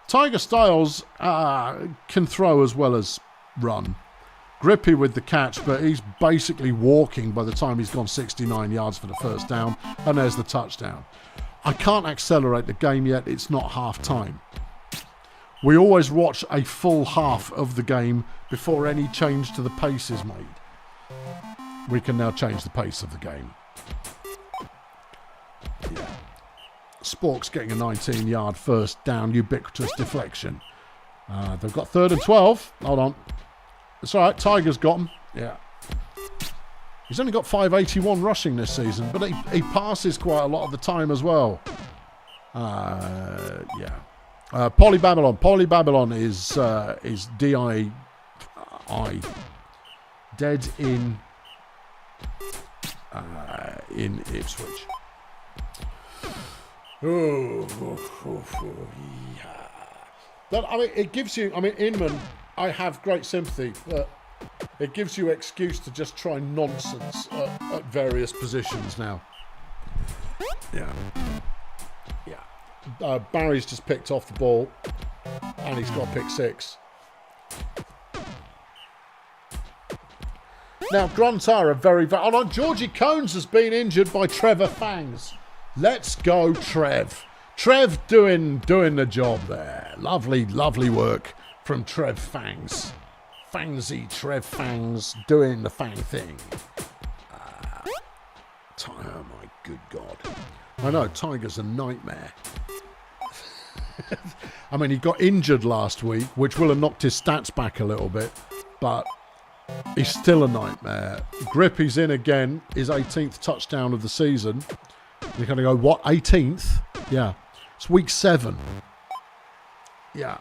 Tiger Styles can throw as well as run. Grippy with the catch, but he's basically walking by the time he's gone 69 yards for the first down. And there's the touchdown. I can't accelerate the game yet. It's not half time. We always watch a full half of the game before any change to the pace is made. We can now change the pace of the game. Yeah. Sporks getting a 19-yard first down, ubiquitous deflection. They've got 3rd and 12. Hold on. It's all right. Tiger's got them. Yeah. He's only got 581 rushing this season, but he passes quite a lot of the time as well. Yeah. Polly Babylon. Polly Babylon is DI dead in Ipswich. Yeah. But I mean, it gives you. I mean, Inman, I have great sympathy, but it gives you excuse to just try nonsense at various positions now. Yeah. Yeah. Barry's just picked off the ball, and he's got pick 6. Now, Gruntar are very... Hold on, Georgie Cones has been injured by Trevor Fangs. Let's go, Trev. Trev doing the job there. Lovely, lovely work from Trev Fangs. Fangsy Trev Fangs doing the Fang thing. Oh, my good God. I know, Tiger's a nightmare. I mean, he got injured last week, which will have knocked his stats back a little bit, but he's still a nightmare. Grippy's in again, his 18th touchdown of the season. You're going to go, what, 18th? Yeah. It's week 7. Yeah.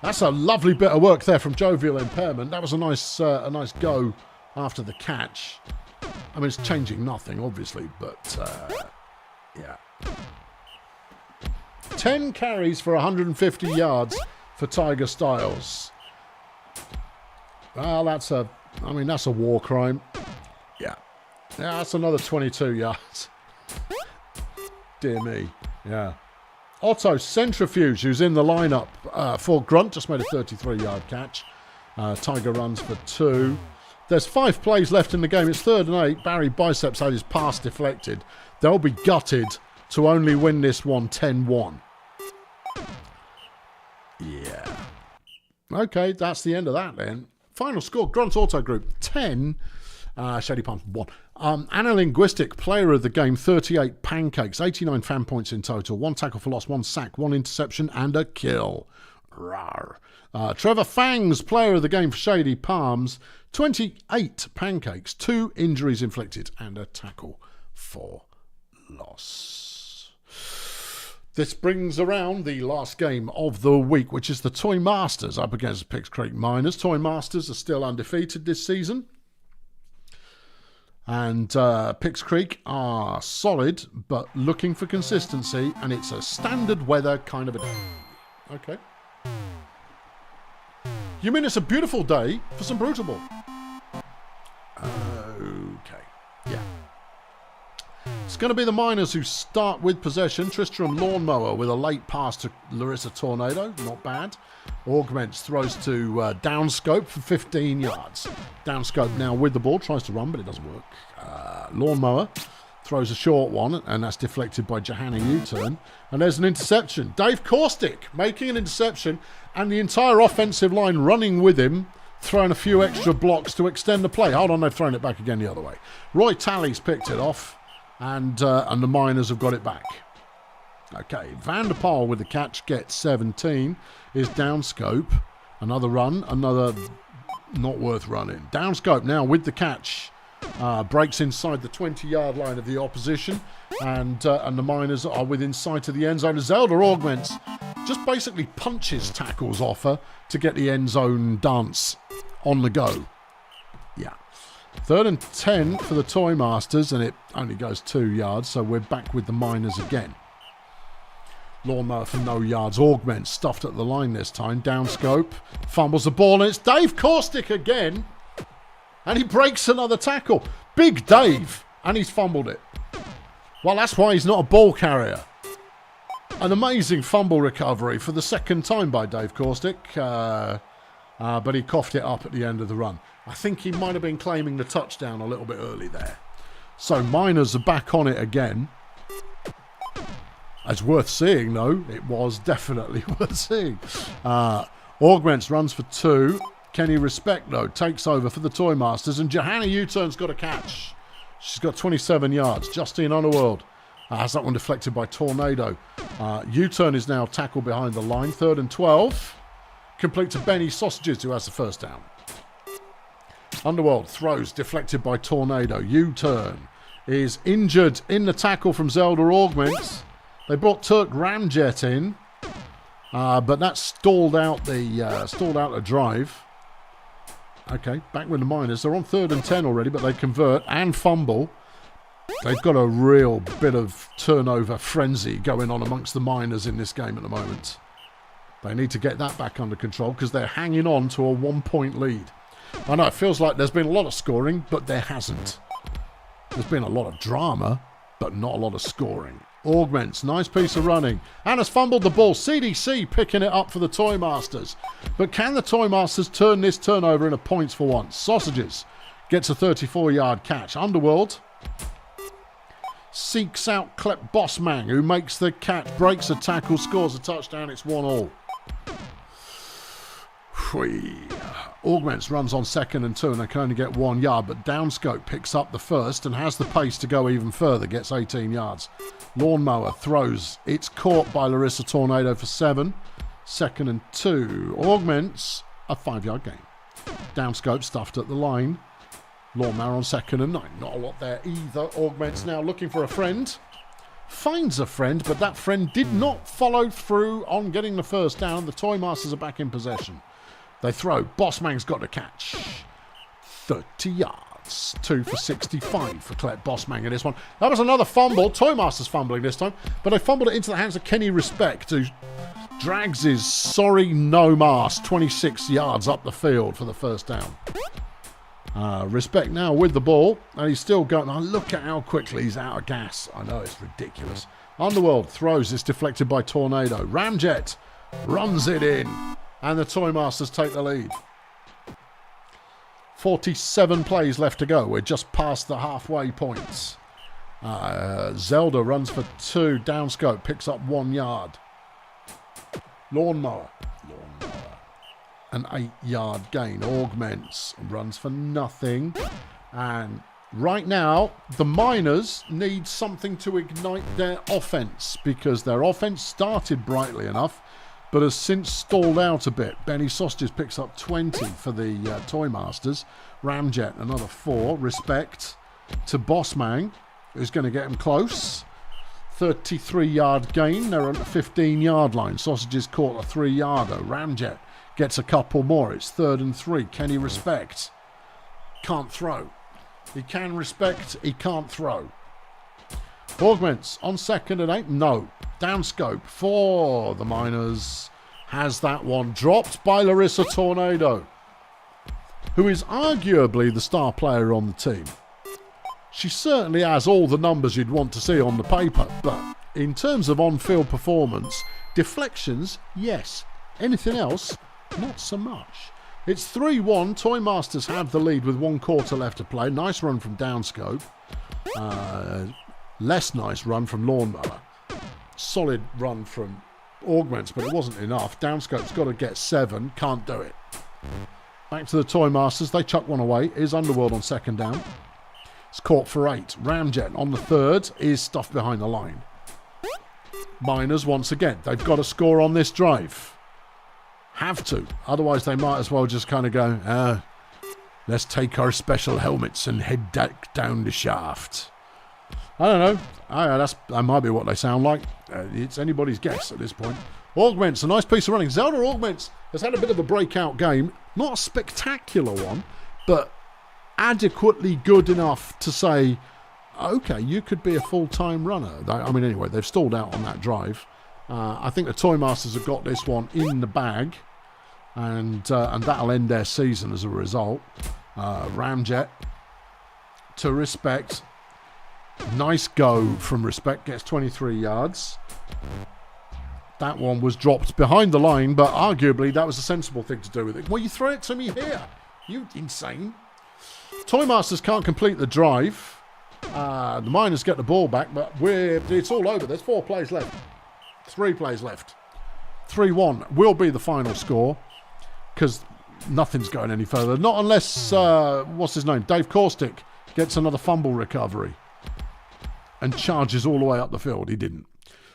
That's a lovely bit of work there from Jovial Impairment. That was a nice go after the catch. I mean, it's changing nothing, obviously, but yeah. 10 carries for 150 yards for Tiger Styles. Well, that's a war crime. Yeah. Yeah, that's another 22 yards. Dear me. Yeah. Otto Centrifuge, who's in the lineup for Grunt, just made a 33-yard catch. Tiger runs for 2. There's 5 plays left in the game. It's 3rd and 8. Barry Biceps had his pass deflected. They'll be gutted to only win this one 10-1. Yeah. Okay, that's the end of that then. Final score, Grunt Auto Group 10, Shady Palms 1. Analinguistic Player of the Game 38 pancakes, 89 fan points in total, 1 tackle for loss, 1 sack, 1 interception and a kill. Rawr. Trevor Fangs Player of the Game for Shady Palms, 28 pancakes, 2 injuries inflicted and a tackle for loss. This brings around the last game of the week, which is the Toy Masters up against Picks Creek Miners. Toy Masters are still undefeated this season. And Picks Creek are solid, but looking for consistency, and it's a standard weather kind of a day. Okay. You mean it's a beautiful day for some Brutalball? Okay. Yeah. It's going to be the Miners who start with possession. Tristram Lawnmower with a late pass to Larissa Tornado. Not bad. Augments throws to Downscope for 15 yards. Downscope now with the ball. Tries to run, but it doesn't work. Lawnmower throws a short one, and that's deflected by Johanna U-turn. And there's an interception. Dave Caustic making an interception, and the entire offensive line running with him, throwing a few extra blocks to extend the play. Hold on, they've thrown it back again the other way. Roy Talley's picked it off. And the Miners have got it back. Okay, Van der Paal with the catch gets 17. Is Downscope. Another run, another not worth running. Downscope now with the catch. Breaks inside the 20-yard line of the opposition. And the Miners are within sight of the end zone. Zelda Augments just basically punches tackles off her to get the end zone dance on the go. Yeah. 3rd and 10 for the Toy Masters, and it only goes 2 yards, so we're back with the Miners again. Lawnmower for no yards. Augments stuffed at the line this time. Downscope fumbles the ball, and it's Dave Caustic again, and he breaks another tackle. Big Dave, and he's fumbled it. Well, that's why he's not a ball carrier. An amazing fumble recovery for the 2nd time by Dave Caustic, but he coughed it up at the end of the run. I think he might have been claiming the touchdown a little bit early there. So Miners are back on it again. It's worth seeing, though. It was definitely worth seeing. Augments runs for 2. Kenny Respect, though, takes over for the Toy Masters. And Johanna U-turn's got a catch. She's got 27 yards. Justine Underworld has that one deflected by Tornado. U-turn is now tackled behind the line. 3rd and 12. Complete to Benny Sausages, who has the first down. Underworld throws, deflected by Tornado. U-turn is injured in the tackle from Zelda Augments. They brought Turk Ramjet in, but that stalled out the drive. Okay, back with the Miners. They're on 3rd and 10 already, but they convert and fumble. They've got a real bit of turnover frenzy going on amongst the Miners in this game at the moment. They need to get that back under control because they're hanging on to a 1-point lead. I know it feels like there's been a lot of scoring, but there hasn't. There's been a lot of drama, but not a lot of scoring. Augments, nice piece of running. And has fumbled the ball. CDC picking it up for the Toy Masters. But can the Toy Masters turn this turnover into points for once? Sausages gets a 34-yard catch. Underworld seeks out Klep Bossman, who makes the catch, breaks a tackle, scores a touchdown. It's 1-1. Augments runs on 2nd and 2, and they can only get 1 yard, but Downscope picks up the first and has the pace to go even further, gets 18 yards. Lawnmower throws. It's caught by Larissa Tornado for 7. 2nd and 2. Augments, a 5-yard gain. Downscope stuffed at the line. Lawnmower on 2nd and 9. Not a lot there either. Augments now looking for a friend. Finds a friend, but that friend did not follow through on getting the first down. The Toy Masters are back in possession. They throw. Bossman's got a catch. 30 yards. 2 for 65 for Klep Bossman in this one. That was another fumble. Toy Masters fumbling this time, but they fumbled it into the hands of Kenny Respect, who drags his sorry Nomads 26 yards up the field for the first down. Respect now with the ball, and he's still going. Oh, look at how quickly he's out of gas. I know, it's ridiculous. Underworld throws. It's deflected by Tornado. Ramjet runs it in, and the Toy Masters take the lead. 47 plays left to go. We're just past the halfway points. Zelda runs for 2. Downscope picks up 1 yard. Lawnmower. An 8-yard gain. Augments. Runs for nothing. And right now, the Miners need something to ignite their offense, because their offense started brightly enough, but has since stalled out a bit. Benny Sausages picks up 20 for the Toy Masters. Ramjet, another 4. Respect to Bossman, who's going to get him close. 33-yard gain. They're on the 15-yard line. Sausages caught a 3-yarder. Ramjet gets a couple more. It's 3rd and 3. Can he respect? Can't throw. He can respect. He can't throw. Augments on 2nd and 8. No. Downscope for the Miners. Has that one dropped by Larissa Tornado, who is arguably the star player on the team. She certainly has all the numbers you'd want to see on the paper, but in terms of on-field performance, deflections, yes. Anything else, not so much. It's 3-1. Toy Masters have the lead with 1 quarter left to play. Nice run from Downscope. Less nice run from Lawnmower. Solid run from Augments, but it wasn't enough. Downscope's got to get 7. Can't do it. Back to the Toy Masters. They chuck one away. Is Underworld on 2nd down. It's caught for 8. Ramjet on the 3rd is stuffed behind the line. Miners once again. They've got to score on this drive. Have to. Otherwise they might as well just kind of go, let's take our special helmets and head down the shaft. I don't know. That might be what they sound like. It's anybody's guess at this point. Augments, a nice piece of running. Zelda Augments has had a bit of a breakout game. Not a spectacular one, but adequately good enough to say, okay, you could be a full-time runner. I mean, anyway, they've stalled out on that drive. I think the Toy Masters have got this one in the bag, and that'll end their season as a result. Ramjet to Respect. Nice go from Respect, gets 23 yards. That one was dropped behind the line, but arguably that was a sensible thing to do with it. Well, you throw it to me here. You insane. Toy Masters can't complete the drive. The Miners get the ball back, but it's all over. There's 4 plays left. 3 plays left. 3-1 will be the final score, because nothing's going any further. Not unless, what's his name? Dave Caustic gets another fumble recovery and charges all the way up the field. He didn't.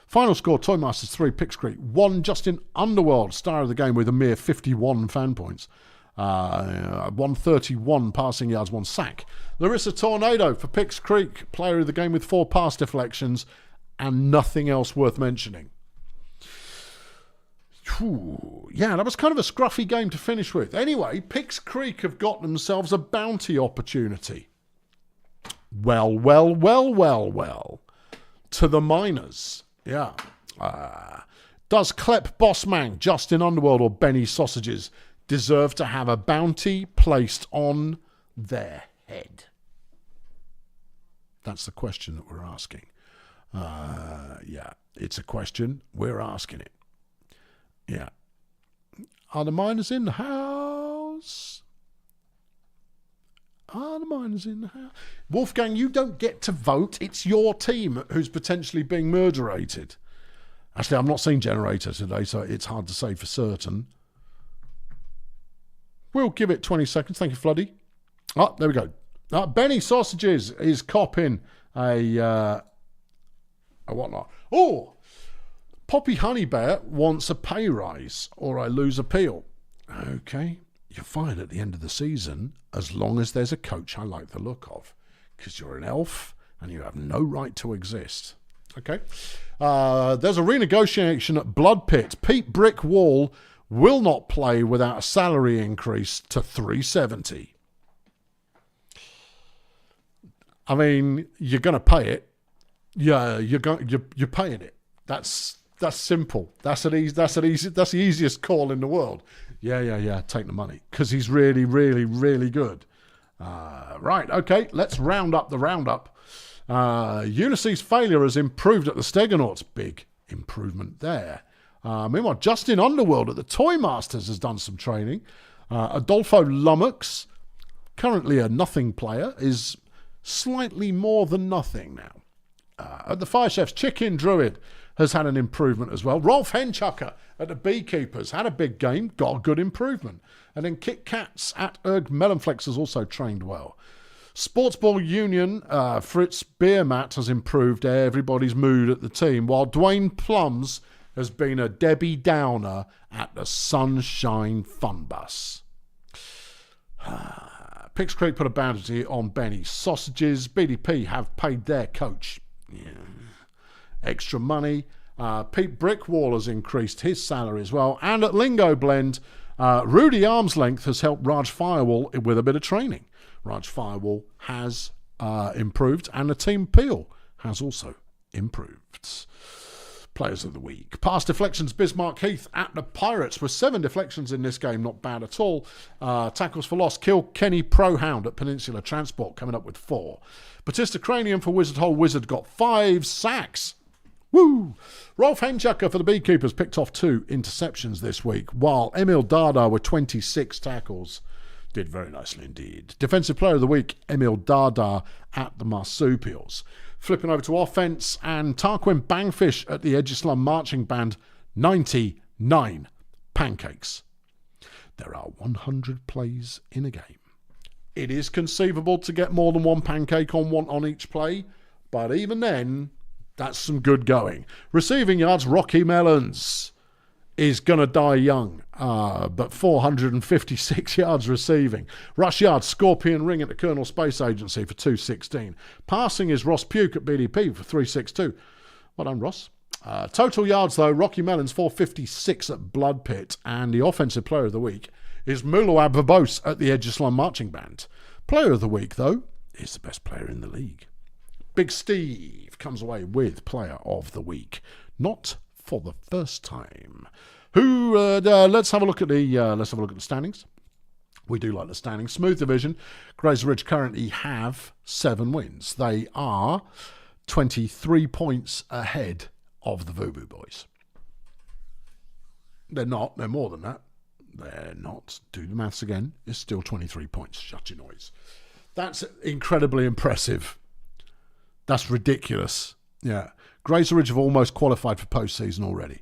Final score, Toy Masters 3, Pix Creek 1. Justin Underworld, star of the game with a mere 51 fan points. 131 passing yards, 1 sack. Larissa Tornado for Pix Creek, player of the game with 4 pass deflections and nothing else worth mentioning. Whew. Yeah, that was kind of a scruffy game to finish with. Anyway, Pix Creek have got themselves a bounty opportunity. Well. To the Miners. Yeah. Does Klep Bossman, Justin Underworld, or Benny Sausages deserve to have a bounty placed on their head? That's the question that we're asking. Yeah, it's a question. We're asking it. Yeah. Are the Miners in the house? Are the Miners in the house? Wolfgang, you don't get to vote. It's your team who's potentially being murderated. Actually, I've not seen Generator today, so it's hard to say for certain. We'll give it 20 seconds. Thank you, Floody. Oh, there we go. Benny Sausages is copping a whatnot. Oh, Poppy Honeybear wants a pay rise or I lose appeal. Okay. You're fine at the end of the season as long as there's a coach I like the look of, because you're an elf and you have no right to exist. Okay. There's a renegotiation at Blood Pit. Pete Brick Wall will not play without a salary increase to $370. I mean, you're going to pay it. Yeah, you're paying it. That's simple. That's the easiest call in the world. Yeah. Take the money because he's really, really, really good. Right. Okay. Let's round up the roundup. Ulysses' failure has improved at the Stegonauts. Big improvement there. Meanwhile, Justin Underworld at the Toy Masters has done some training. Adolfo Lummox currently a nothing player, is slightly more than nothing now. At the Fire Chefs, Chicken Druid has had an improvement as well. Rolf Henchucker at the Beekeepers had a big game, got a good improvement. And then Kit Kats at Erg Melonflex has also trained well. Sportsball Union, Fritz Beermat has improved everybody's mood at the team, while Dwayne Plums has been a Debbie Downer at the Sunshine Fun Bus. Pix Creek put a bounty on Benny Sausages. BDP have paid their coach extra money. Pete Brickwall has increased his salary as well. And at Lingo Blend, Rudy Armslength has helped Raj Firewall with a bit of training. Raj Firewall has improved, and the Team Peel has also improved. Players of the week. Pass deflections, Bismarck Heath at the Pirates with 7 deflections in this game, not bad at all. Tackles for loss, Kill Kenny Prohound at Peninsula Transport coming up with 4. Batista Cranium for Wizard Hole Wizard got 5 sacks. Woo! Rolf Henchucker for the Beekeepers picked off 2 interceptions this week, while Emil Dada with 26 tackles did very nicely indeed. Defensive Player of the Week, Emil Dada at the Marsupials. Flipping over to offence, and Tarquin Bangfish at the Edgeslum Marching Band, 99 pancakes. There are 100 plays in a game. It is conceivable to get more than 1 pancake on each play, but even then, that's some good going. Receiving yards, Rocky Melons is going to die young, but 456 yards receiving. Rush yards, Scorpion Ring at the Colonel Space Agency for 216. Passing is Ross Puke at BDP for 362. Well done, Ross. Total yards, though, Rocky Melons 456 at Blood Pit, and the Offensive Player of the Week is Mulawab Verbose at the Edgeslum Marching Band. Player of the Week, though, is the best player in the league. Big Steve comes away with Player of the Week. Not for the first time. Let's have a look at the standings. We do like the standings. Smooth Division. Grazer Ridge currently have 7 wins. They are 23 points ahead of the Voodoo Boys. They're not. They're more than that. They're not. Do the maths again. It's still 23 points. Shut your noise. That's incredibly impressive. That's ridiculous. Yeah. Grazer Ridge have almost qualified for postseason already.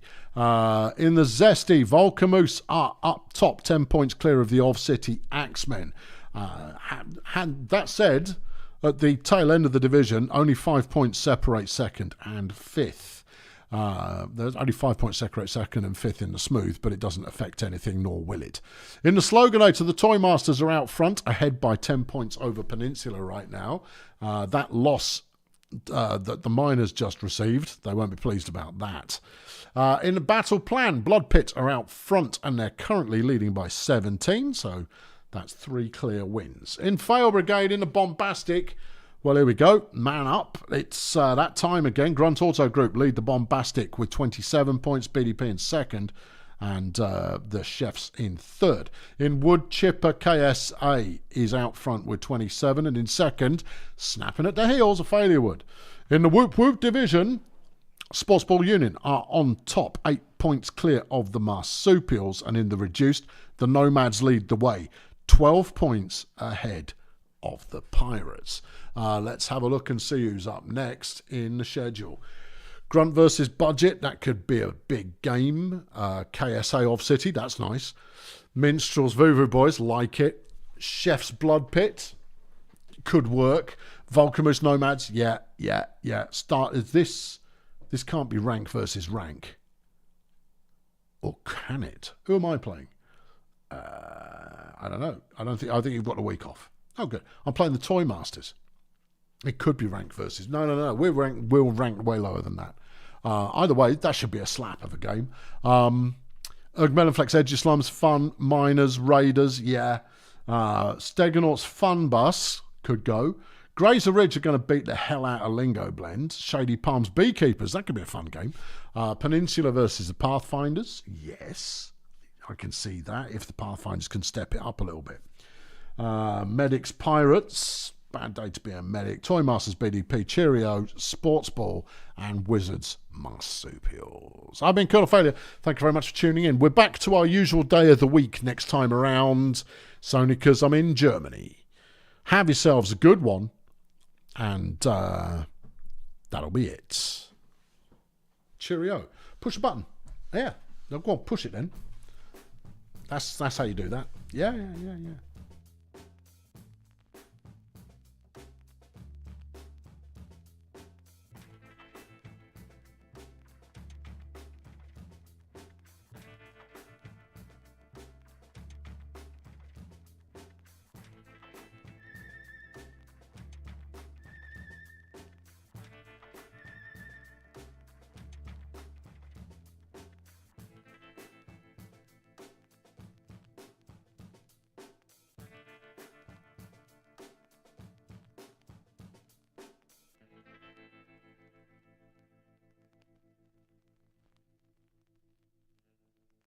In the Zesty, Volcamoose are up top, 10 points clear of the Ov City Axemen. That said, at the tail end of the division, only 5 points separate second and fifth. There's only 5 points separate second and fifth in the Smooth, but it doesn't affect anything, nor will it. In the Sloganator, the Toy Masters are out front, ahead by 10 points over Peninsula right now. That loss that the Miners just received, they won't be pleased about that. In the Battle Plan, Blood Pit are out front and they're currently leading by 17, so that's 3 clear wins. In Fail Brigade, in the Bombastic, well, here we go, man up. It's that time again. Grunt Auto Group lead the Bombastic with 27 points, BDP in second, and the Chefs in third. In Wood Chipper, KSA is out front with 27, and in second, snapping at the heels of Failure Wood. In the Whoop Whoop division, Sportsball Union are on top, 8 points clear of the Marsupials, and in the reduced, the Nomads lead the way, 12 points ahead of the Pirates. Let's have a look and see who's up next in the schedule. Grunt versus Budget, that could be a big game. KSA Ov City, that's nice. Minstrels, Voodoo Boys, like it. Chef's Blood Pit, could work. Volcamus Nomads, yeah. This can't be rank versus rank. Or can it? Who am I playing? I don't know. I think you've got a week off. Oh, good. I'm playing the Toy Masters. It could be rank versus. No. We'll rank way lower than that. Either way, that should be a slap of a game. Ergmelonflex, Edgeslums, Fun, Miners, Raiders, yeah. Stegonaut's Fun Bus could go. Grazer Ridge are going to beat the hell out of Lingo Blend. Shady Palms Beekeepers, that could be a fun game. Peninsula versus the Pathfinders, yes. I can see that if the Pathfinders can step it up a little bit. Medics Pirates, bad day to be a medic. Toy Masters BDP, Cheerio, Sports Ball, and Wizards Marsupials. I've been Colonel Failure. Thank you very much for tuning in. We're back to our usual day of the week next time around. It's only because I'm in Germany. Have yourselves a good one, and that'll be it. Cheerio. Push a button. Yeah. No, go on, push it then. That's how you do that. Yeah.